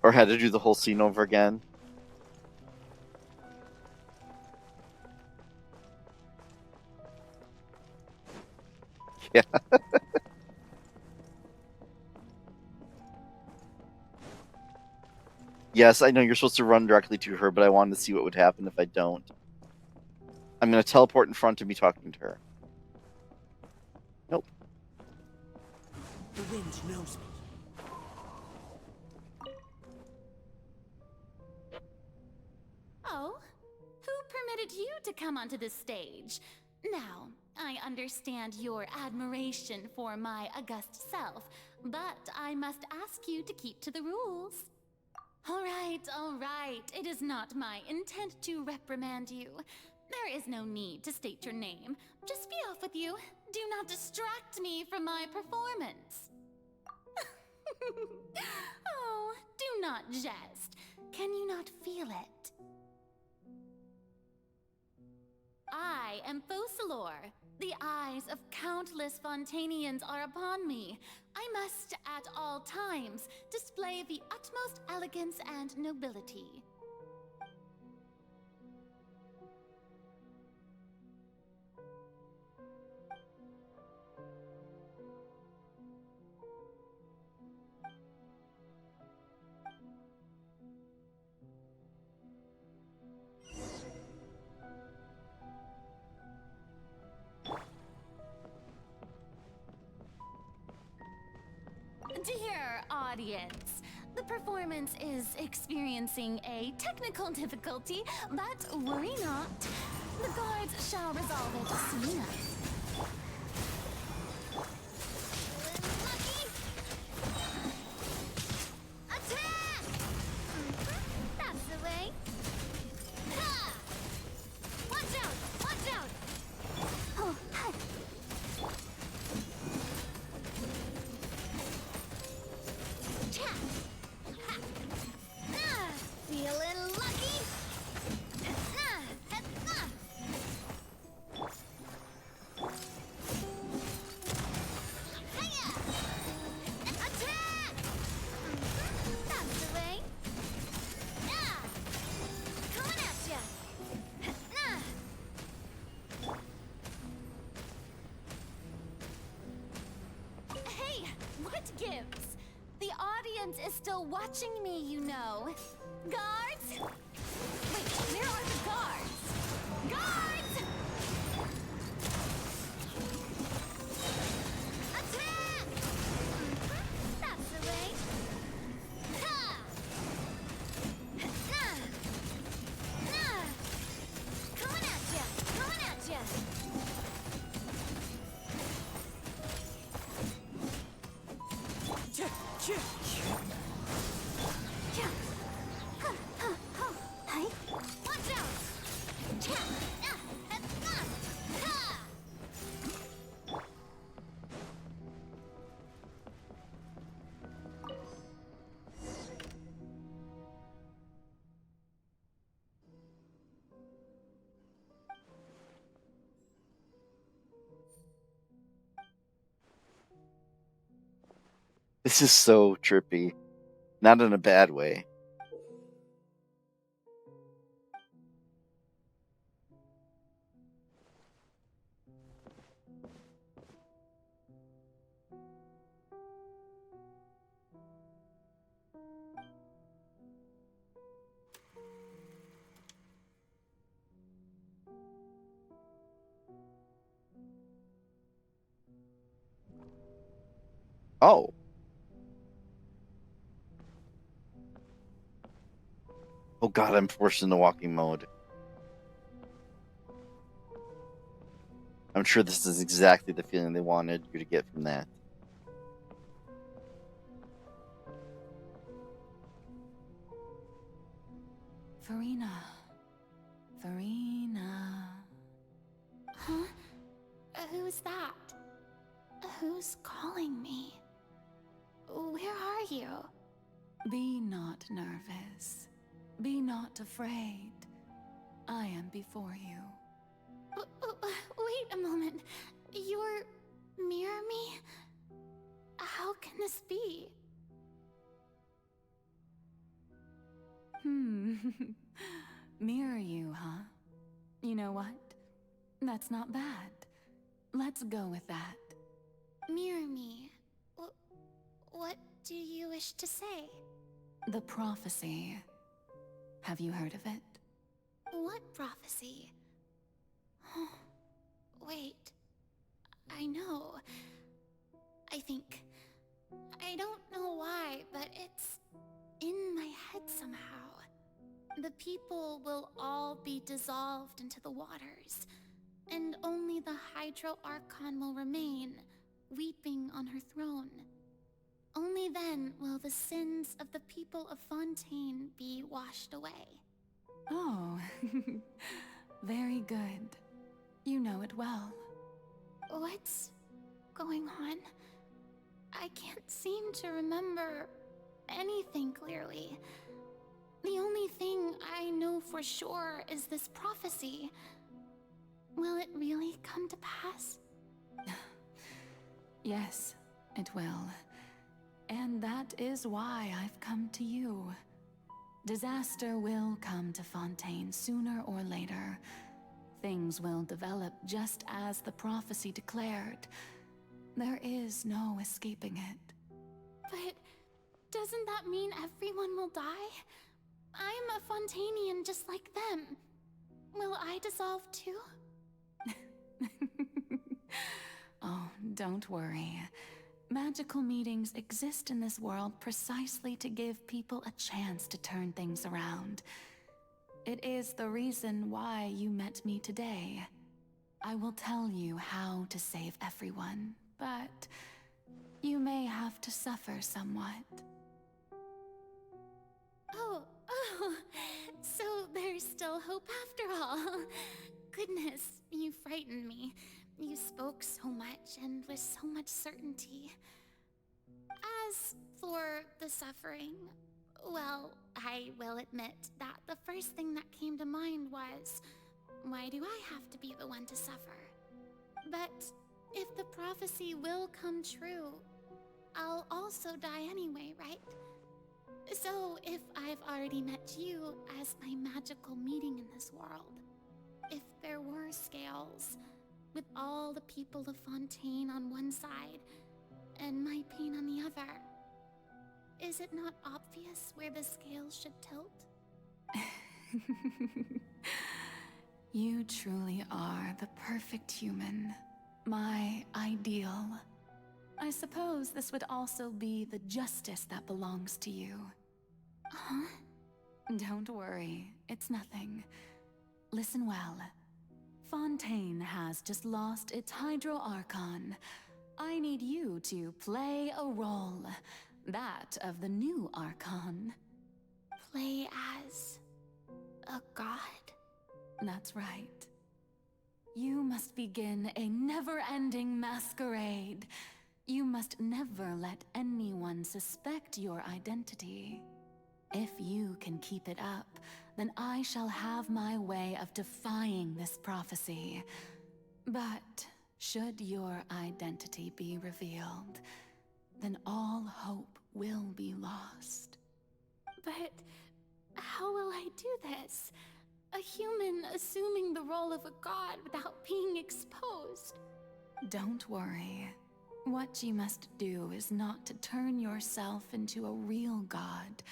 Or had to do the whole scene over again. Yeah. Yes, I know you're supposed to run directly to her, but I wanted to see what would happen if I don't. I'm going to teleport in front and be talking to her. Nope. The wind knows me. Oh? Who permitted you to come onto this stage? Now, I understand your admiration for my august self, but I must ask you to keep to the rules. All right. It is not my intent to reprimand you. There is no need to state your name. Just be off with you. Do not distract me from my performance. Oh, do not jest. Can you not feel it? I am Focalor. The eyes of countless Fontainians are upon me. I must, at all times, display the utmost elegance and nobility. Dear audience, the performance is experiencing a technical difficulty, but worry not. The guards shall resolve it soon enough. Lucky! Attack! That's the way. Ha! Watch out! Watch out! Oh, hi. Feeling lucky? Attack! That's the way. Coming at ya. Hey, what gives? The audience is still watching me, you know. Guards? Wait, where are the guards? Guards! Attack! That's the way. Ha! Coming at ya! Coming at ya! Watch out! This is so trippy. Not in a bad way. Oh. Oh god, I'm forced into walking mode. I'm sure this is exactly the feeling they wanted you to get from that. Farina. Farina. Huh? Who's that? Who's calling me? Where are you? Be not nervous. Be not afraid. I am before you. Wait a moment. You're mirror me? How can this be? Mirror you, huh? You know what? That's not bad. Let's go with that. Mirror me. What do you wish to say? The prophecy. Have you heard of it? What prophecy? Wait. I know. I think. I don't know why, but it's in my head somehow. The people will all be dissolved into the waters, and only the Hydro Archon will remain, weeping on her throne. Only then will the sins of the people of Fontaine be washed away. Oh, very good. You know it well. What's going on? I can't seem to remember anything clearly. The only thing I know for sure is this prophecy. Will it really come to pass? Yes, it will. And that is why I've come to you. Disaster will come to Fontaine sooner or later. Things will develop just as the prophecy declared. There is no escaping it. But doesn't that mean everyone will die? I'm a Fontainian just like them. Will I dissolve too? Oh, don't worry. Magical meetings exist in this world precisely to give people a chance to turn things around. It is the reason why you met me today. I will tell you how to save everyone, but you may have to suffer somewhat. Oh, so there's still hope after all. Goodness, you frightened me. You spoke so much and with so much certainty. As for the suffering, well, I will admit that the first thing that came to mind was, why do I have to be the one to suffer? But if the prophecy will come true, I'll also die anyway, right? So if I've already met you as my magical meeting in this world, if there were scales, with all the people of Fontaine on one side, and my pain on the other, is it not obvious where the scales should tilt? You truly are the perfect human. My ideal. I suppose this would also be the justice that belongs to you. Huh? Don't worry, it's nothing. Listen well. Fontaine has just lost its Hydro Archon. I need you to play a role. That of the new Archon. Play as a god? That's right. You must begin a never-ending masquerade. You must never let anyone suspect your identity. If you can keep it up, then I shall have my way of defying this prophecy. But should your identity be revealed, then all hope will be lost. But how will I do this? A human assuming the role of a god without being exposed. Don't worry. What you must do is not to turn yourself into a real god.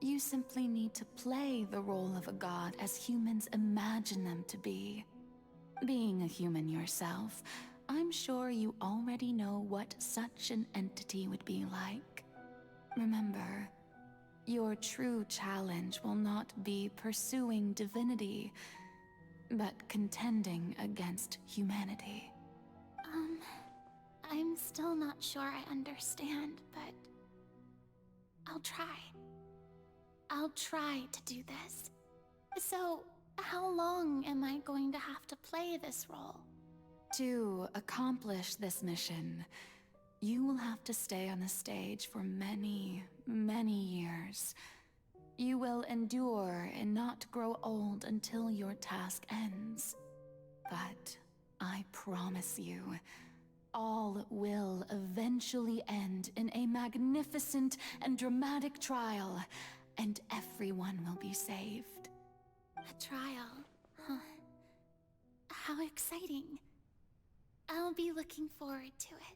You simply need to play the role of a god as humans imagine them to be. Being a human yourself, I'm sure you already know what such an entity would be like. Remember, your true challenge will not be pursuing divinity, but contending against humanity. I'm still not sure I understand, but I'll try. I'll try to do this. So, how long am I going to have to play this role? To accomplish this mission, you will have to stay on the stage for many, many years. You will endure and not grow old until your task ends. But I promise you, all will eventually end in a magnificent and dramatic trial, and everyone will be saved. A trial, huh? How exciting. I'll be looking forward to it.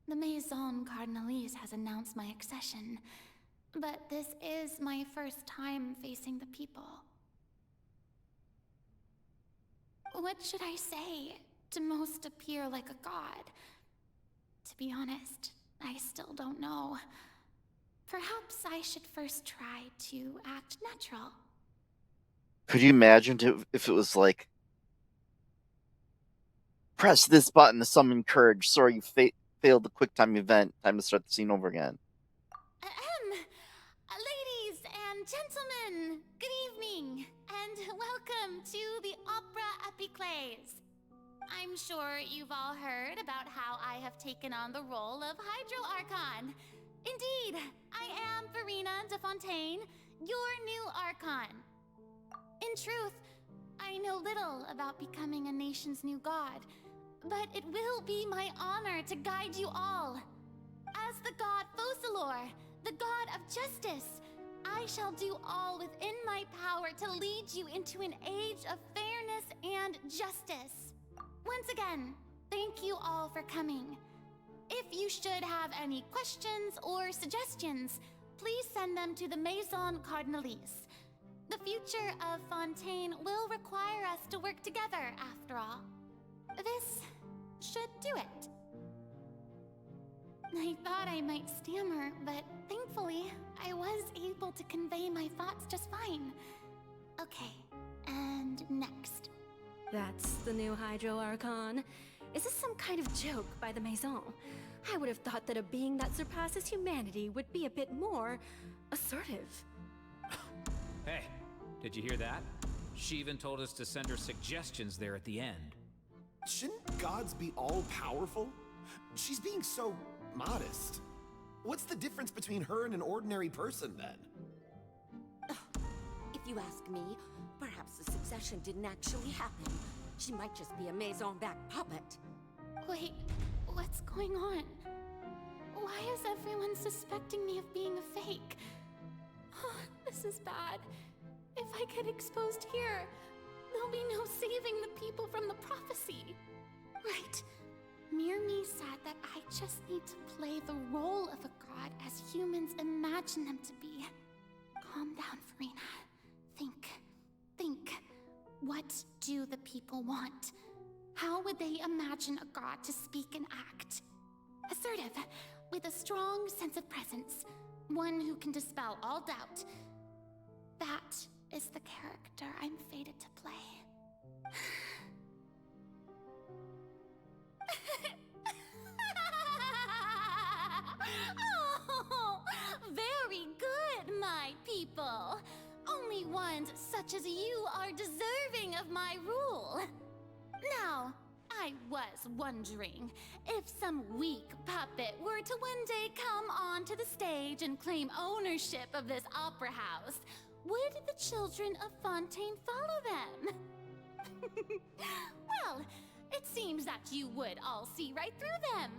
The Maison Cardinalise has announced my accession, but this is my first time facing the people. What should I say to most appear like a god? To be honest, I still don't know. Perhaps I should first try to act natural. Could you imagine if it was like, press this button to summon courage. Sorry, you failed the quick time event. Time to start the scene over again. Ladies and gentlemen, good evening, and welcome to the Opera Epiclese. I'm sure you've all heard about how I have taken on the role of Hydro Archon. Indeed, I am Farina de Fontaine, your new Archon. In truth, I know little about becoming a nation's new god, but it will be my honor to guide you all. As the god Focalor, the god of justice, I shall do all within my power to lead you into an age of fairness and justice. Once again, thank you all for coming. If you should have any questions or suggestions, please send them to the Maison Cardinalise. The future of Fontaine will require us to work together, after all. This should do it. I thought I might stammer, but thankfully, I was able to convey my thoughts just fine. Okay, and next. That's the new Hydro Archon. Is this some kind of joke by the Maison? I would have thought that a being that surpasses humanity would be a bit more assertive. Hey, did you hear that? She even told us to send her suggestions there at the end. Shouldn't gods be all-powerful? She's being so modest. What's the difference between her and an ordinary person, then? If you ask me, perhaps the succession didn't actually happen. She might just be a Maison-back puppet. Wait, what's going on? Why is everyone suspecting me of being a fake? Oh, this is bad. If I get exposed here, there'll be no saving the people from the prophecy. Right. Mirmi said that I just need to play the role of a god as humans imagine them to be. Calm down, Farina. Think. What do the people want? How would they imagine a god to speak and act? Assertive, with a strong sense of presence. One who can dispel all doubt. That is the character I'm fated to play. Oh, very good, my people. Only ones such as you are deserving of my rule. Now, I was wondering if some weak puppet were to one day come onto the stage and claim ownership of this opera house, would the children of Fontaine follow them? Well, it seems that you would all see right through them.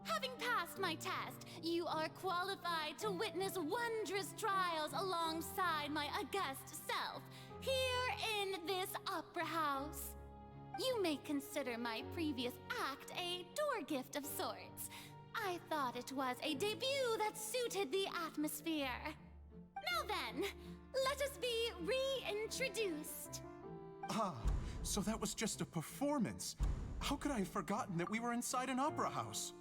Having passed my test, you are qualified to witness wondrous trials alongside my august self, here in this opera house. You may consider my previous act a door gift of sorts. I thought it was a debut that suited the atmosphere. Now then, let us be reintroduced. Ah, so that was just a performance. How could I have forgotten that we were inside an opera house?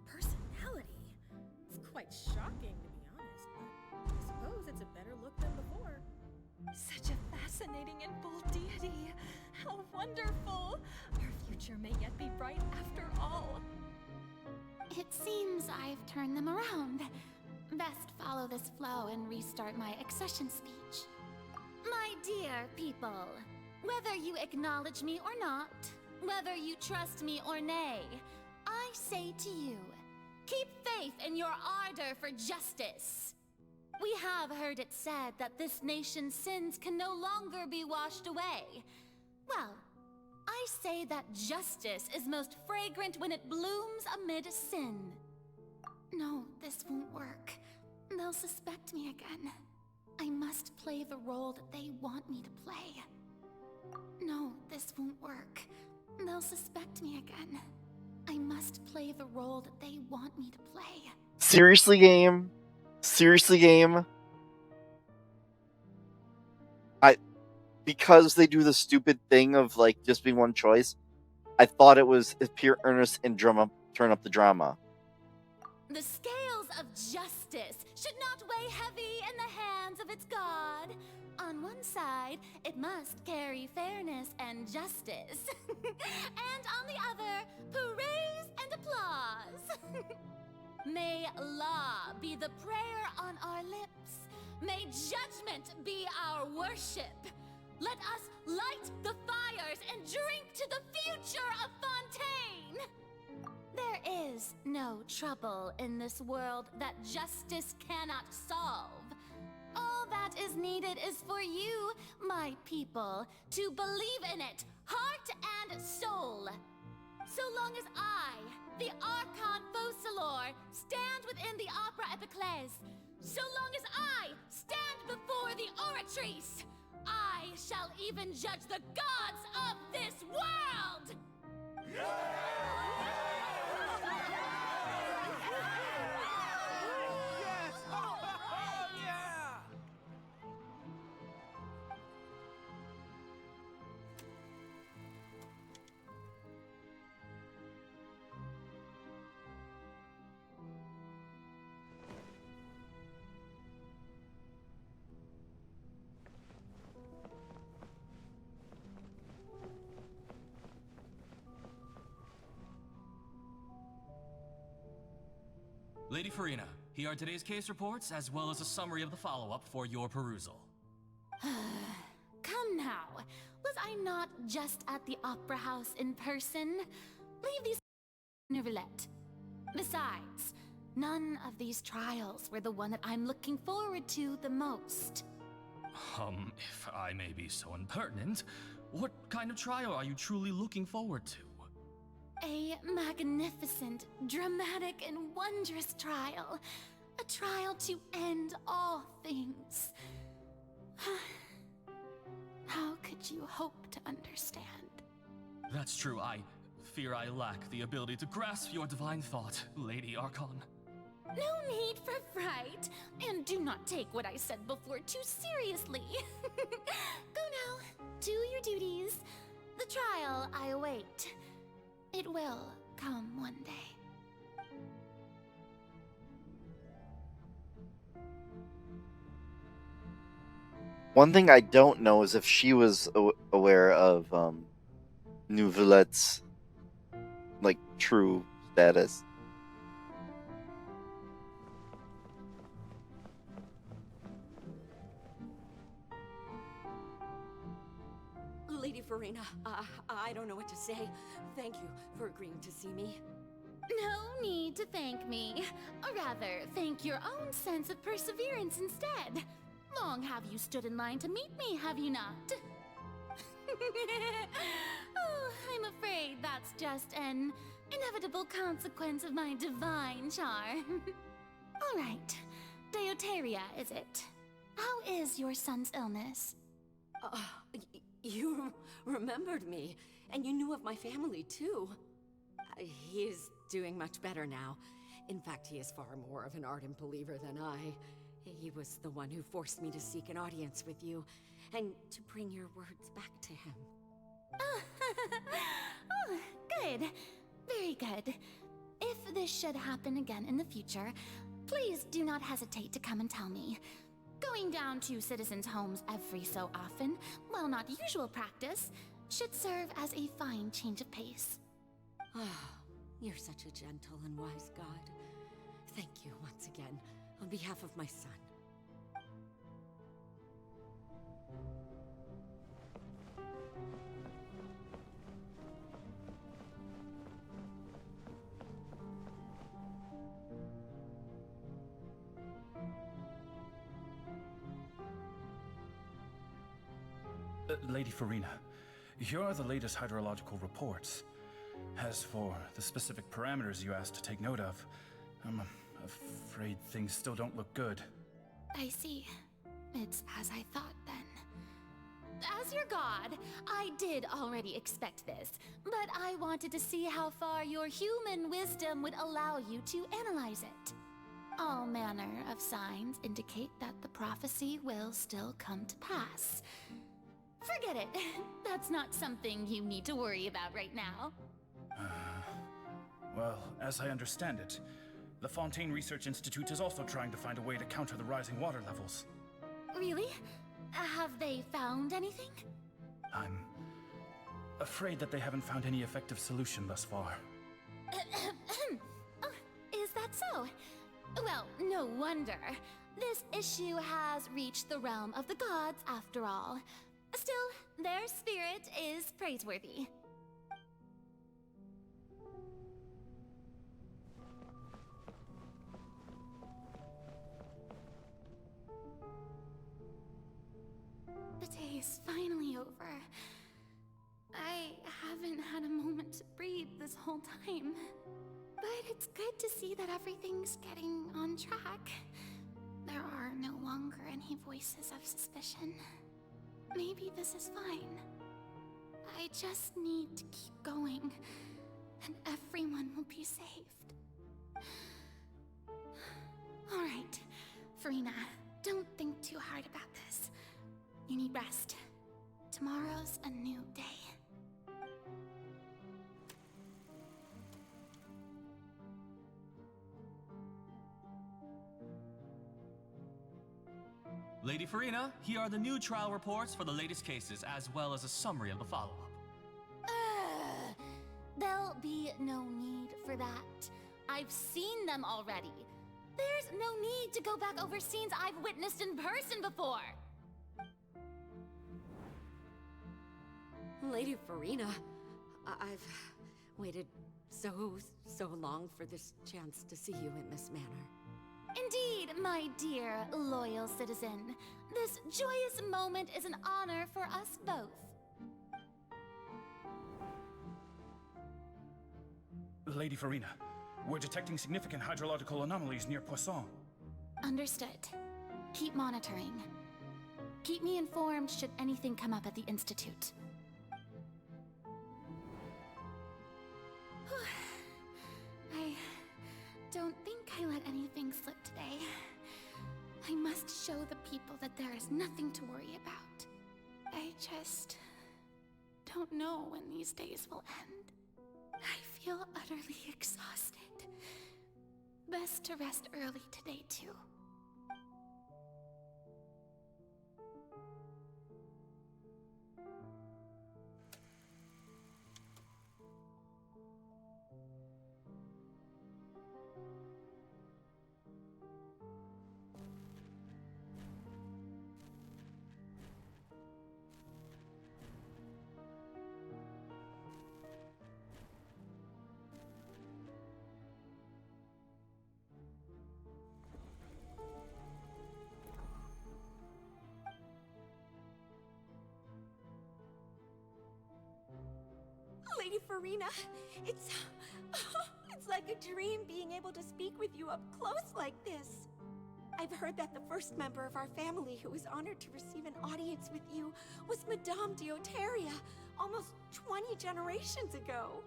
Personality? It's quite shocking, to be honest, but I suppose it's a better look than before. Such a fascinating and bold deity. How wonderful! Our future may yet be bright after all. It seems I've turned them around. Best follow this flow and restart my accession speech. My dear people, whether you acknowledge me or not, whether you trust me or nay, I say to you, keep faith in your ardor for justice. We have heard it said that this nation's sins can no longer be washed away. Well, I say that justice is most fragrant when it blooms amid sin. No, this won't work. They'll suspect me again. I must play the role that they want me to play. No, this won't work. They'll suspect me again. I must play the role that they want me to play. Seriously, game? Seriously, game? Because they do the stupid thing of, like, just being one choice, I thought it was pure earnest and turn up the drama. The scales of justice should not weigh heavy in the hands of its god. On one side, it must carry fairness and justice. And on the other, praise and applause. May law be the prayer on our lips. May judgment be our worship. Let us light the fires and drink to the future of Fontaine! There is no trouble in this world that justice cannot solve. All that is needed is for you, my people, to believe in it, heart and soul. So long as I, the Archon Focalor, stand within the Opera Epiclese, so long as I stand before the Oratrice, I shall even judge the gods of this world! Lady Farina, here are today's case reports, as well as a summary of the follow-up for your perusal. Come now, was I not just at the Opera House in person? Leave these in a roulette. Besides, none of these trials were the one that I'm looking forward to the most. If I may be so impertinent, what kind of trial are you truly looking forward to? A magnificent, dramatic, and wondrous trial. A trial to end all things. How could you hope to understand? That's true, I fear I lack the ability to grasp your divine thought, Lady Archon. No need for fright, and do not take what I said before too seriously. Go now, do your duties. The trial I await. It will come one day. One thing I don't know is if she was aware of Nouvelette's, like, true status. Farina, I don't know what to say. Thank you for agreeing to see me. No need to thank me. Or rather, thank your own sense of perseverance instead. Long have you stood in line to meet me, have you not? Oh, I'm afraid that's just an inevitable consequence of my divine charm. All right. Deoteria, is it? How is your son's illness? You remembered me, and you knew of my family, too. He is doing much better now. In fact, he is far more of an ardent believer than I. He was the one who forced me to seek an audience with you, and to bring your words back to him. Oh, good. Very good. If this should happen again in the future, please do not hesitate to come and tell me. Going down to citizens' homes every so often, while not usual practice, should serve as a fine change of pace. You're such a gentle and wise god. Thank you once again, on behalf of my son. Lady Farina, here are the latest hydrological reports. As for the specific parameters you asked to take note of, I'm afraid things still don't look good. I see. It's as I thought then. As your god, I did already expect this, but I wanted to see how far your human wisdom would allow you to analyze it. All manner of signs indicate that the prophecy will still come to pass. Forget it. That's not something you need to worry about right now. Well, as I understand it, the Fontaine Research Institute is also trying to find a way to counter the rising water levels. Really? Have they found anything? I'm afraid that they haven't found any effective solution thus far. Oh, is that so? Well, no wonder. This issue has reached the realm of the gods after all. Still, their spirit is praiseworthy. The day is finally over. I haven't had a moment to breathe this whole time. But it's good to see that everything's getting on track. There are no longer any voices of suspicion. Maybe this is fine. I just need to keep going, and everyone will be saved. All right, Farina, don't think too hard about this. You need rest. Tomorrow's a new day. Lady Farina, here are the new trial reports for the latest cases, as well as a summary of the follow-up. There'll be no need for that. I've seen them already. There's no need to go back over scenes I've witnessed in person before. Lady Farina, I've waited so long for this chance to see you in this manner. Indeed, my dear, loyal citizen. This joyous moment is an honor for us both. Lady Farina, we're detecting significant hydrological anomalies near Poisson. Understood. Keep monitoring. Keep me informed should anything come up at the Institute. I don't think I let anything slip today. I must show the people that there is nothing to worry about. I just don't know when these days will end. I feel utterly exhausted. Best to rest early today, too. Farina. It's like a dream being able to speak with you up close like this. I've heard that the first member of our family who was honored to receive an audience with you was Madame Deoteria, almost 20 generations ago.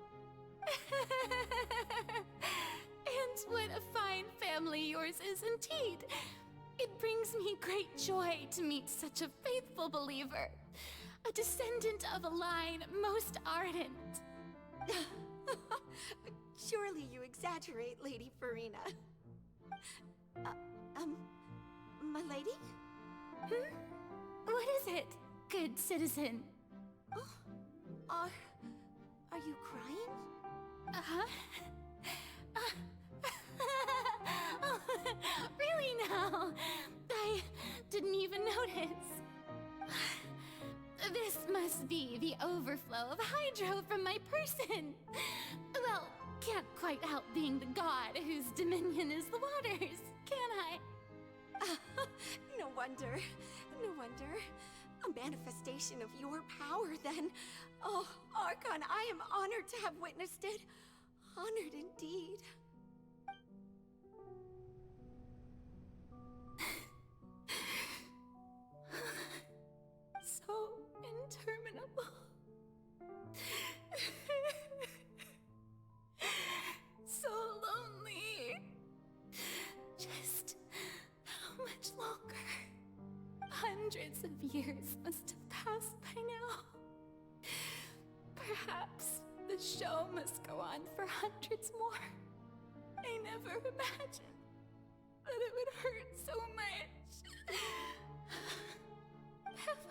And what a fine family yours is indeed. It brings me great joy to meet such a faithful believer, a descendant of a line most ardent. Surely you exaggerate, Lady Farina. My lady? What is it, good citizen? Are you crying? Uh-huh. Oh, really now? I didn't even notice. This must be the overflow of hydro from my person. Well, can't quite help being the god whose dominion is the waters, can I? No wonder. No wonder. A manifestation of your power, then. Oh, Archon, I am honored to have witnessed it. Honored indeed. So interminable. So lonely. Just how much longer? Hundreds of years must have passed by now. Perhaps the show must go on for hundreds more. I never imagined that it would hurt so much. Have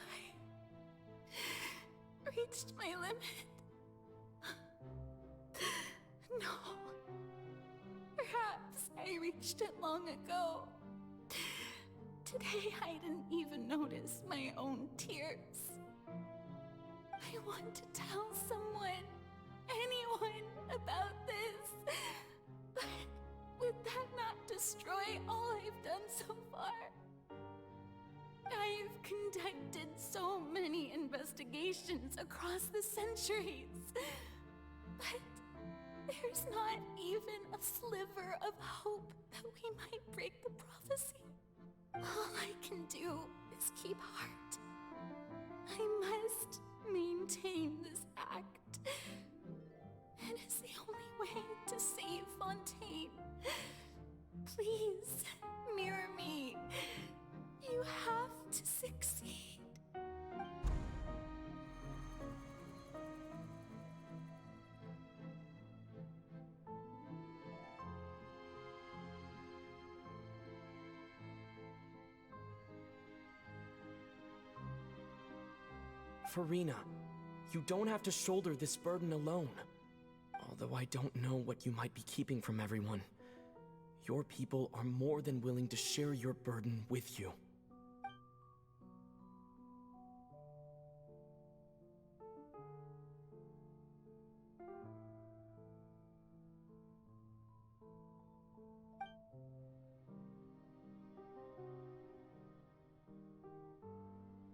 I reached my limit? No. Perhaps I reached it long ago. Today I didn't even notice my own tears. I want to tell someone, anyone, about this. But would that not destroy all I've done so far? I've conducted so many investigations across the centuries, but there's not even a sliver of hope that we might break the prophecy. All I can do is keep heart. I must maintain this act. It is the only way to save Fontaine. Please, mirror me. You have to succeed. Farina, you don't have to shoulder this burden alone. Although I don't know what you might be keeping from everyone. Your people are more than willing to share your burden with you.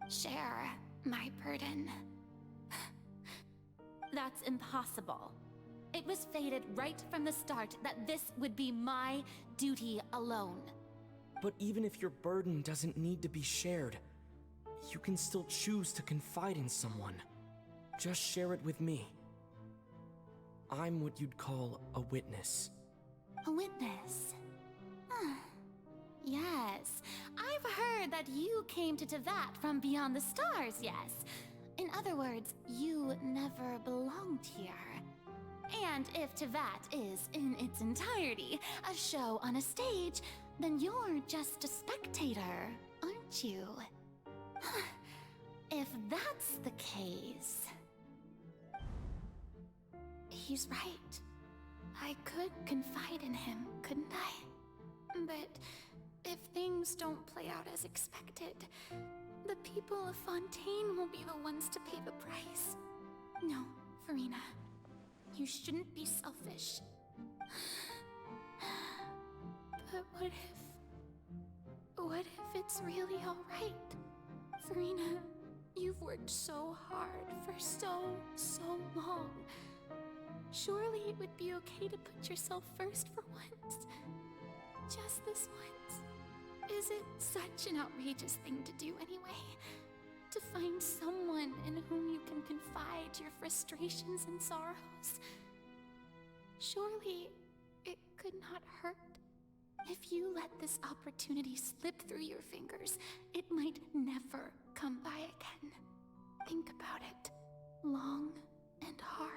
Share my burden. That's impossible. It was fated right from the start that this would be my duty alone. But even if your burden doesn't need to be shared, you can still choose to confide in someone. Just share it with me. I'm what you'd call a witness. A witness? Yes, I've heard that you came to Tevat from beyond the stars, yes. In other words, you never belonged here. And if Tevat is, in its entirety, a show on a stage, then you're just a spectator, aren't you? If that's the case... He's right. I could confide in him, couldn't I? But if things don't play out as expected, the people of Fontaine will be the ones to pay the price. No, Farina. You shouldn't be selfish. But what if it's really alright? Farina, you've worked so hard for so long. Surely it would be okay to put yourself first for once. Just this once. Is it such an outrageous thing to do anyway? To find someone in whom you can confide your frustrations and sorrows? Surely it could not hurt. If you let this opportunity slip through your fingers, it might never come by again. Think about it long and hard.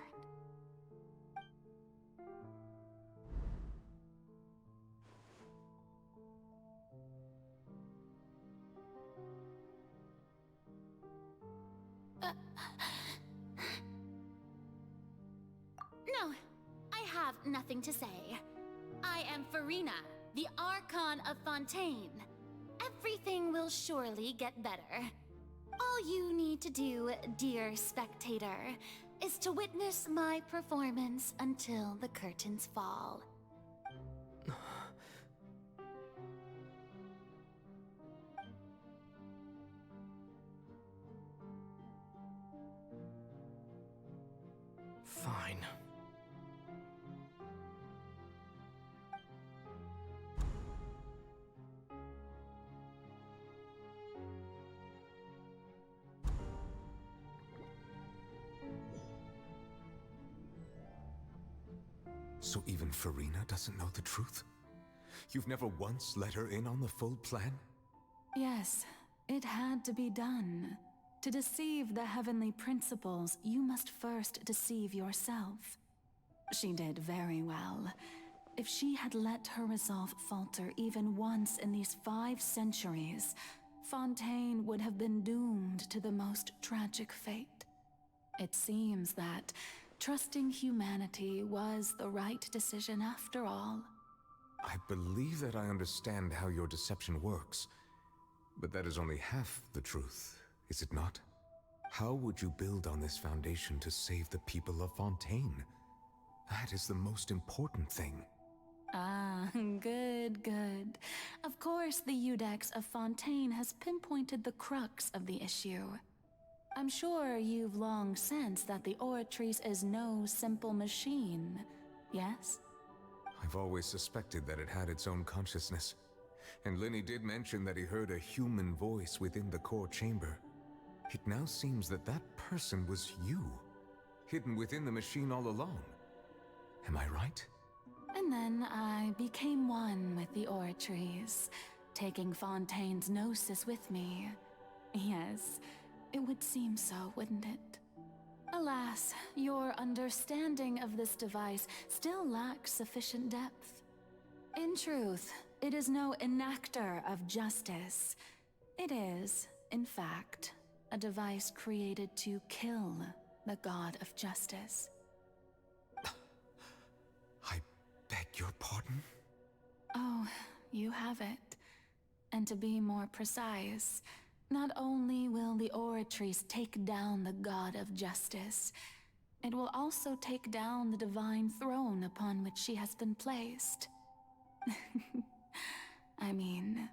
No, I have nothing to say. I am Farina, the Archon of Fontaine. Everything will surely get better. All you need to do, dear spectator, is to witness my performance until the curtains fall. Fine. So even Farina doesn't know the truth? You've never once let her in on the full plan? Yes, it had to be done. To deceive the heavenly principles, you must first deceive yourself. She did very well. If she had let her resolve falter even once in these 5 centuries, Fontaine would have been doomed to the most tragic fate. It seems that trusting humanity was the right decision after all. I believe that I understand how your deception works, but that is only half the truth, is it not? How would you build on this foundation to save the people of Fontaine? That is the most important thing. Ah, good, good. Of course, the Iudex of Fontaine has pinpointed the crux of the issue. I'm sure you've long sensed that the Oratrice is no simple machine, yes? I've always suspected that it had its own consciousness. And Lenny did mention that he heard a human voice within the core chamber. It now seems that that person was you, hidden within the machine all along. Am I right? And then I became one with the Oratrice, taking Fontaine's gnosis with me. Yes, it would seem so, wouldn't it? Alas, your understanding of this device still lacks sufficient depth. In truth, it is no enactor of justice. It is, in fact, a device created to kill the god of justice. I beg your pardon? Oh, you have it. And to be more precise, not only will the Oratrice take down the god of justice, it will also take down the divine throne upon which she has been placed. I mean,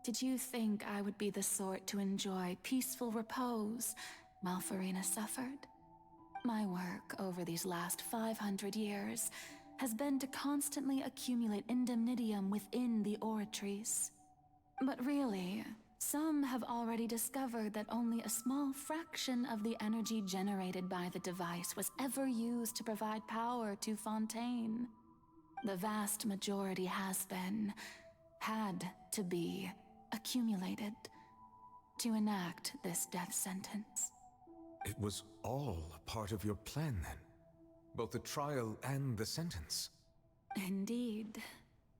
did you think I would be the sort to enjoy peaceful repose while Farina suffered? My work over these last 500 years has been to constantly accumulate indemnitium within the Oratrice. But really, some have already discovered that only a small fraction of the energy generated by the device was ever used to provide power to Fontaine. The vast majority had to be, accumulated to enact this death sentence. It was all a part of your plan then? Both the trial and the sentence? Indeed.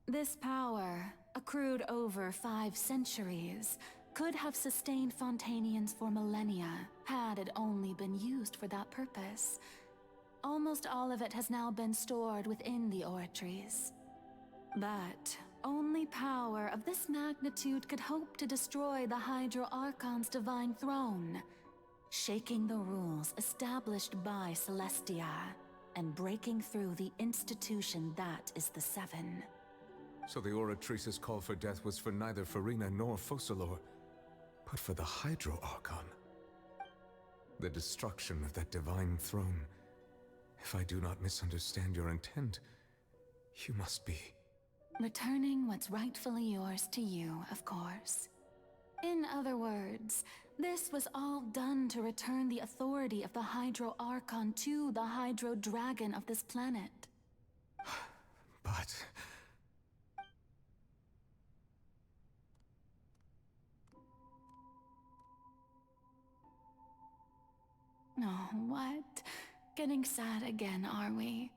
This power, accrued over 5 centuries, could have sustained Fontainians for millennia had it only been used for that purpose. Almost all of it has now been stored within the Oratrice. But only power of this magnitude could hope to destroy the Hydro Archon's divine throne, shaking the rules established by Celestia and breaking through the institution that is the Seven. So the Oratrice's call for death was for neither Farina nor Focalor, but for the Hydro Archon. The destruction of that divine throne If I do not misunderstand your intent, you must be... Returning what's rightfully yours to you, of course. In other words, this was all done to return the authority of the Hydro Archon to the Hydro Dragon of this planet. But... Oh, what? Getting sad again, are we?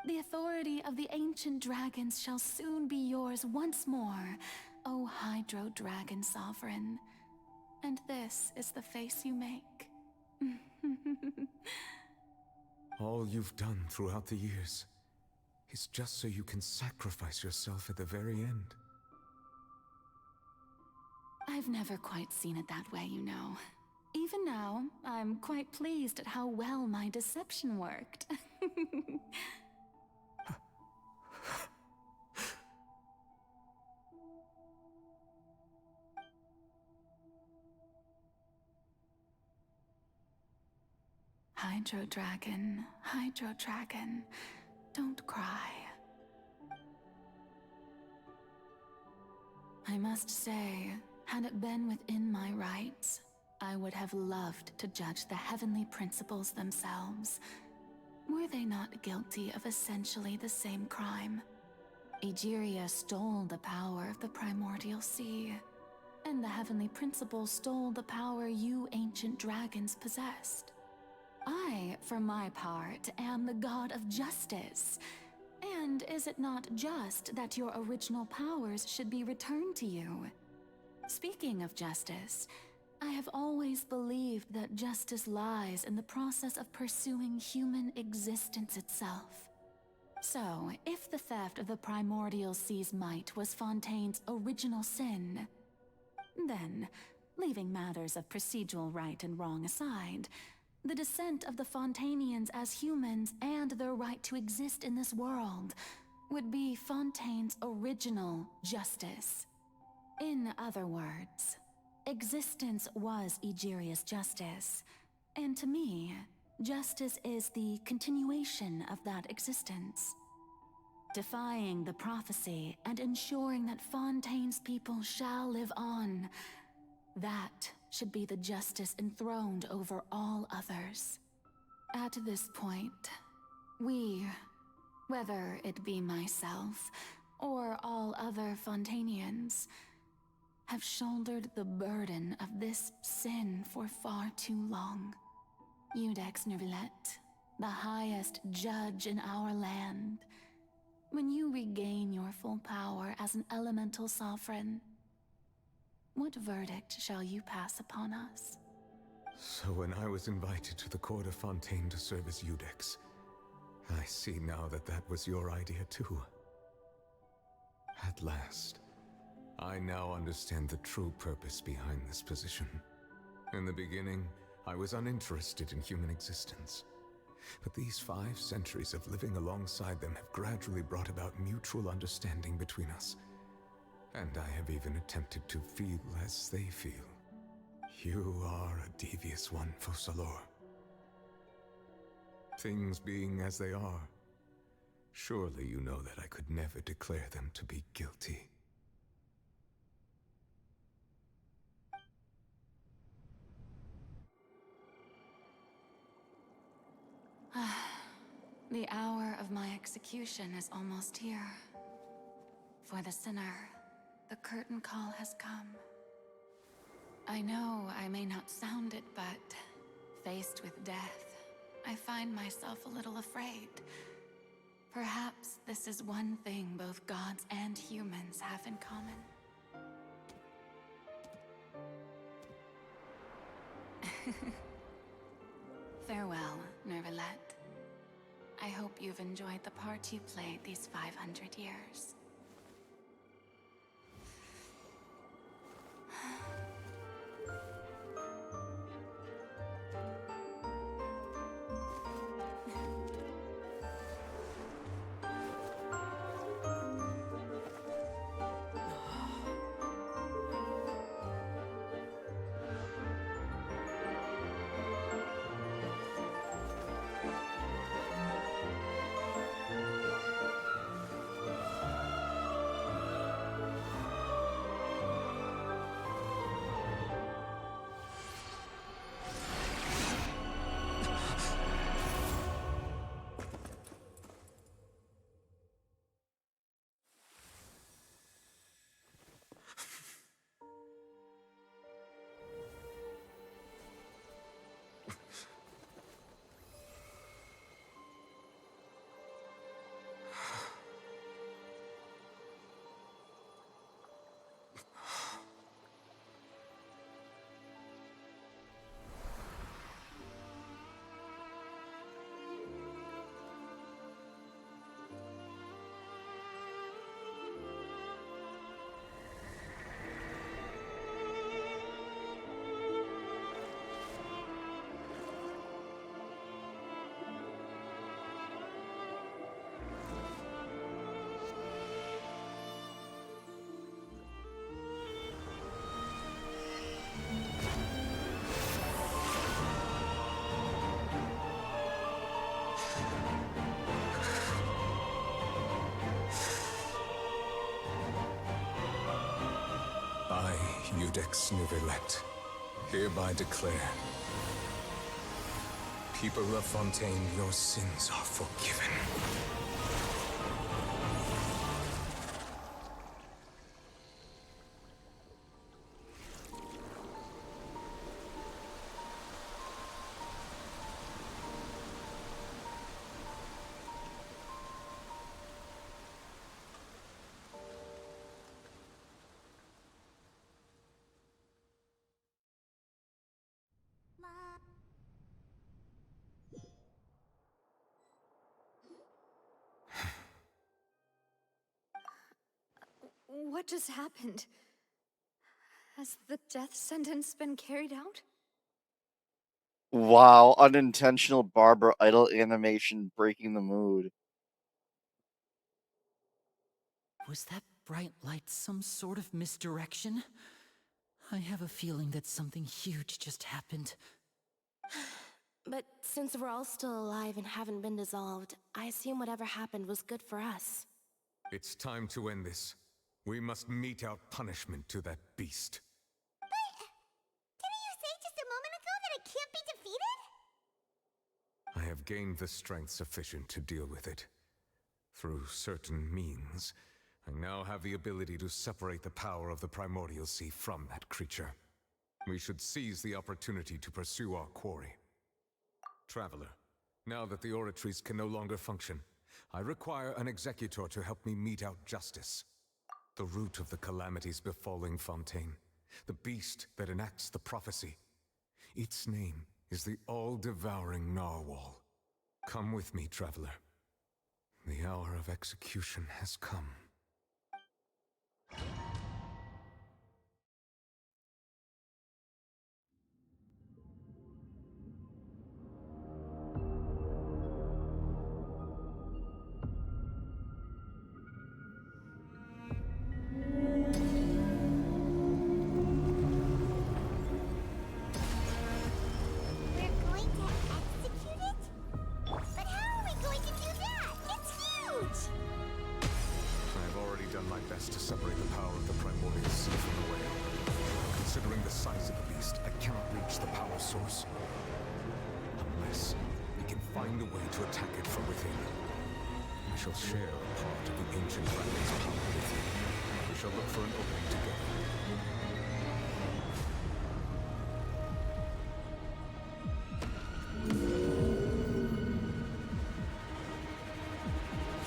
The authority of the ancient dragons shall soon be yours once more, O Hydro Dragon Sovereign. And this is the face you make. all you've done throughout the years is just so you can sacrifice yourself at the very end. I've never quite seen it that way, you know. Even now, I'm quite pleased at how well my deception worked. Hydro Dragon, don't cry. I must say, had it been within my rights, I would have loved to judge the heavenly principles themselves. Were they not guilty of essentially the same crime? Egeria stole the power of the primordial sea, and the heavenly principles stole the power you ancient dragons possessed. I, for my part, am the god of justice. And is it not just that your original powers should be returned to you? Speaking of justice, I have always believed that justice lies in the process of pursuing human existence itself. So, if the theft of the primordial sea's might was Fontaine's original sin, then, leaving matters of procedural right and wrong aside, the descent of the Fontainians as humans and their right to exist in this world would be Fontaine's original justice. In other words, existence was Egeria's justice, and to me, justice is the continuation of that existence. Defying the prophecy and ensuring that Fontaine's people shall live on, that should be the justice enthroned over all others. At this point, we, whether it be myself or all other Fontainians, have shouldered the burden of this sin for far too long. Iudex Nervilette, the highest judge in our land, when you regain your full power as an elemental sovereign, what verdict shall you pass upon us? So when I was invited to the court of Fontaine to serve as Iudex, I see now that that was your idea too. At last, I now understand the true purpose behind this position. In the beginning, I was uninterested in human existence. But these 5 centuries of living alongside them have gradually brought about mutual understanding between us. And I have even attempted to feel as they feel. You are a devious one, Focalors. Things being as they are, surely you know that I could never declare them to be guilty. The hour of my execution is almost here. For the sinner, the curtain call has come. I know I may not sound it, but faced with death, I find myself a little afraid. Perhaps this is one thing both gods and humans have in common. Farewell, Nervilette. I hope you've enjoyed the part you played these 500 years. Judex Nuvelet, hereby declare, people of Fontaine, your sins are forgiven. What just happened? Has the death sentence been carried out? Wow, unintentional Barbara Idol animation breaking the mood. Was that bright light some sort of misdirection? I have a feeling that something huge just happened. But since we're all still alive and haven't been dissolved, I assume whatever happened was good for us. It's time to end this. We must mete out punishment to that beast. Didn't you say just a moment ago that it can't be defeated? I have gained the strength sufficient to deal with it. Through certain means, I now have the ability to separate the power of the Primordial Sea from that creature. We should seize the opportunity to pursue our quarry. Traveler, now that the oratories can no longer function, I require an executor to help me mete out justice. The root of the calamities befalling Fontaine, the beast that enacts the prophecy. Its name is the all-devouring Narwhal. Come with me, traveler. The hour of execution has come. To separate the power of the Primordial Sea from the whale. Considering the size of the beast, I cannot reach the power source. Unless we can find a way to attack it from within. We shall share a part of the ancient dragon's power with you. We shall look for an opening together.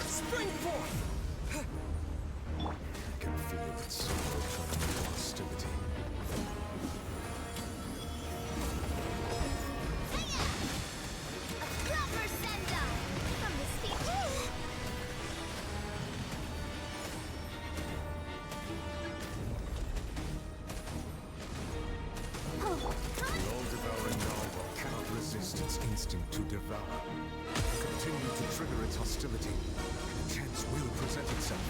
Spring forth! I can feel its returning hostility. The all-devouring Narwhal cannot resist its instinct to devour. Continue to trigger its hostility, and a chance will present itself.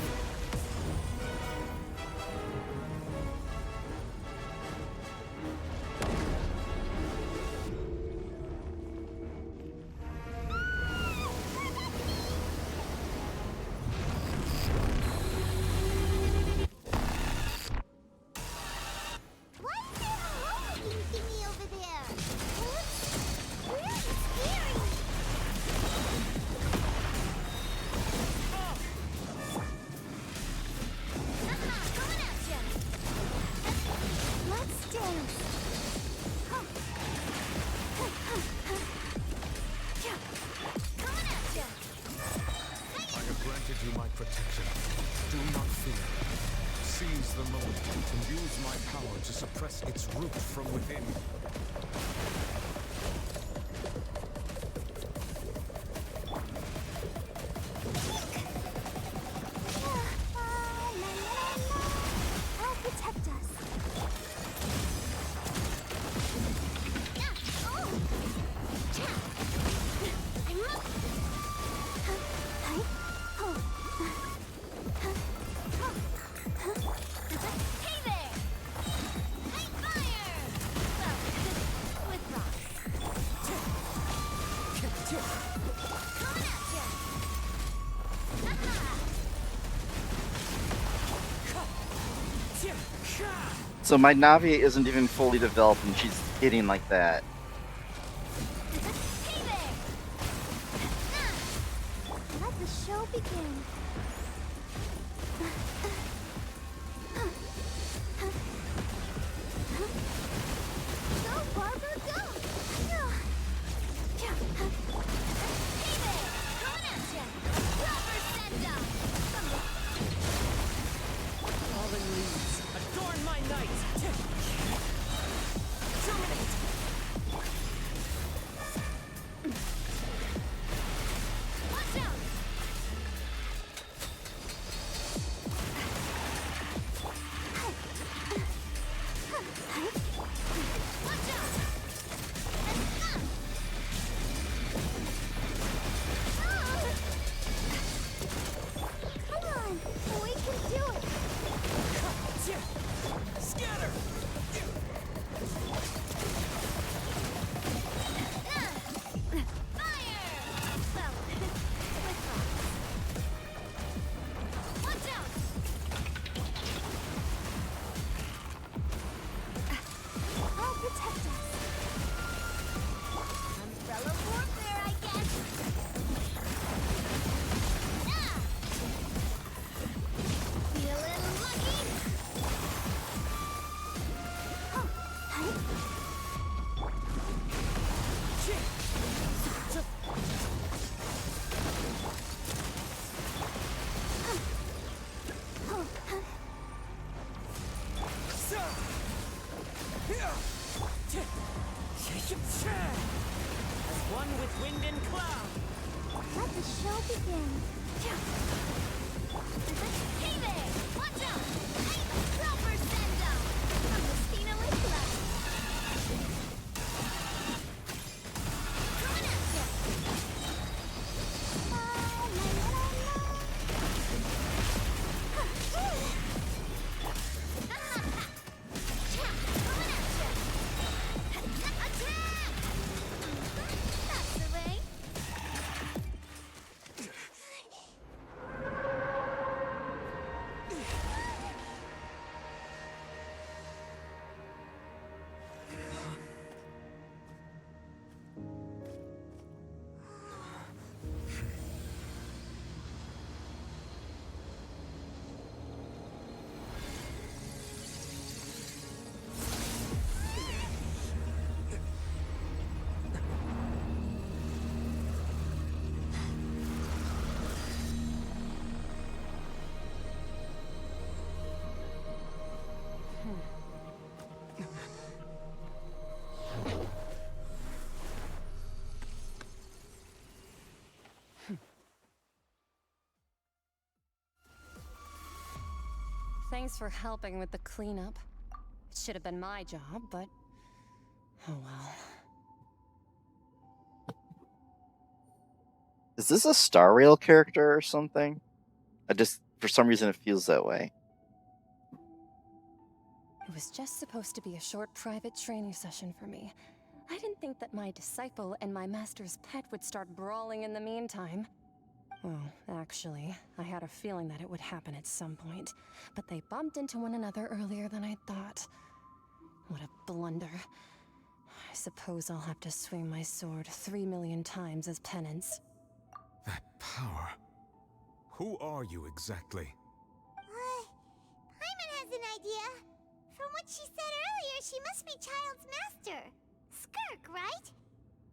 Protection. Do not fear. Seize the moment and use my power to suppress its root from within. I'll protect us. So my Navi isn't even fully developed and she's hitting like that. Let the show begin. Go, Barbara, go! Fallen leaves, adorn my night! Terminate! Watch out! Come on, we can do it! Scatter! I'll protect us. Umbrella warfare, I guess. Feeling lucky. As one with wind and cloud. Let the show begin. Hey there! Watch out! I'm a proper send-up from the Spina Lake. Coming at ya! That's the way. Thanks for helping with the cleanup. It should have been my job, but... oh well. Is this a Star Rail character or something? For some reason, it feels that way. It was just supposed to be a short private training session for me. I didn't think that my disciple and my master's pet would start brawling in the meantime. Well, actually, I had a feeling that it would happen at some point, but they bumped into one another earlier than I thought. What a blunder. I suppose I'll have to swing my sword 3 million times as penance. That power. Who are you exactly? Paimon has an idea. From what she said earlier, she must be Child's master. Skirk, right?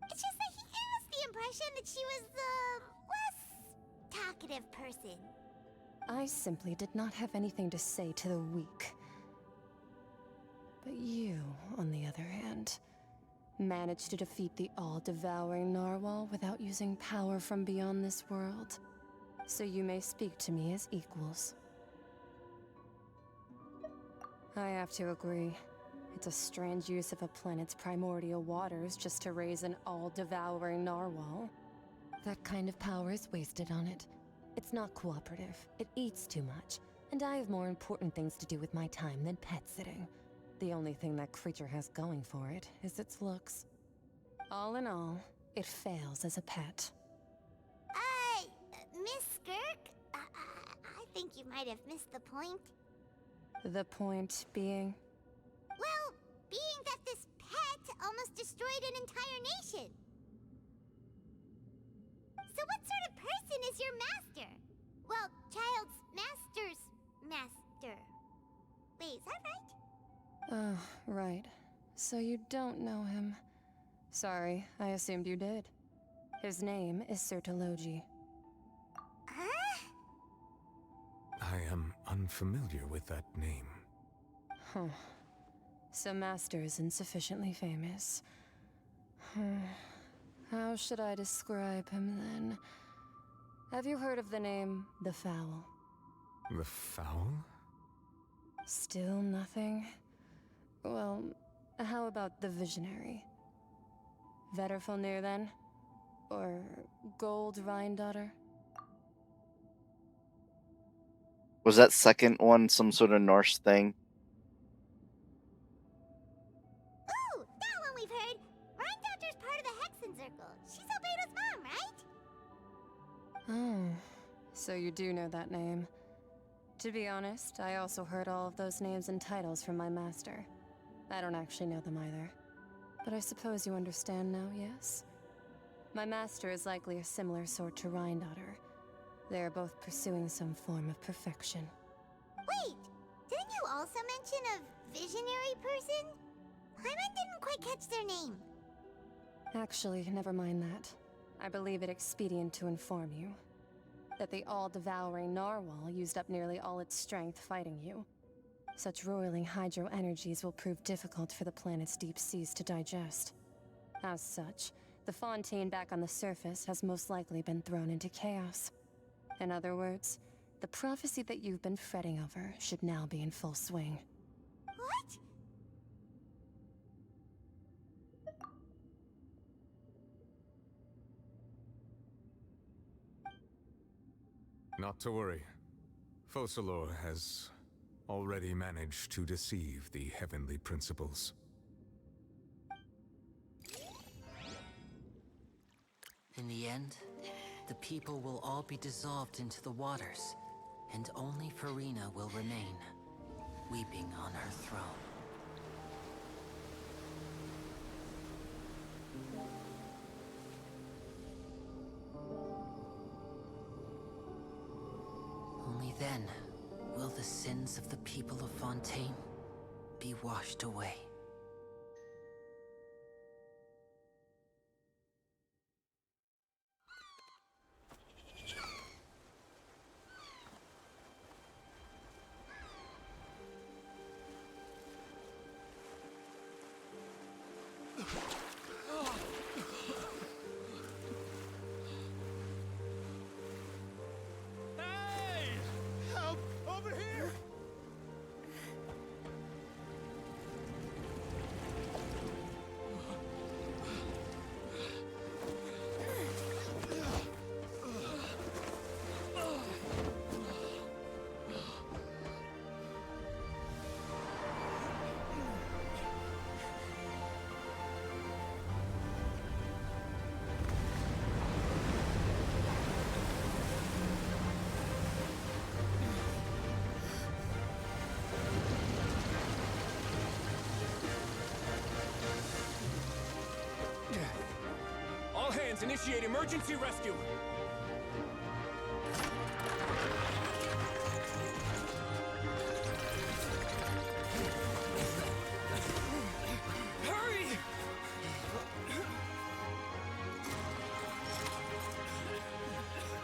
It's just that he gave us the impression that she was the less talkative person. I simply did not have anything to say to the weak. But you, on the other hand, managed to defeat the all-devouring narwhal without using power from beyond this world. So you may speak to me as equals. I have to agree. It's a strange use of a planet's primordial waters just to raise an all-devouring narwhal. That kind of power is wasted on it. It's not cooperative, it eats too much, and I have more important things to do with my time than pet sitting. The only thing that creature has going for it is its looks. All in all, it fails as a pet. Miss Skirk? I think you might have missed the point. The point being? almost destroyed an entire nation. So what sort of person is your master? Well, child's master's master. Wait, is that right? Oh, right. So you don't know him. Sorry, I assumed you did. His name is Sertologi. Huh? I am unfamiliar with that name. Huh. So Master isn't sufficiently famous. How should I describe him then? Have you heard of the name The Fowl? The Fowl? Still nothing? Well, how about the Visionary? Vetterfulnir then? Or Gold Rhine-daughter? Was that second one some sort of Norse thing? Ooh, that one we've heard. Rhine-daughter's part of the Hexen Circle. She's Albedo's mom, right? Oh, so you do know that name. To be honest, I also heard all of those names and titles from my master. I don't actually know them either. But I suppose you understand now, yes? My master is likely a similar sort to Rhine-daughter. They are both pursuing some form of perfection. Wait, didn't you also mention a visionary person? Paimon didn't quite catch their name. Actually, never mind that. I believe it expedient to inform you that the all-devouring narwhal used up nearly all its strength fighting you. Such roiling hydro energies will prove difficult for the planet's deep seas to digest. As such, the Fontaine back on the surface has most likely been thrown into chaos. In other words, the prophecy that you've been fretting over should now be in full swing. What? Not to worry. Focalor has already managed to deceive the heavenly principles. In the end, the people will all be dissolved into the waters, and only Furina will remain, weeping on her throne. Only then will the sins of the people of Fontaine be washed away. Hey! Help! Over here! All hands, initiate emergency rescue! Hurry!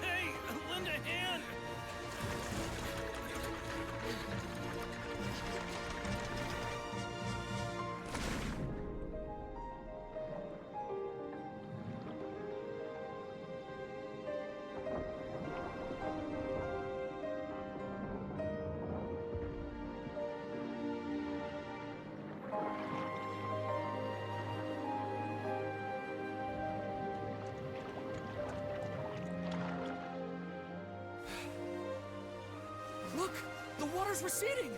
Hey, lend a hand! Look! The water's receding!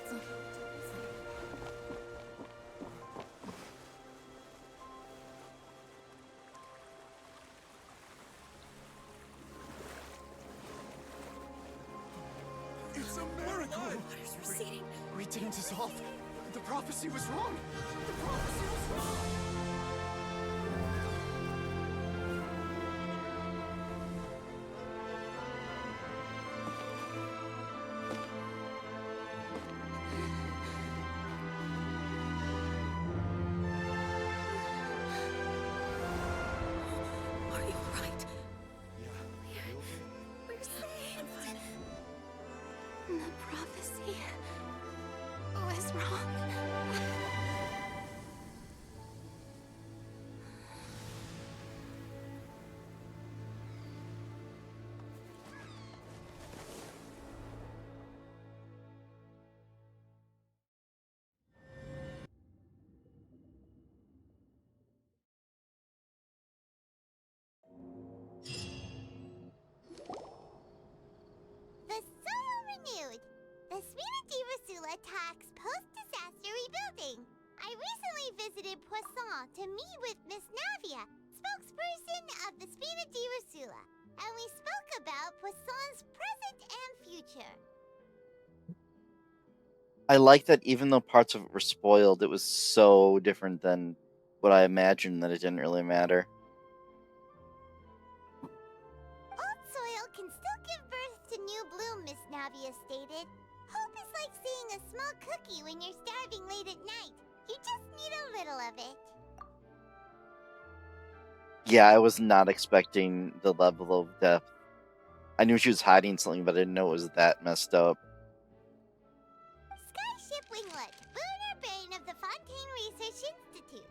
It's a miracle! Water's receding. We didn't dissolve. The prophecy was wrong. The prophecy was wrong. talks post-disaster rebuilding. I recently visited Poisson to meet with Miss Navia, spokesperson of the Spina di Rosula, and we spoke about Poisson's present and future. I like that even though parts of it were spoiled, it was so different than what I imagined that it didn't really matter. Old soil can still give birth to new bloom, Miss Navia stated. Hope is like seeing a small cookie when you're starving late at night. You just need a little of it. Yeah, I was not expecting the level of depth. I knew she was hiding something, but I didn't know it was that messed up. Skyship Winglet, lunar bane of the Fontaine Research Institute.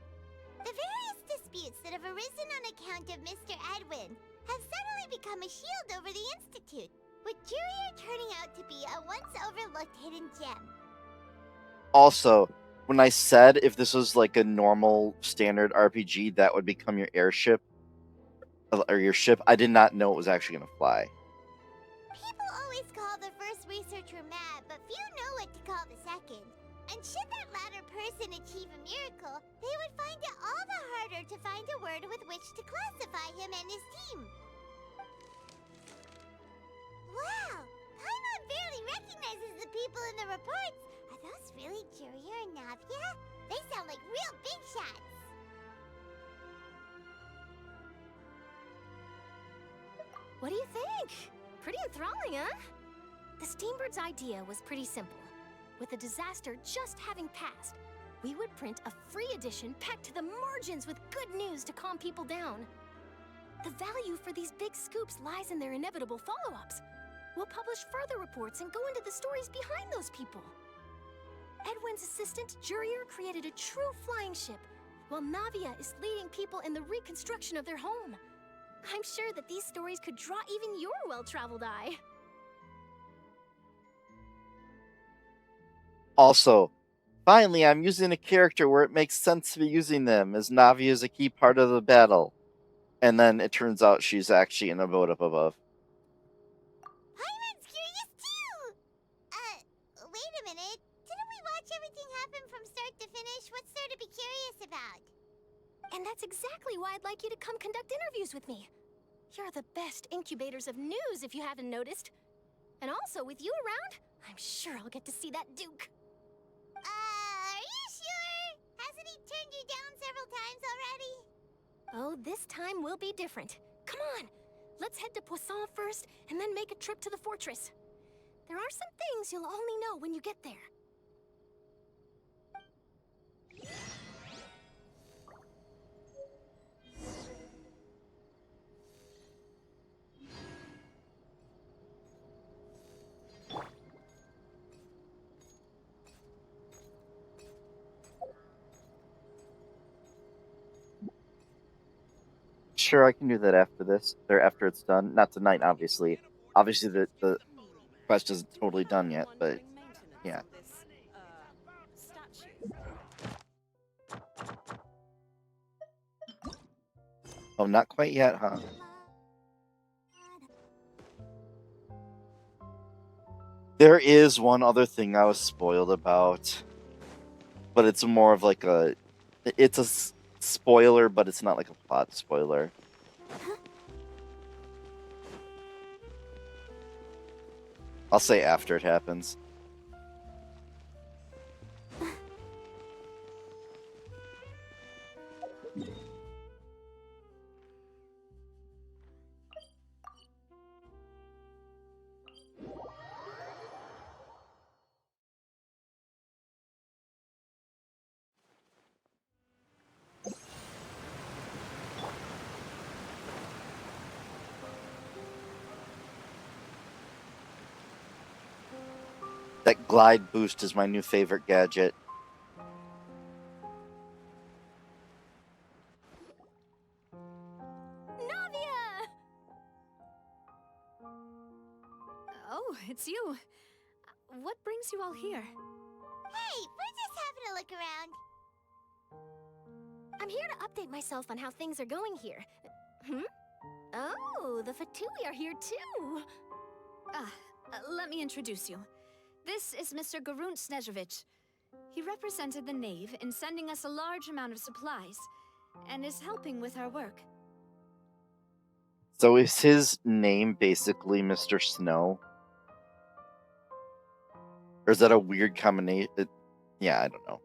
The various disputes that have arisen on account of Mr. Edwin have suddenly become a shield over the Institute, with Jurier turning out to be a once overlooked hidden gem. Also, when I said if this was like a normal standard RPG, that would become your airship, or your ship, I did not know it was actually going to fly. People always call the first researcher mad, but few know what to call the second. And should that latter person achieve a miracle, they would find it all the harder to find a word with which to classify him and his team. Wow! Paimon barely recognizes the people in the reports. Are those really Jurier and Navia? They sound like real big shots. What do you think? Pretty enthralling, huh? The Steambird's idea was pretty simple. With the disaster just having passed, we would print a free edition packed to the margins with good news to calm people down. The value for these big scoops lies in their inevitable follow-ups. We'll publish further reports and go into the stories behind those people. Edwin's assistant, Jurier, created a true flying ship, while Navia is leading people in the reconstruction of their home. I'm sure that these stories could draw even your well-traveled eye. Also, finally, I'm using a character where it makes sense to be using them, as Navia is a key part of the battle. And then it turns out she's actually in a boat up above. Paimon's curious too! Wait a minute. Didn't we watch everything happen from start to finish? What's there to be curious about? And that's exactly why I'd like you to come conduct interviews with me. You're the best incubators of news, if you haven't noticed. And also, with you around, I'm sure I'll get to see that Duke. Are you sure? Hasn't he turned you down several times already? Oh, this time will be different. Come on, let's head to Poisson first, and then make a trip to the fortress. There are some things you'll only know when you get there. Sure, I can do that after this, or after it's done. Not tonight, obviously. Obviously, the quest isn't totally done yet, but yeah. Oh, not quite yet, huh? There is one other thing I was spoiled about, but it's more of like a... It's a spoiler, but it's not like a plot spoiler. I'll say after it happens. That glide boost is my new favorite gadget. Navia! Oh, it's you. What brings you all here? Hey, we're just having a look around. I'm here to update myself on how things are going here. Oh, the Fatui are here too. Let me introduce you. This is Mr. Garunt Snezhevich. He represented the Knave in sending us a large amount of supplies, and is helping with our work. So is his name basically Mr. Snow? Or is that a weird combination? Yeah, I don't know.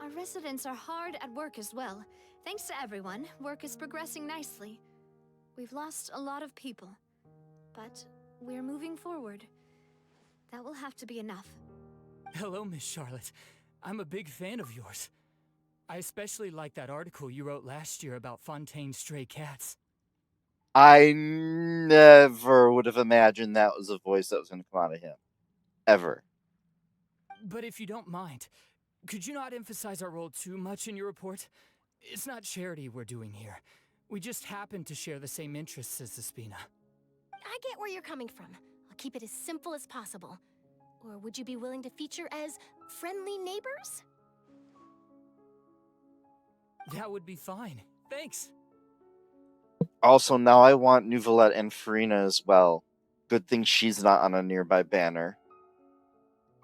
Our residents are hard at work as well. Thanks to everyone, work is progressing nicely. We've lost a lot of people, but we're moving forward. That will have to be enough. Hello, Miss Charlotte. I'm a big fan of yours. I especially like that article you wrote last year about Fontaine's stray cats. I never would have imagined that was a voice that was going to come out of him. Ever. But if you don't mind, could you not emphasize our role too much in your report? It's not charity we're doing here. We just happen to share the same interests as the Spina. I get where you're coming from. I'll keep it as simple as possible. Or would you be willing to feature as friendly neighbors? That would be fine. Thanks. Also, now I want Nuvolette and Farina as well. Good thing she's not on a nearby banner.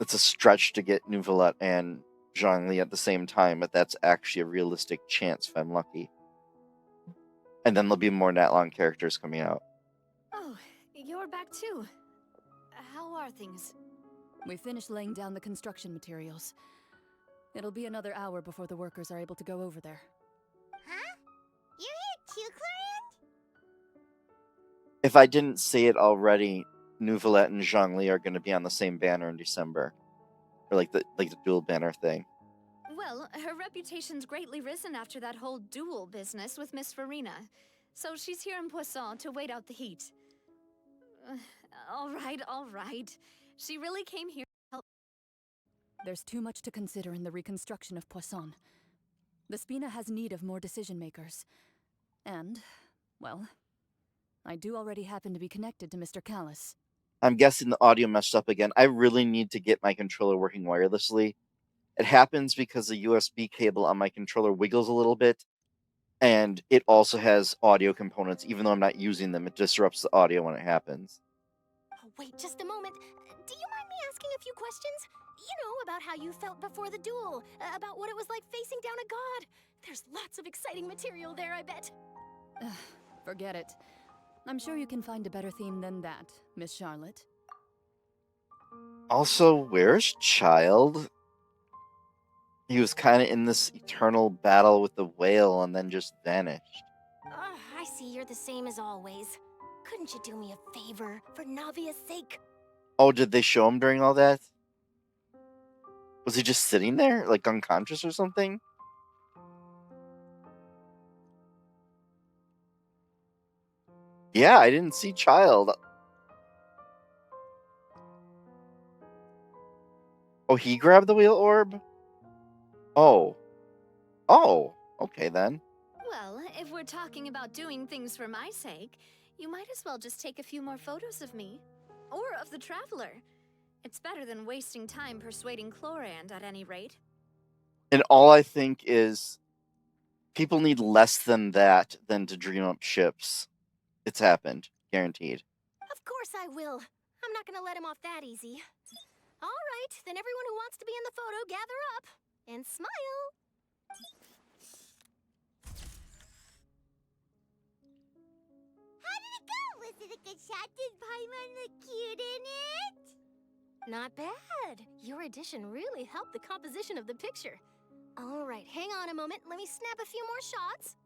It's a stretch to get Nuvolette and Zhongli at the same time, but that's actually a realistic chance if I'm lucky. And then there'll be more Natlong characters coming out. Oh, you're back too. How are things? We finished laying down the construction materials. It'll be another hour before the workers are able to go over there. Huh? You're here too, Clorand? If I didn't say it already, Nuvolette and Zhongli are going to be on the same banner in December. Or like the dual banner thing. Well, her reputation's greatly risen after that whole duel business with Miss Farina. So she's here in Poisson to wait out the heat. All right. She really came here to help. There's too much to consider in the reconstruction of Poisson. The Spina has need of more decision makers. And, well, I do already happen to be connected to Mr. Callis. I'm guessing the audio messed up again. I really need to get my controller working wirelessly. It happens because the USB cable on my controller wiggles a little bit, and it also has audio components. Even though I'm not using them, it disrupts the audio when it happens. Oh, wait just a moment. Do you mind me asking a few questions? You know, about how you felt before the duel, about what it was like facing down a god. There's lots of exciting material there, I bet. Forget it. I'm sure you can find a better theme than that, Miss Charlotte. Also, where's Child? He was kind of in this eternal battle with the whale and then just vanished. I see you're the same as always. Couldn't you do me a favor, for Navia's sake? Oh, did they show him during all that? Was he just sitting there, like unconscious or something? Yeah, I didn't see Child. Oh, he grabbed the wheel orb? Oh, okay then. Well, if we're talking about doing things for my sake, you might as well just take a few more photos of me. Or of the Traveler. It's better than wasting time persuading Clorand at any rate. And all I think is, people need less than that than to dream up ships. It's happened. Guaranteed. Of course I will. I'm not gonna let him off that easy. All right, then everyone who wants to be in the photo, gather up. And smile. How did it go? Was it a good shot? Did Paimon look cute in it? Not bad. Your addition really helped the composition of the picture. All right, hang on a moment. Let me snap a few more shots.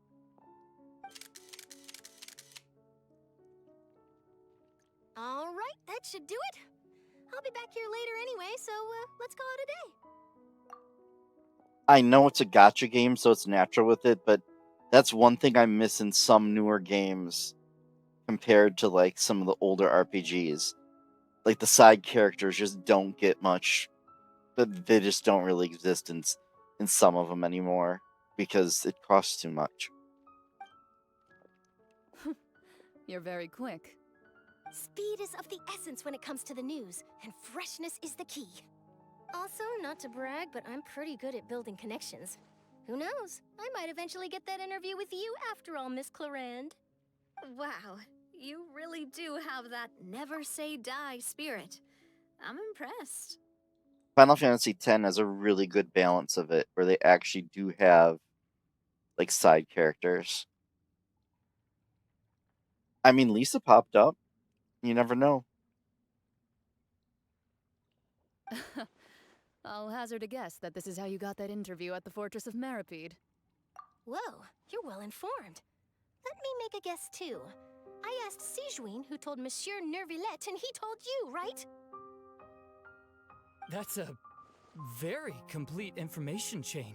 All right, that should do it. I'll be back here later anyway, so let's call it a day. I know it's a gacha game, so it's natural with it, but that's one thing I miss in some newer games compared to like some of the older RPGs. Like the side characters just don't get much, they just don't really exist in some of them anymore because it costs too much. You're very quick. Speed is of the essence when it comes to the news, and freshness is the key. Also, not to brag, but I'm pretty good at building connections. Who knows? I might eventually get that interview with you after all, Miss Clorand. Wow, you really do have that never say die spirit. I'm impressed. Final Fantasy X has a really good balance of it, where they actually do have like side characters. I mean, Lisa popped up. You never know. I'll hazard a guess that this is how you got that interview at the Fortress of Maripede. Whoa, you're well informed. Let me make a guess too. I asked Sijuin who told Monsieur Nervillette, and he told you, right? That's a very complete information chain.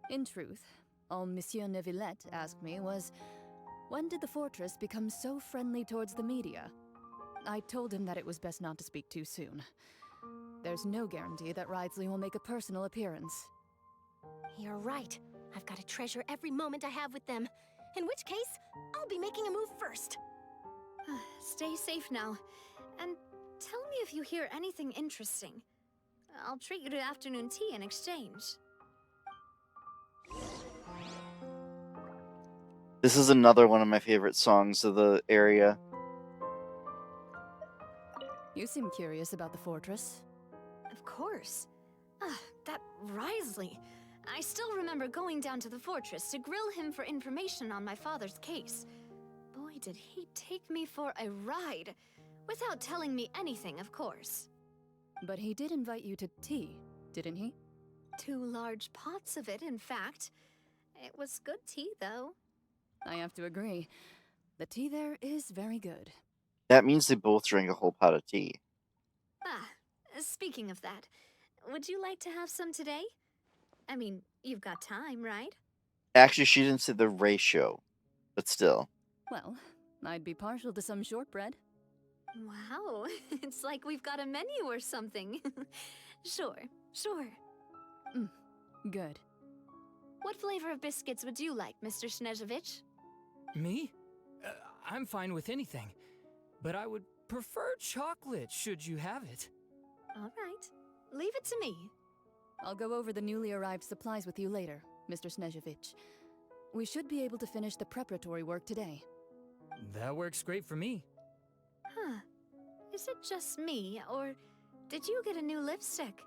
In truth, all Monsieur Neuvillette asked me was, when did the fortress become so friendly towards the media? I told him that it was best not to speak too soon. There's no guarantee that Ridsley will make a personal appearance. You're right. I've got to treasure every moment I have with them. In which case, I'll be making a move first. Stay safe now. And tell me if you hear anything interesting. I'll treat you to afternoon tea in exchange. This is another one of my favorite songs of the area. You seem curious about the fortress. Of course. That Risley. I still remember going down to the fortress to grill him for information on my father's case. Boy, did he take me for a ride. Without telling me anything, of course. But he did invite you to tea, didn't he? 2 large pots of it, in fact. It was good tea, though. I have to agree. The tea there is very good. That means they both drank a whole pot of tea. Speaking of that, would you like to have some today? I mean, you've got time, right? Actually, she didn't say the ratio, but still. Well, I'd be partial to some shortbread. Wow, it's like we've got a menu or something. Sure. Good. What flavor of biscuits would you like, Mr. Snezhevich? Me? I'm fine with anything. But I would prefer chocolate, should you have it. All right. Leave it to me. I'll go over the newly arrived supplies with you later, Mr. Snezhevich. We should be able to finish the preparatory work today. That works great for me. Huh. Is it just me, or did you get a new lipstick?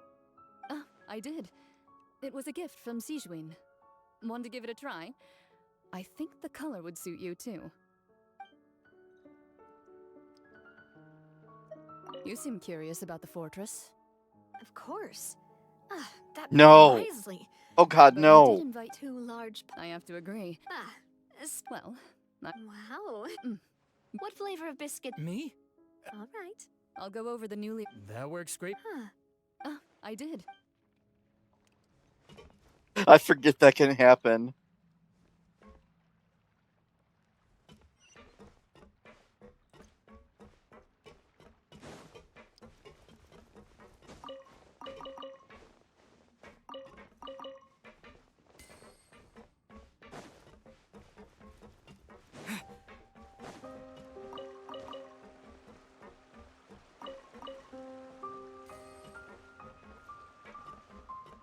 I did. It was a gift from Sijuin. Want to give it a try? I think the color would suit you, too. You seem curious about the fortress. Of course. That No! Wisely. Oh god, But no! He did invite 2 large... I have to agree. Well, Wow. What flavor of biscuit? Me? All right. I'll go over the newly... That works great. Huh. I did. I forget that can happen.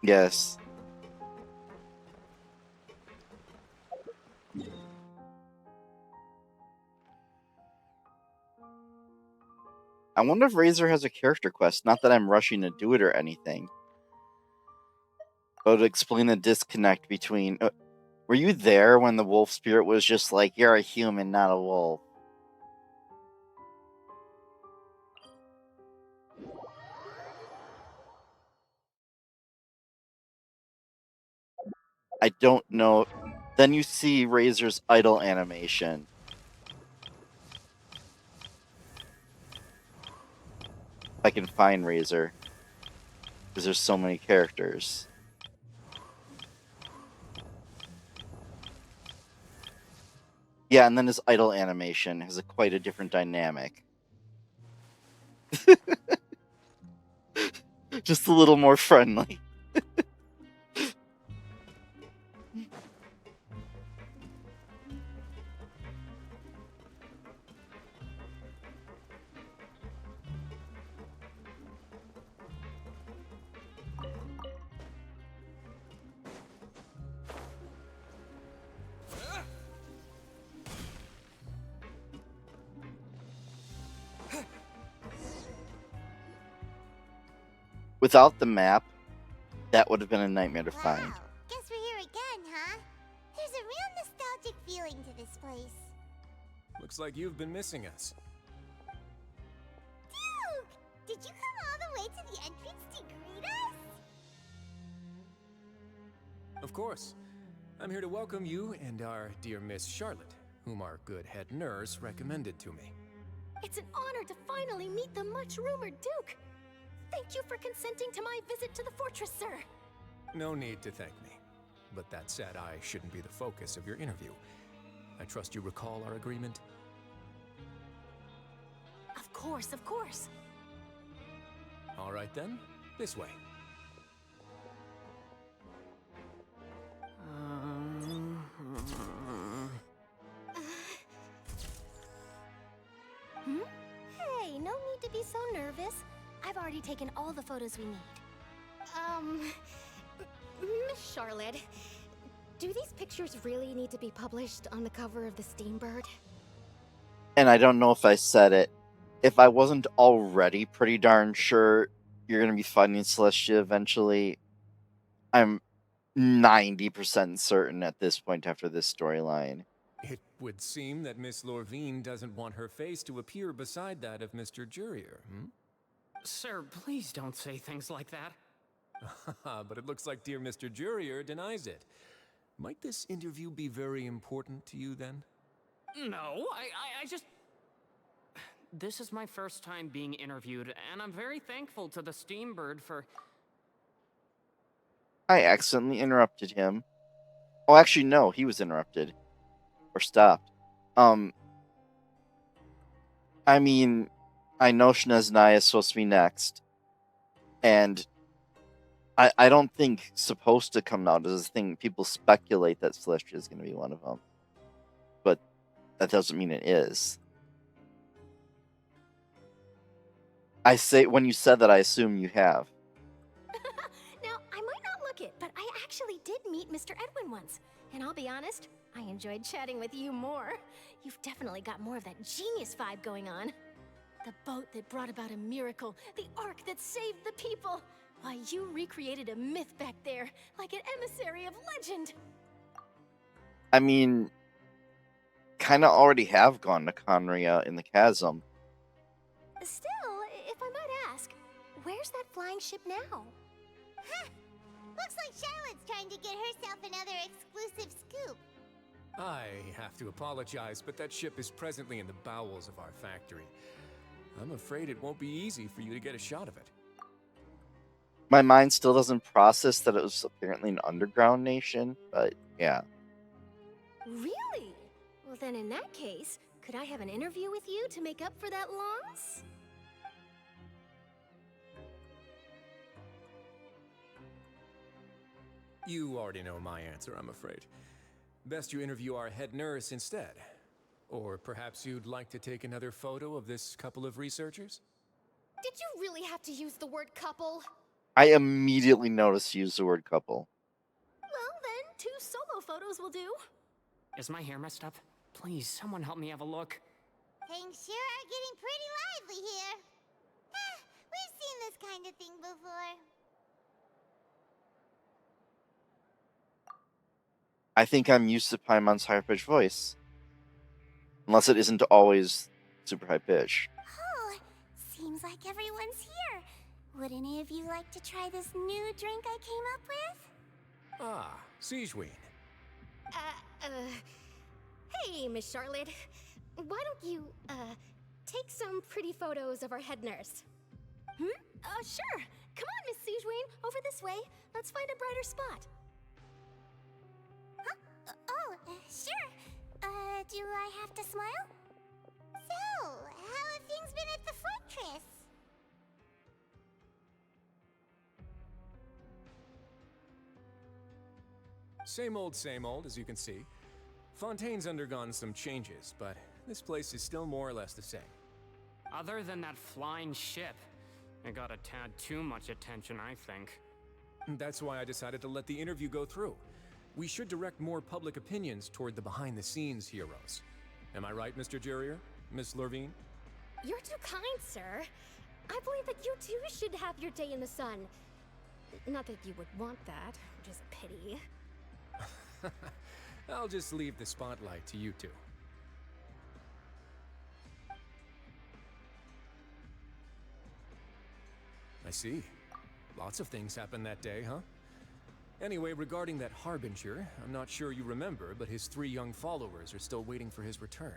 Yes. I wonder if Razor has a character quest. Not that I'm rushing to do it or anything. But to explain the disconnect between... were you there when the wolf spirit was just like, you're a human, not a wolf? I don't know. Then you see Razor's idle animation. If I can find Razor. Because there's so many characters. Yeah, and then his idle animation has quite a different dynamic. Just a little more friendly. without the map, that would have been a nightmare to find. Wow, guess we're here again, huh? There's a real nostalgic feeling to this place. Looks like you've been missing us. Duke! Did you come all the way to the entrance to greet us? Of course. I'm here to welcome you and our dear Miss Charlotte, whom our good head nurse recommended to me. It's an honor to finally meet the much-rumored Duke. Thank you for consenting to my visit to the fortress, sir. No need to thank me. But that said, I shouldn't be the focus of your interview. I trust you recall our agreement? Of course, of course. All right then, this way. Hey, no need to be so nervous. I've already taken all the photos we need. Miss Charlotte, do these pictures really need to be published on the cover of the Steambird? And I don't know if I said it. If I wasn't already pretty darn sure you're going to be fighting Celestia eventually, I'm 90% certain at this point after this storyline. It would seem that Miss Lorvine doesn't want her face to appear beside that of Mr. Jurier, hmm? Sir, please don't say things like that. But it looks like dear Mr. Jurier denies it. Might this interview be very important to you then? No, I just... This is my first time being interviewed, and I'm very thankful to the Steambird for... I accidentally interrupted him. Oh, actually, no, he was interrupted. Or stopped. I mean, I know Shneznaya is supposed to be next. And I don't think supposed to come out as a thing. People speculate that Celestia is going to be one of them. But that doesn't mean it is. I say, when you said that, I assume you have. Now, I might not look it, but I actually did meet Mr. Edwin once. And I'll be honest, I enjoyed chatting with you more. You've definitely got more of that genius vibe going on. The boat that brought about a miracle, the ark that saved the people. Why, you recreated a myth back there, like an emissary of legend. I mean, kind of already have gone to Conria in the chasm. Still, if I might ask, where's that flying ship now? Huh. Looks like Charlotte's trying to get herself another exclusive scoop. I have to apologize, but that ship is presently in the bowels of our factory. I'm afraid it won't be easy for you to get a shot of it. My mind still doesn't process that it was apparently an underground nation, but yeah. Really? Well, then in that case, could I have an interview with you to make up for that loss? You already know my answer, I'm afraid. Best you interview our head nurse instead. Or perhaps you'd like to take another photo of this couple of researchers? Did you really have to use the word couple? I immediately noticed you use the word couple. Well, then, 2 solo photos will do. Is my hair messed up? Please, someone help me have a look. Things sure are getting pretty lively here. We've seen this kind of thing before. I think I'm used to Paimon's high-pitched voice. Unless it isn't always super high-pitched. Oh, seems like everyone's here. Would any of you like to try this new drink I came up with? Ah, Siegeween. Hey, Miss Charlotte. Why don't you, take some pretty photos of our head nurse? Sure. Come on, Miss Siegeween. Over this way. Let's find a brighter spot. Sure. Do I have to smile? So, how have things been at the fortress? Same old, as you can see. Fontaine's undergone some changes, but this place is still more or less the same. Other than that flying ship, it got a tad too much attention, I think. That's why I decided to let the interview go through. We should direct more public opinions toward the behind-the-scenes heroes. Am I right, Mr. Jurier? Miss Lorvine? You're too kind, sir. I believe that you too should have your day in the sun. Not that you would want that, just pity. I'll just leave the spotlight to you two. I see. Lots of things happened that day, huh? Anyway, regarding that Harbinger, I'm not sure you remember, but his 3 young followers are still waiting for his return.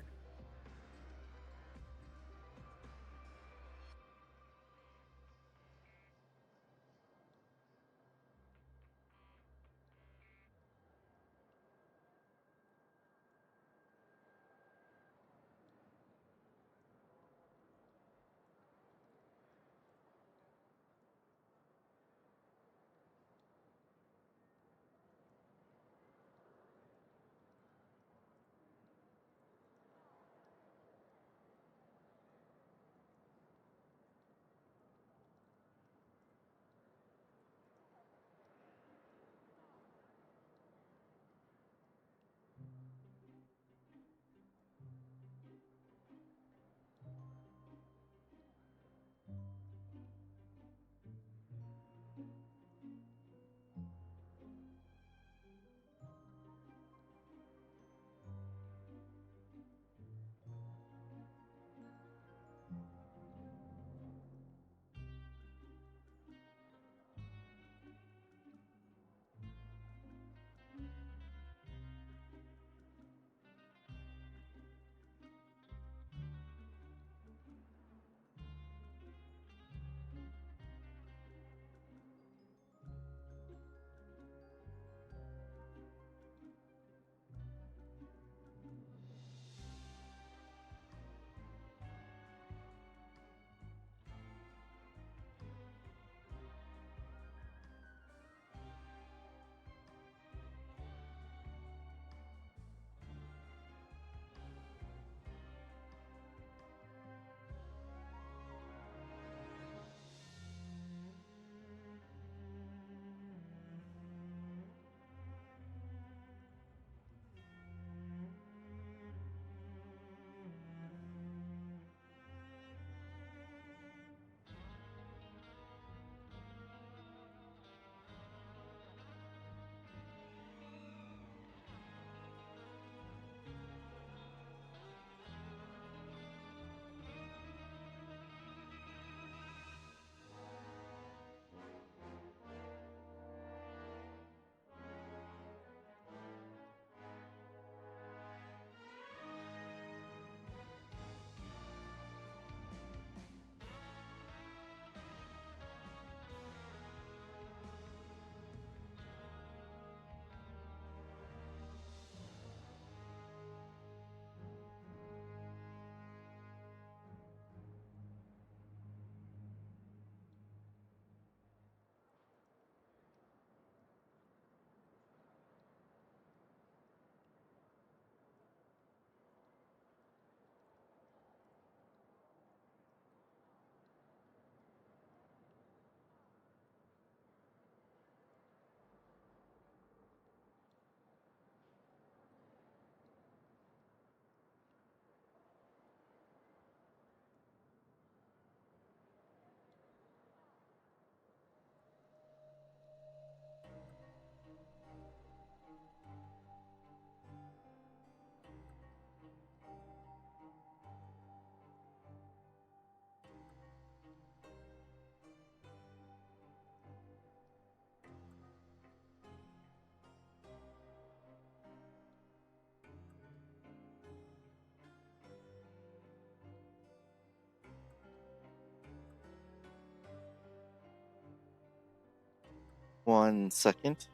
One second.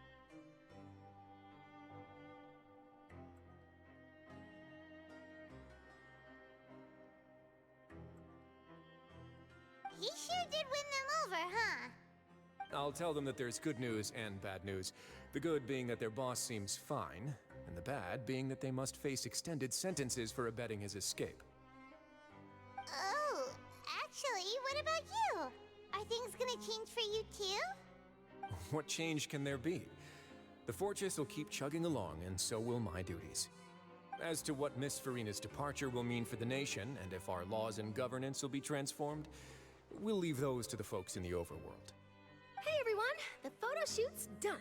He sure did win them over, huh? I'll tell them that there's good news and bad news. The good being that their boss seems fine, and the bad being that they must face extended sentences for abetting his escape. Oh, actually, what about you? Are things gonna change for you too? What change can there be? The fortress will keep chugging along, and so will my duties. As to what Miss Farina's departure will mean for the nation, and if our laws and governance will be transformed, we'll leave those to the folks in the overworld. Hey everyone, the photo shoot's done.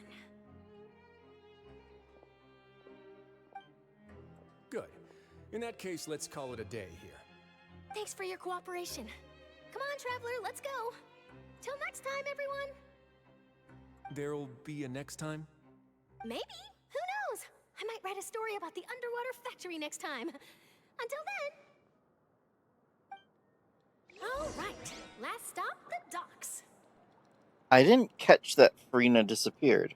Good. In that case, let's call it a day here. Thanks for your cooperation. Come on, Traveler, let's go. Till next time, everyone. There'll be a next time? Maybe. Who knows? I might write a story about the underwater factory next time. Until then. All right. Last stop, the docks. I didn't catch that Farina disappeared.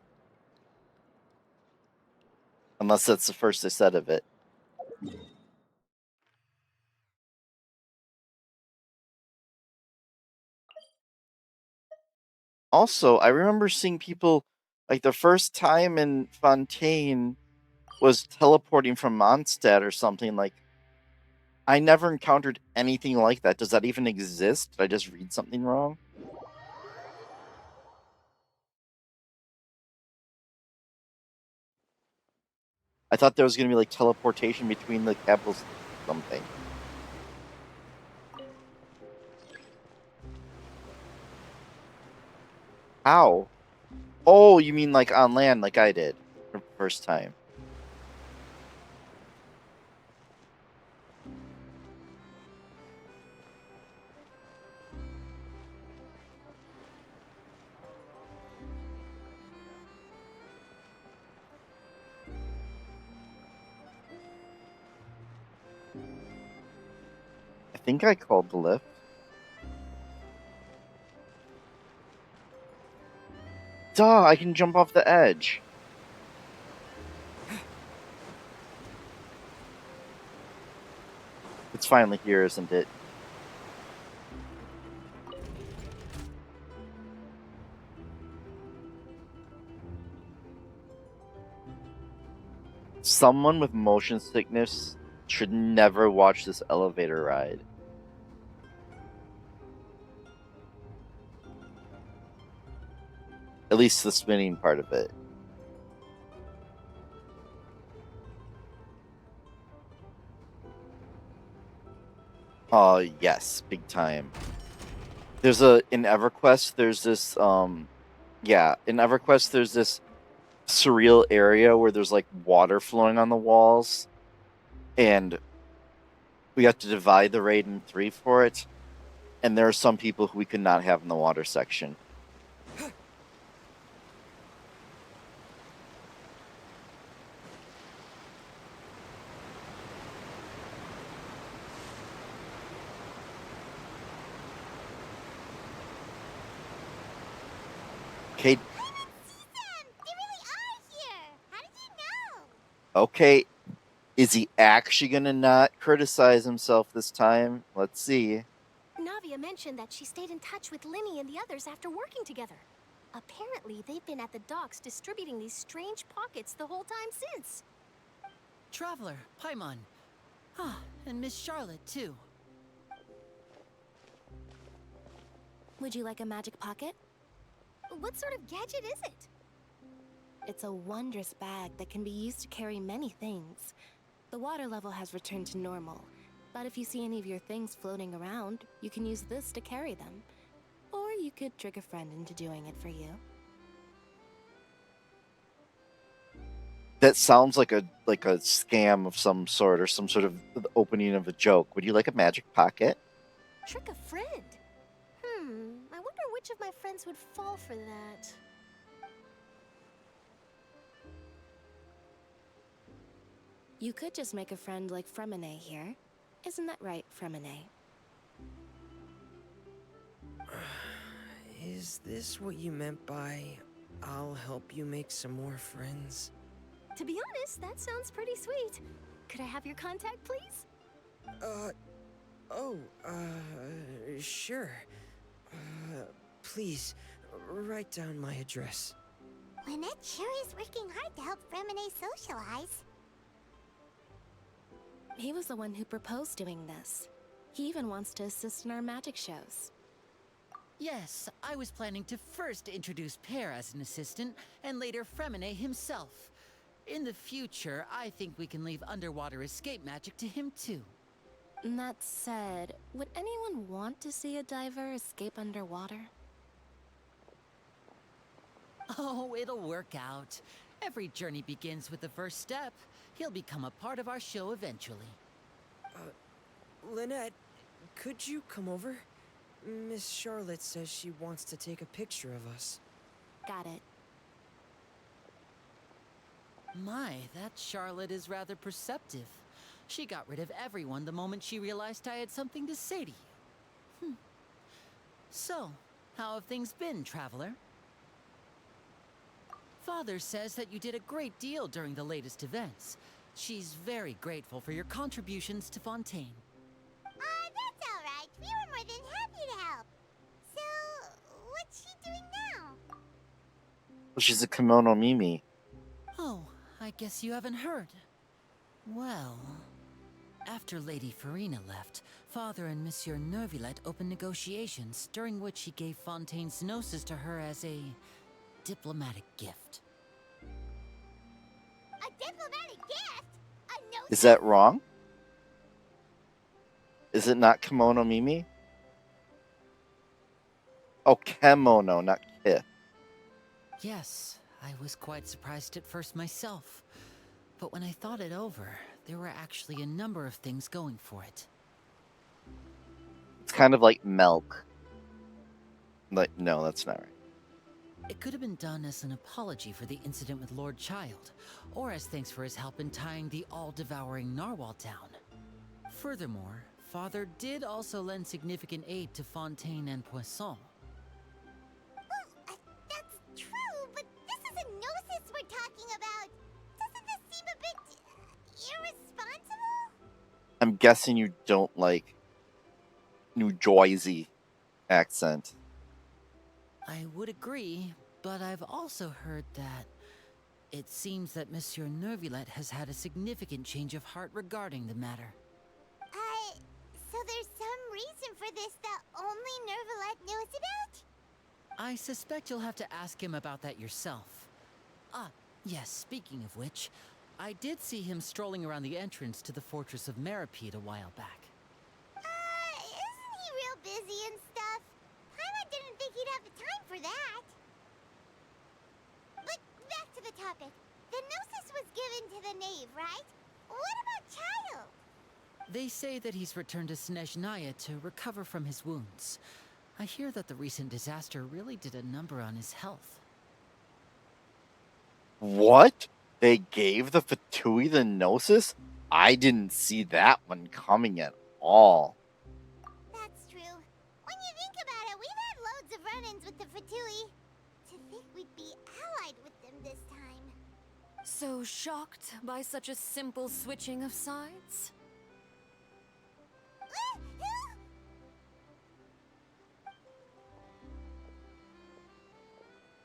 Unless that's the first I said of it. Also, I remember seeing people, like the first time in Fontaine was teleporting from Mondstadt or something. Like, I never encountered anything like that. Does that even exist? Did I just read something wrong? I thought there was going to be like teleportation between the capitals or something. How? Oh, you mean like on land like I did for the first time. I think I called the lift. Duh, I can jump off the edge. It's finally here, isn't it? Someone with motion sickness should never watch this elevator ride. At least the spinning part of it. Oh, yes, big time. There's in EverQuest, there's this, yeah, in EverQuest, there's this surreal area where there's like water flowing on the walls, and we have to divide the raid in 3 for it, and there are some people who we could not have in the water section. Okay. Okay, is he actually gonna not criticize himself this time? Let's see. Navia mentioned that she stayed in touch with Linny and the others after working together. Apparently, they've been at the docks distributing these strange pockets the whole time since. Traveler, Paimon. Ah, and Miss Charlotte, too. Would you like a magic pocket? What sort of gadget is it? It's a wondrous bag that can be used to carry many things. The water level has returned to normal, but if you see any of your things floating around, you can use this to carry them. Or you could trick a friend into doing it for you. That sounds like a scam of some sort, or some sort of opening of a joke. Would you like a magic pocket? Trick a friend? I wonder which of my friends would fall for that. You could just make a friend like Fremine here. Isn't that right, Fremine? Is this what you meant by, I'll help you make some more friends? To be honest, that sounds pretty sweet. Could I have your contact, please? Sure. Please, write down my address. Lynette sure is working hard to help Fremine socialize. He was the one who proposed doing this. He even wants to assist in our magic shows. Yes, I was planning to first introduce Pear as an assistant, and later Fremine himself. In the future, I think we can leave underwater escape magic to him too. That said, would anyone want to see a diver escape underwater? Oh, it'll work out. Every journey begins with the first step. He'll become a part of our show eventually. Lynette, could you come over? Miss Charlotte says she wants to take a picture of us. Got it. My, that Charlotte is rather perceptive. She got rid of everyone the moment she realized I had something to say to you. So, how have things been, Traveler? Father says that you did a great deal during the latest events. She's very grateful for your contributions to Fontaine. That's alright. We were more than happy to help. So, what's she doing now? She's a kimono Mimi. Oh, I guess you haven't heard. Well, after Lady Farina left, Father and Monsieur Neuvillette opened negotiations, during which he gave Fontaine's gnosis to her as a diplomatic gift. A diplomatic gift? Is that wrong? Is it not kimono Mimi? Oh, kemono, not ki. Yes, I was quite surprised at first myself. But when I thought it over, there were actually a number of things going for it. It's kind of like milk. Like, no, that's not right. It could have been done as an apology for the incident with Lord Child, or as thanks for his help in tying the all-devouring narwhal down. Furthermore, Father did also lend significant aid to Fontaine and Poisson. That's true, but this is a gnosis we're talking about. Doesn't this seem a bit irresponsible? I'm guessing you don't like New Jersey accent. I would agree, but I've also heard that it seems that Monsieur Neuvillette has had a significant change of heart regarding the matter. So there's some reason for this that only Neuvillette knows about? I suspect you'll have to ask him about that yourself. Ah, yes, speaking of which, I did see him strolling around the entrance to the Fortress of Meripede a while back. Isn't he real busy and stuff? Paimon didn't think he'd have the time for that. But back to the topic. The gnosis was given to the knave, right? What about Child? They say that he's returned to Snezhnaya to recover from his wounds. I hear that the recent disaster really did a number on his health. What? They gave the Fatui the Gnosis? I didn't see that one coming at all. That's true. When you think about it, we've had loads of run-ins with the Fatui. To think we'd be allied with them this time. So shocked by such a simple switching of sides?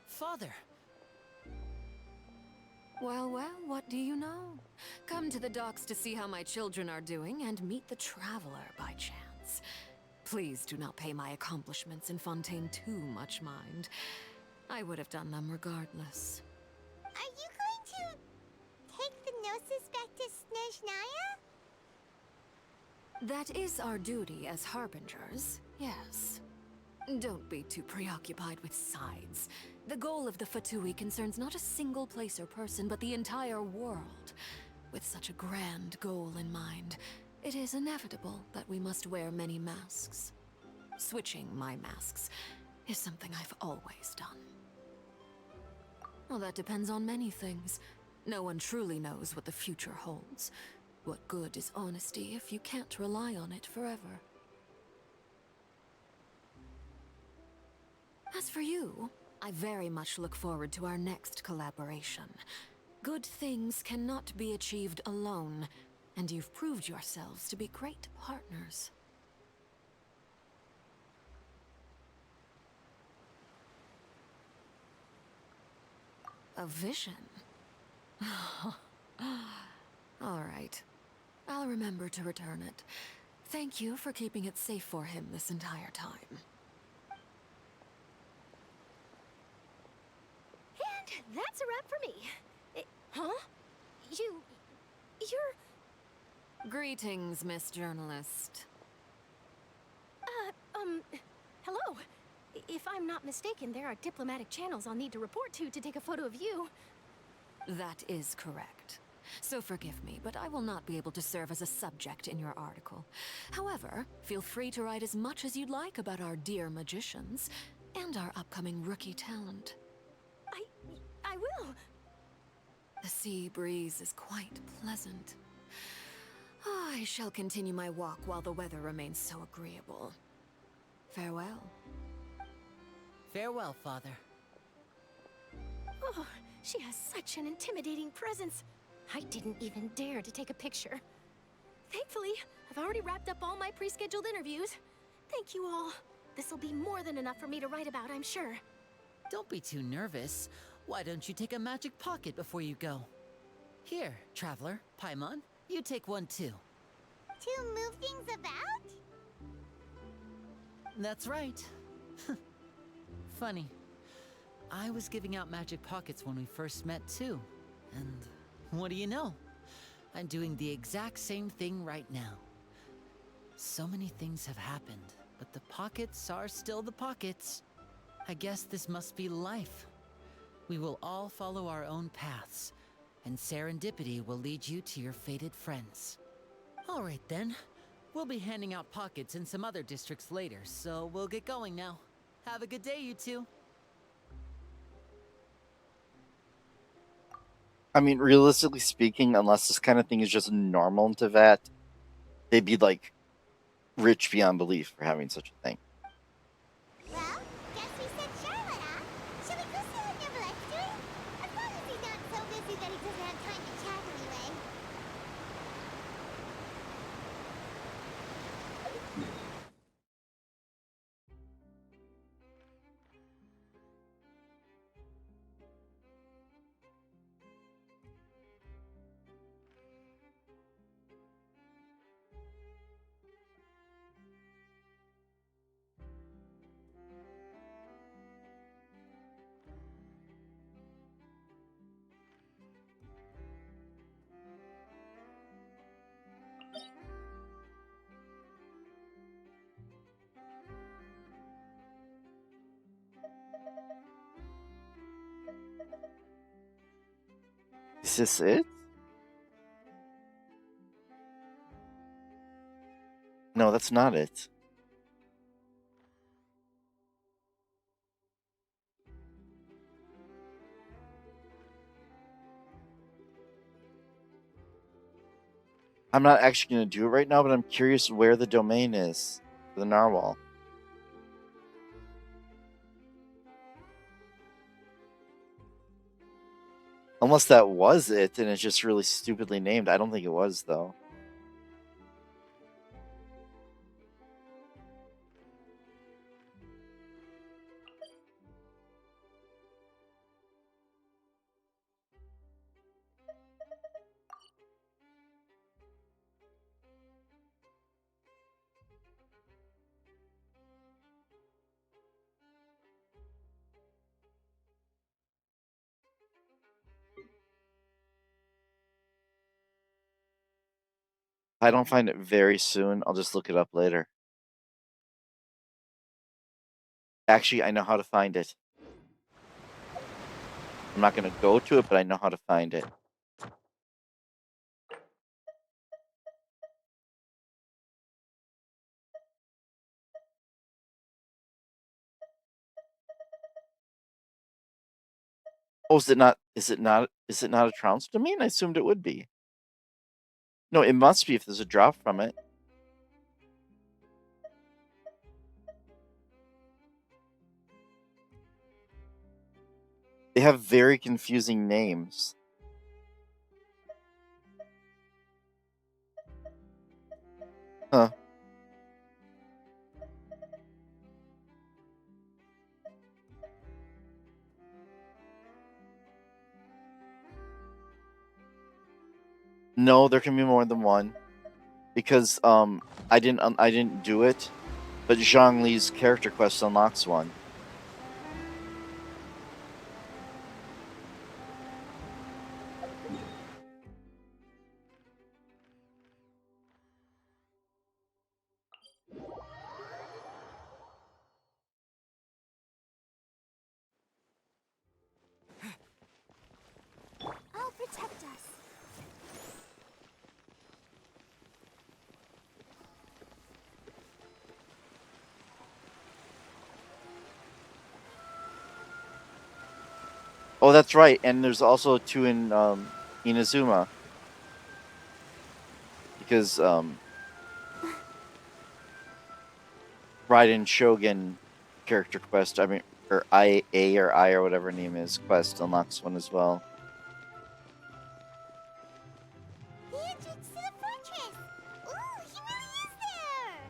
Father! Well, what do you know? Come to the docks to see how my children are doing and meet the Traveler by chance. Please do not pay my accomplishments in Fontaine too much mind. I would have done them regardless. Are you going to take the gnosis back to Snezhnaya? That is our duty as harbingers, yes. Don't be too preoccupied with sides. The goal of the Fatui concerns not a single place or person, but the entire world. With such a grand goal in mind, it is inevitable that we must wear many masks. Switching my masks is something I've always done. Well, that depends on many things. No one truly knows what the future holds. What good is honesty if you can't rely on it forever? As for you, I very much look forward to our next collaboration. Good things cannot be achieved alone, and you've proved yourselves to be great partners. A vision? All right. I'll remember to return it. Thank you for keeping it safe for him this entire time. And that's a wrap for me. Huh? You're... Greetings, Miss Journalist. Hello. If I'm not mistaken, there are diplomatic channels I'll need to report to take a photo of you. That is correct. So forgive me, but I will not be able to serve as a subject in your article. However, feel free to write as much as you'd like about our dear magicians and our upcoming rookie talent. I will. The sea breeze is quite pleasant. I shall continue my walk while the weather remains so agreeable. Farewell. Farewell, Father. Oh, she has such an intimidating presence. I didn't even dare to take a picture. Thankfully, I've already wrapped up all my pre-scheduled interviews. Thank you all. This'll be more than enough for me to write about, I'm sure. Don't be too nervous. Why don't you take a magic pocket before you go? Here, Traveler, Paimon, you take one too. To move things about? That's right. Funny. I was giving out magic pockets when we first met too. And what do you know? I'm doing the exact same thing right now. So many things have happened, but the pockets are still the pockets. I guess this must be life. We will all follow our own paths, and serendipity will lead you to your fated friends. All right then. We'll be handing out pockets in some other districts later, so we'll get going now. Have a good day, you two. I mean, realistically speaking, unless this kind of thing is just normal to Vat, they'd be like rich beyond belief for having such a thing. Well, guess we said Charlotte, huh? Should we go see what Neverleft's doing? As long as he's not so busy that he doesn't have time to chat anyway. Is this it? No, that's not it. I'm not actually going to do it right now, but I'm curious where the domain is for the narwhal. Unless that was it, and it's just really stupidly named. I don't think it was, though. If I don't find it very soon, I'll just look it up later. Actually, I know how to find it. I'm not going to go to it, but I know how to find it. Oh, is it not? Is it not? Is it not a trounce domain? I assumed it would be. No, it must be if there's a drop from it. They have very confusing names. Huh. No, there can be more than one. Because I didn't do it, but Zhang Li's character quest unlocks one. Oh, that's right. And there's also 2 in Inazuma. Because Raiden Shogun character quest, I mean, or IA or I or whatever her name is, quest unlocks one as well. The entrance to the fortress! Ooh, he really is there!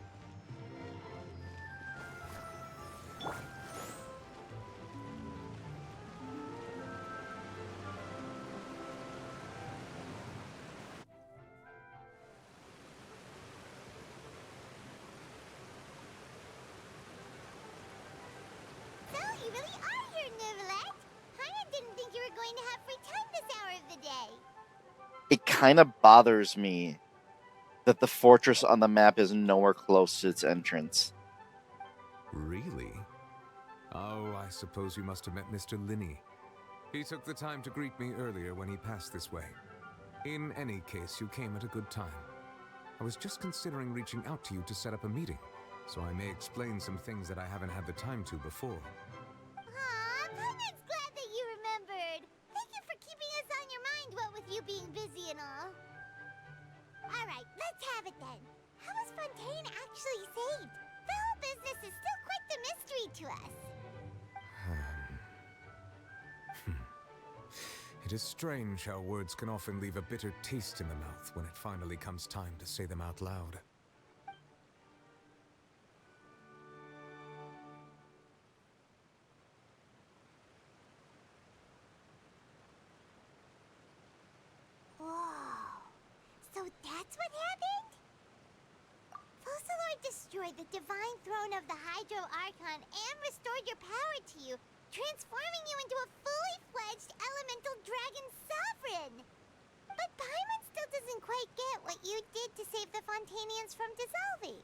So, you really are here, Neuvillette! Paimon didn't think you were going to have free time this hour of the day. It kind of bothers me that the fortress on the map is nowhere close to its entrance. Really? Oh, I suppose you must have met Mr. Linney. He took the time to greet me earlier when he passed this way. In any case, you came at a good time. I was just considering reaching out to you to set up a meeting, so I may explain some things that I haven't had the time to before. Aw, Paimon's glad that you remembered. Thank you for keeping us on your mind, what with you being busy and all. Alright, let's have it then. How was Fontaine actually saved? The whole business is still quite the mystery to us. It is strange how words can often leave a bitter taste in the mouth when it finally comes time to say them out loud. Whoa. So that's what happened? Focalor destroyed the divine throne of the Hydro Archon and restored your power to you, transforming you into a fully fledged elemental dragon sovereign. But Paimon still doesn't quite get what you did to save the Fontainians from dissolving.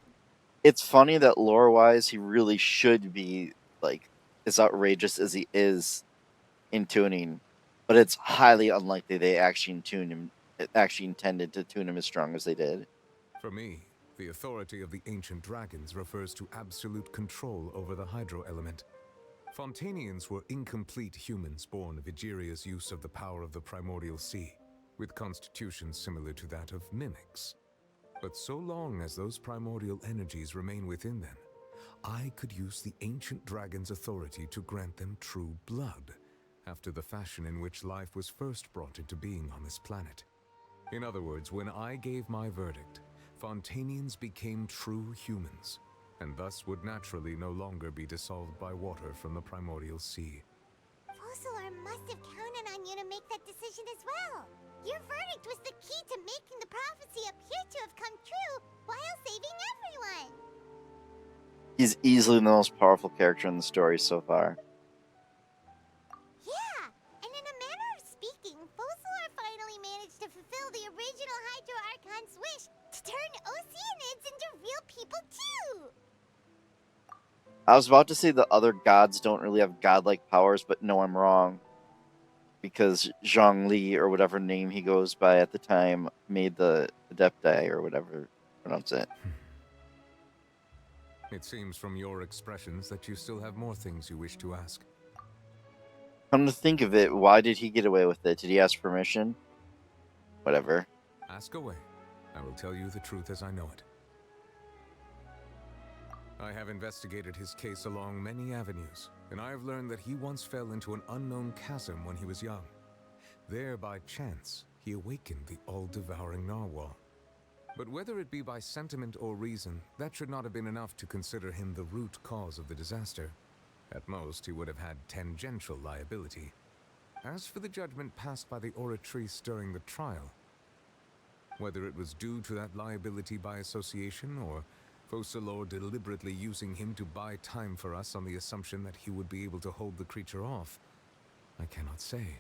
It's funny that lore-wise, he really should be, like, as outrageous as he is in tuning, but it's highly unlikely they actually intended to tune him as strong as they did. For me, the authority of the ancient dragons refers to absolute control over the hydro element. Fontainians were incomplete humans born of Egeria's use of the power of the primordial sea, with constitutions similar to that of mimics. But so long as those primordial energies remain within them, I could use the ancient dragon's authority to grant them true blood, after the fashion in which life was first brought into being on this planet. In other words, when I gave my verdict, Fontainians became true humans, and thus would naturally no longer be dissolved by water from the primordial sea. Focalor must have counted on you to make that decision as well. Your verdict was the key to making the prophecy appear to have come true while saving everyone. He's easily the most powerful character in the story so far. Yeah, and in a manner of speaking, Focalor finally managed to fulfill the original Hydro Archon's wish to turn Oceanids into real people too. I was about to say the other gods don't really have godlike powers, but no, I'm wrong. Because Zhongli, or whatever name he goes by at the time, made the Adepti, or whatever pronounce it. It seems from your expressions that you still have more things you wish to ask. Come to think of it, why did he get away with it? Did he ask permission? Whatever. Ask away. I will tell you the truth as I know it. I have investigated his case along many avenues, and I have learned that he once fell into an unknown chasm when he was young. There, by chance, he awakened the all-devouring narwhal. But whether it be by sentiment or reason, that should not have been enough to consider him the root cause of the disaster. At most, he would have had tangential liability. As for the judgment passed by the Oratrice during the trial, whether it was due to that liability by association, or Focalor deliberately using him to buy time for us on the assumption that he would be able to hold the creature off, I cannot say.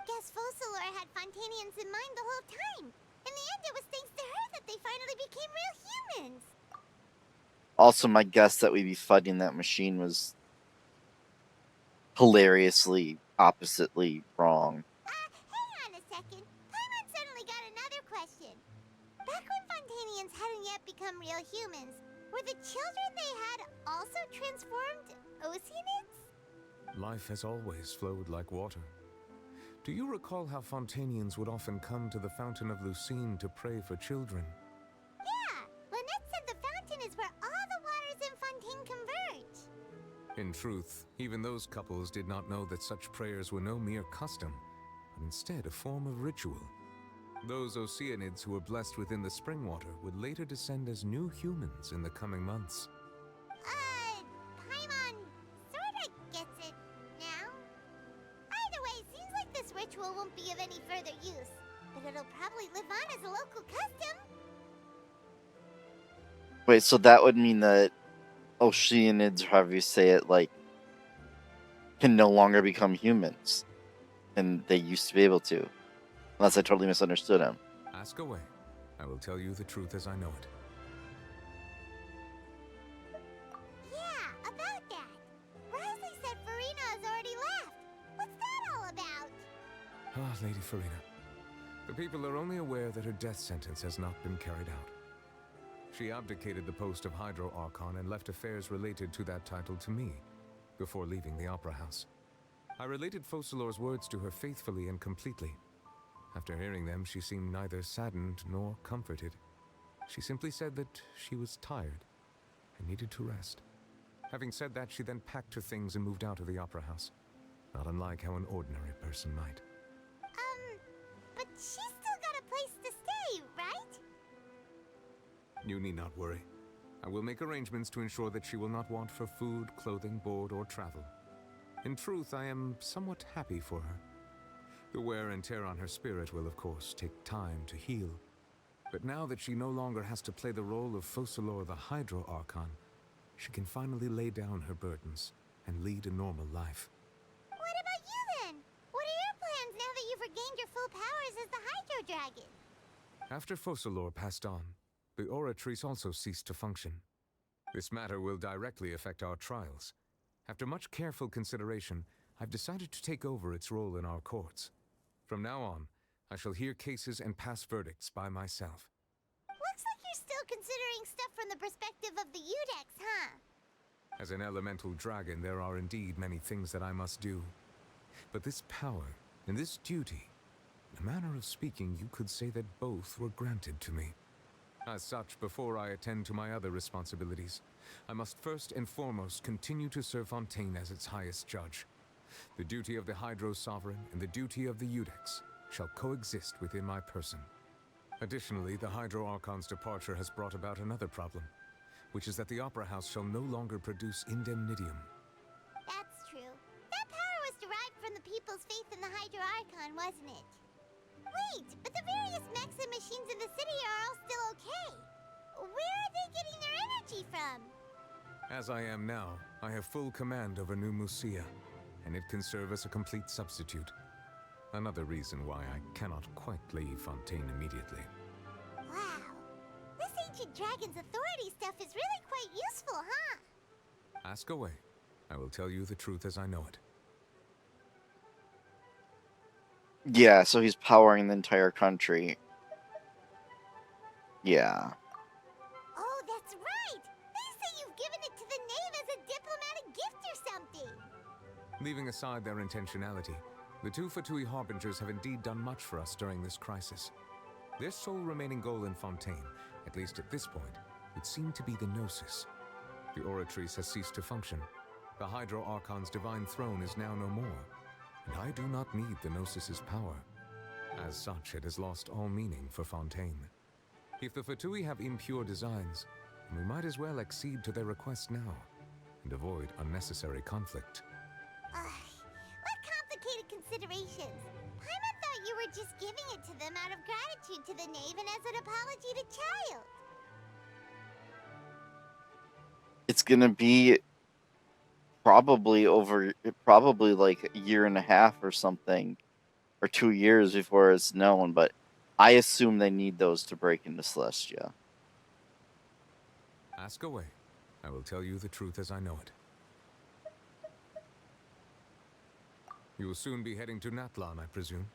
Guess Focalor had Fontainians in mind the whole time. In the end, it was thanks to her that they finally became real humans. Also, my guess that we'd be fighting that machine was hilariously, oppositely wrong. Hang on a second. Paimon suddenly got another question. Back when Fontainians hadn't yet become real humans, were the children they had also transformed Oceanids? Life has always flowed like water, Do you recall how Fontainians would often come to the Fountain of Lucine to pray for children? Yeah, Lynette said the fountain is where all the waters in Fontaine converge. In truth, even those couples did not know that such prayers were no mere custom, but instead a form of ritual. Those Oceanids who were blessed within the spring water would later descend as new humans in the coming months. Paimon sorta gets it now. Either way, seems like this ritual won't be of any further use, but it'll probably live on as a local custom. Wait, so that would mean that Oceanids, however you say it, like, can no longer become humans. And they used to be able to. Unless I totally misunderstood him. Ask away. I will tell you the truth as I know it. Yeah, about that. Rosalie said Farina has already left. What's that all about? Ah, Lady Farina. The people are only aware that her death sentence has not been carried out. She abdicated the post of Hydro Archon and left affairs related to that title to me, before leaving the Opera House. I related Focalor's words to her faithfully and completely. After hearing them, she seemed neither saddened nor comforted. She simply said that she was tired and needed to rest. Having said that, she then packed her things and moved out of the Opera House, not unlike how an ordinary person might. But she's still got a place to stay, right? You need not worry. I will make arrangements to ensure that she will not want for food, clothing, board, or travel. In truth, I am somewhat happy for her. The wear and tear on her spirit will, of course, take time to heal. But now that she no longer has to play the role of Focalor the Hydro Archon, she can finally lay down her burdens and lead a normal life. What about you then? What are your plans now that you've regained your full powers as the Hydro Dragon? After Focalor passed on, the Oratrice also ceased to function. This matter will directly affect our trials. After much careful consideration, I've decided to take over its role in our courts. From now on, I shall hear cases and pass verdicts by myself. Looks like you're still considering stuff from the perspective of the Udex, huh? As an elemental dragon, there are indeed many things that I must do. But this power and this duty, in a manner of speaking, you could say that both were granted to me. As such, before I attend to my other responsibilities, I must first and foremost continue to serve Fontaine as its highest judge. The duty of the Hydro Sovereign and the duty of the Udex shall coexist within my person. Additionally, the Hydro Archon's departure has brought about another problem, which is that the Opera House shall no longer produce indemnitium. That's true. That power was derived from the people's faith in the Hydro Archon, wasn't it? Wait, but the various mechs and machines in the city are all still okay. Where are they getting their energy from? As I am now, I have full command over New Musia, and it can serve as a complete substitute. Another reason why I cannot quite leave Fontaine immediately. Wow. This ancient dragon's authority stuff is really quite useful, huh? Ask away. I will tell you the truth as I know it. Yeah, so he's powering the entire country. Yeah. Oh, that's right! They say you've given it to the knave as a diplomatic gift or something! Leaving aside their intentionality, the two Fatui Harbingers have indeed done much for us during this crisis. Their sole remaining goal in Fontaine, at least at this point, would seem to be the Gnosis. The Oratrice has ceased to function. The Hydro Archon's divine throne is now no more, and I do not need the Gnosis's power. As such, it has lost all meaning for Fontaine. If the Fatui have impure designs, then we might as well accede to their request now, and avoid unnecessary conflict. What complicated considerations? Paimon thought you were just giving it to them out of gratitude to the knave and as an apology to Child. It's gonna be probably like a year and a half or something, or 2 years before it's known, but I assume they need those to break into Celestia. Ask away. I will tell you the truth as I know it. You will soon be heading to Natlan, I presume?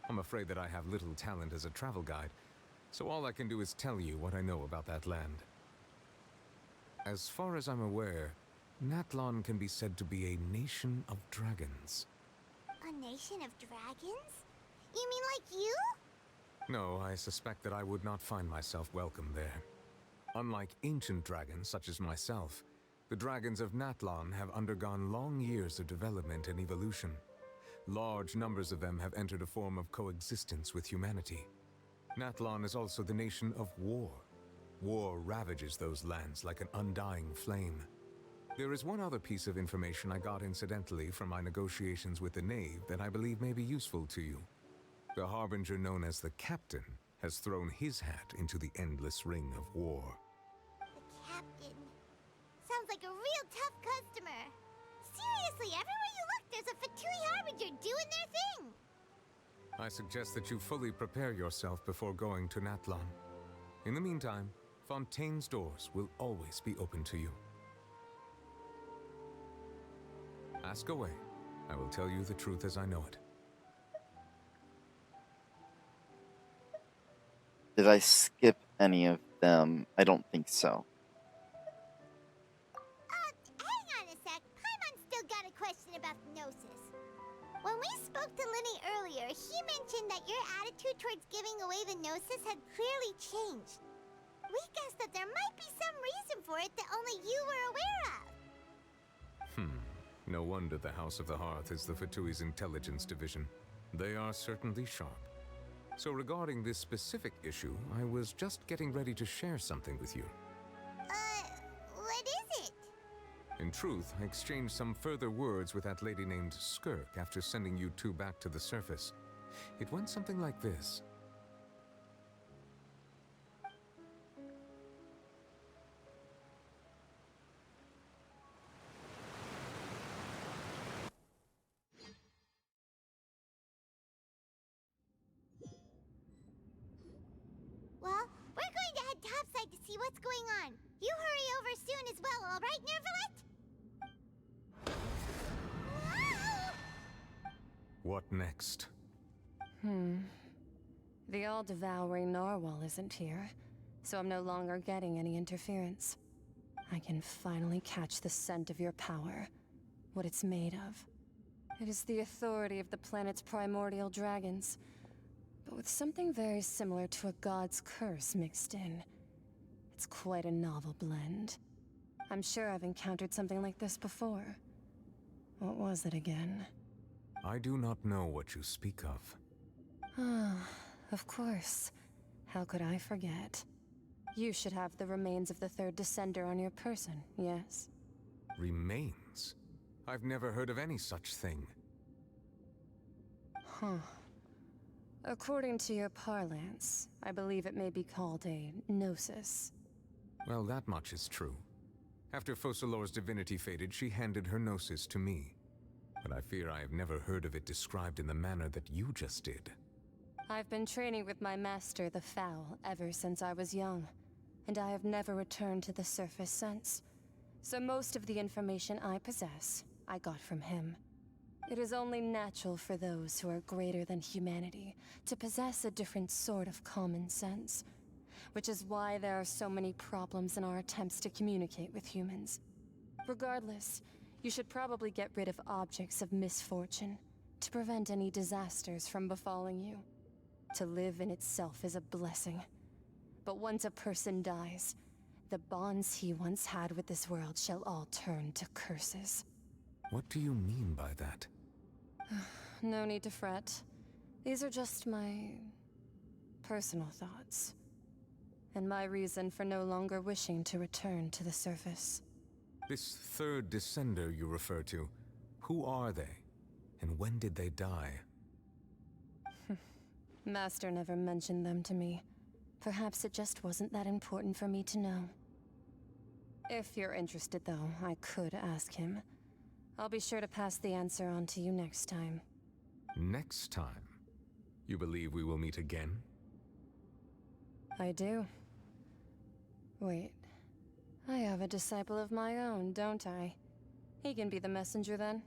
I'm afraid that I have little talent as a travel guide, so all I can do is tell you what I know about that land. As far as I'm aware, Natlan can be said to be a nation of dragons. A nation of dragons? You mean like you? No, I suspect that I would not find myself welcome there. Unlike ancient dragons such as myself, the dragons of Natlan have undergone long years of development and evolution. Large numbers of them have entered a form of coexistence with humanity. Natlan is also the nation of war. War ravages those lands like an undying flame. There is one other piece of information I got incidentally from my negotiations with the Knave that I believe may be useful to you. The Harbinger known as the Captain has thrown his hat into the endless ring of war. The Captain. Sounds like a real tough customer. Seriously, everywhere you look, there's a Fatui Harbinger doing their thing. I suggest that you fully prepare yourself before going to Natlan. In the meantime, Fontaine's doors will always be open to you. Ask away. I will tell you the truth as I know it. Did I skip any of them? I don't think so. Hang on a sec. Paimon's still got a question about the Gnosis. When we spoke to Linny earlier, he mentioned that your attitude towards giving away the Gnosis had clearly changed. We guessed that there might be some reason for it that only you were aware of. No wonder the House of the Hearth is the Fatui's intelligence division. They are certainly sharp. So regarding this specific issue, I was just getting ready to share something with you. What is it? In truth, I exchanged some further words with that lady named Skirk after sending you two back to the surface. It went something like this. Well, we're going to head topside to see what's going on. You hurry over soon as well, all right, Nervalet? What next? The all-devouring narwhal isn't here, so I'm no longer getting any interference. I can finally catch the scent of your power, what it's made of. It is the authority of the planet's primordial dragons, but with something very similar to a god's curse mixed in. It's quite a novel blend. I'm sure I've encountered something like this before. What was it again? I do not know what you speak of. Ah, of course. How could I forget? You should have the remains of the third descender on your person, yes? Remains? I've never heard of any such thing. Huh. According to your parlance, I believe it may be called a gnosis. Well, that much is true. After Focalor's divinity faded, she handed her gnosis to me. But I fear I have never heard of it described in the manner that you just did. I've been training with my master, the Foul, ever since I was young, and I have never returned to the surface since. So most of the information I possess, I got from him. It is only natural for those who are greater than humanity to possess a different sort of common sense, which is why there are so many problems in our attempts to communicate with humans. Regardless, you should probably get rid of objects of misfortune to prevent any disasters from befalling you. To live in itself is a blessing. But once a person dies, the bonds he once had with this world shall all turn to curses. What do you mean by that? No need to fret. These are just my personal thoughts. And my reason for no longer wishing to return to the surface. This third descender you refer to, who are they? And when did they die? Master never mentioned them to me. Perhaps it just wasn't that important for me to know. If you're interested, though, I could ask him. I'll be sure to pass the answer on to you next time. Next time? You believe we will meet again? I do. Wait. I have a disciple of my own, don't I? He can be the messenger then.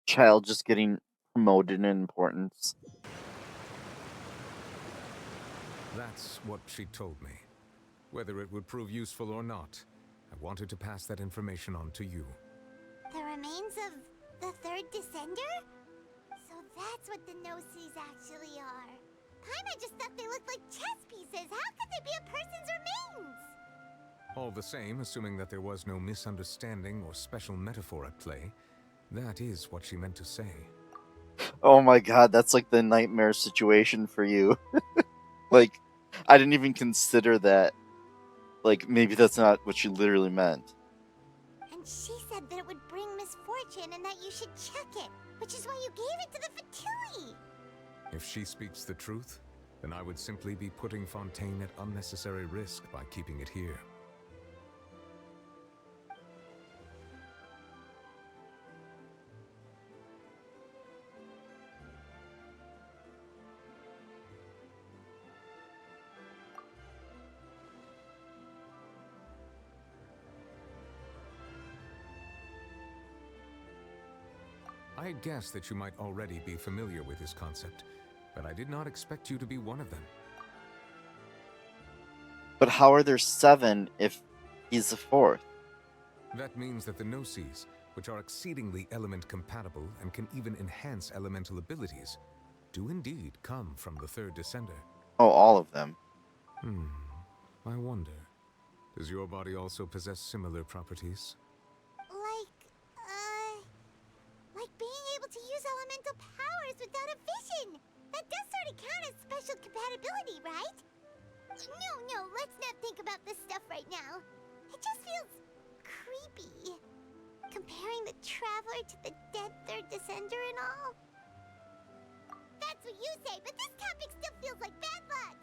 Child just getting promoted in importance. That's what she told me. Whether it would prove useful or not, I wanted to pass that information on to you. The remains of the third descender? So that's what the no-sees actually are. Paimon just thought they looked like chess pieces. How could they be a person's remains? All the same, assuming that there was no misunderstanding or special metaphor at play, that is what she meant to say. Oh my god, that's like the nightmare situation for you. Like, I didn't even consider that. Like, maybe that's not what she literally meant. And she said that it would bring misfortune and that you should check it, which is why you gave it to the Fatui. If she speaks the truth, then I would simply be putting Fontaine at unnecessary risk by keeping it here. I had guessed that you might already be familiar with this concept, but I did not expect you to be one of them. But how are there 7 if he's the 4th? That means that the no-sees, which are exceedingly element-compatible and can even enhance elemental abilities, do indeed come from the third descender. Oh, all of them. I wonder, does your body also possess similar properties? Like being able to use elemental powers without a vision. That does sort of count as special compatibility, right? No, let's not think about this stuff right now. It just feels creepy. Comparing the Traveler to the dead third descender and all. That's what you say, but this topic still feels like bad luck.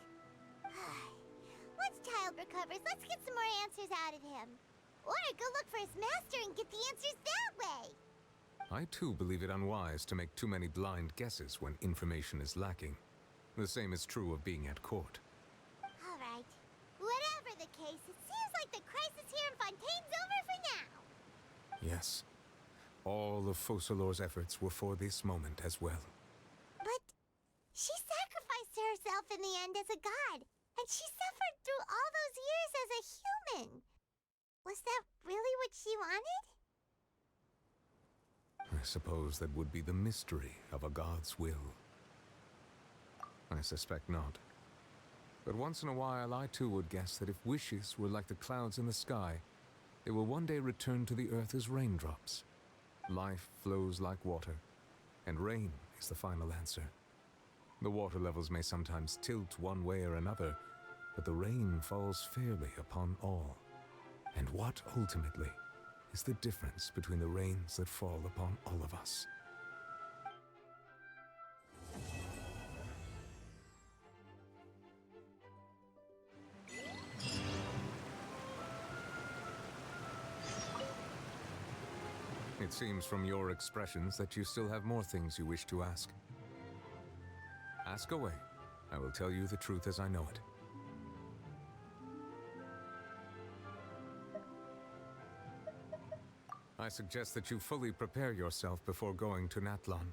Once Child recovers, let's get some more answers out of him. Or go look for his master and get the answers that way. I too believe it unwise to make too many blind guesses when information is lacking. The same is true of being at court. Alright. Whatever the case, it seems like the crisis here in Fontaine's over for now. Yes. All of Focalor's efforts were for this moment as well. But she sacrificed herself in the end as a god, and she suffered through all those years as a human. Was that really what she wanted? I suppose that would be the mystery of a god's will. I suspect not. But once in a while, I too would guess that if wishes were like the clouds in the sky, they will one day return to the earth as raindrops. Life flows like water, and rain is the final answer. The water levels may sometimes tilt one way or another, but the rain falls fairly upon all. And what ultimately is the difference between the rains that fall upon all of us? It seems from your expressions that you still have more things you wish to ask. Ask away. I will tell you the truth as I know it. I suggest that you fully prepare yourself before going to Natlan.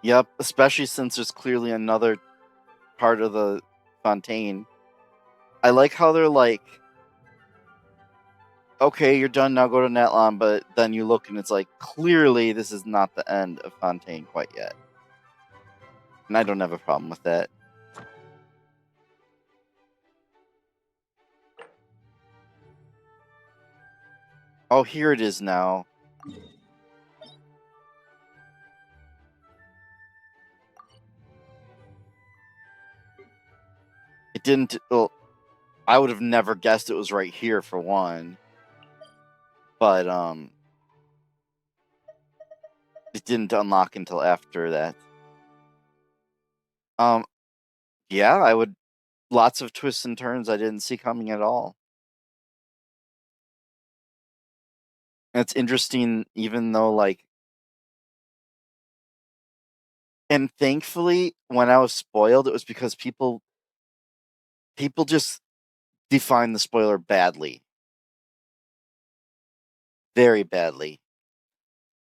Yep, especially since there's clearly another part of the Fontaine. I like how they're like, okay, you're done now, go to Natlan, but then you look and it's like, clearly this is not the end of Fontaine quite yet. And I don't have a problem with that. Oh, here it is now. It didn't... Well, I would have never guessed it was right here, for one. But, it didn't unlock until after that. Yeah, I would... Lots of twists and turns I didn't see coming at all. And it's interesting, even though, like... And thankfully, when I was spoiled, it was because people just defined the spoiler badly. Very badly.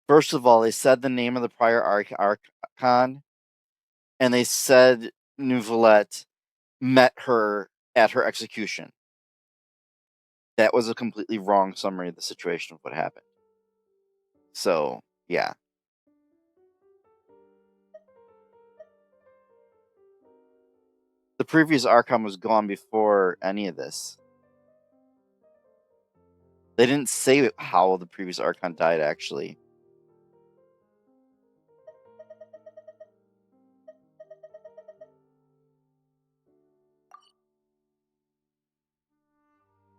First of all, they said the name of the prior Archon, and they said Neuvillette met her at her execution. That was a completely wrong summary of the situation of what happened. So, yeah. The previous Archon was gone before any of this. They didn't say how the previous Archon died, actually.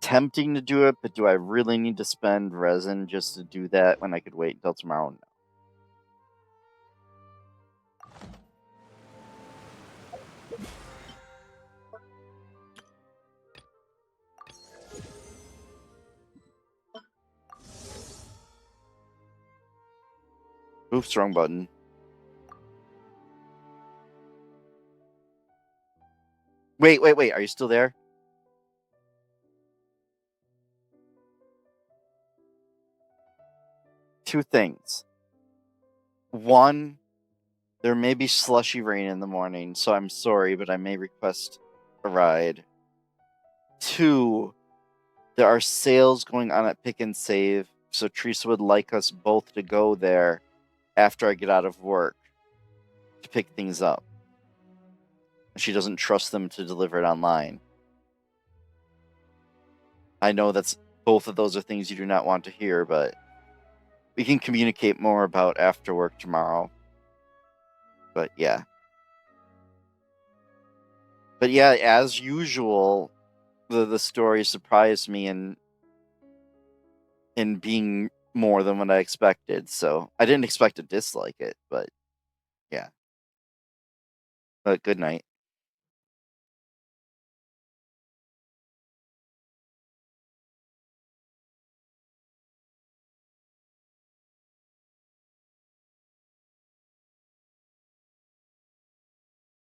Tempting to do it, but do I really need to spend resin just to do that when I could wait until tomorrow? No. Oops, wrong button. Wait, are you still there? Two things. One, there may be slushy rain in the morning, so I'm sorry, but I may request a ride. Two, there are sales going on at Pick and Save, so Teresa would like us both to go there after I get out of work to pick things up. She doesn't trust them to deliver it online. I know that's both of those are things you do not want to hear, but we can communicate more about after work tomorrow. But yeah. But yeah, as usual, the story surprised me in being more than what I expected. So I didn't expect to dislike it, but yeah. But good night.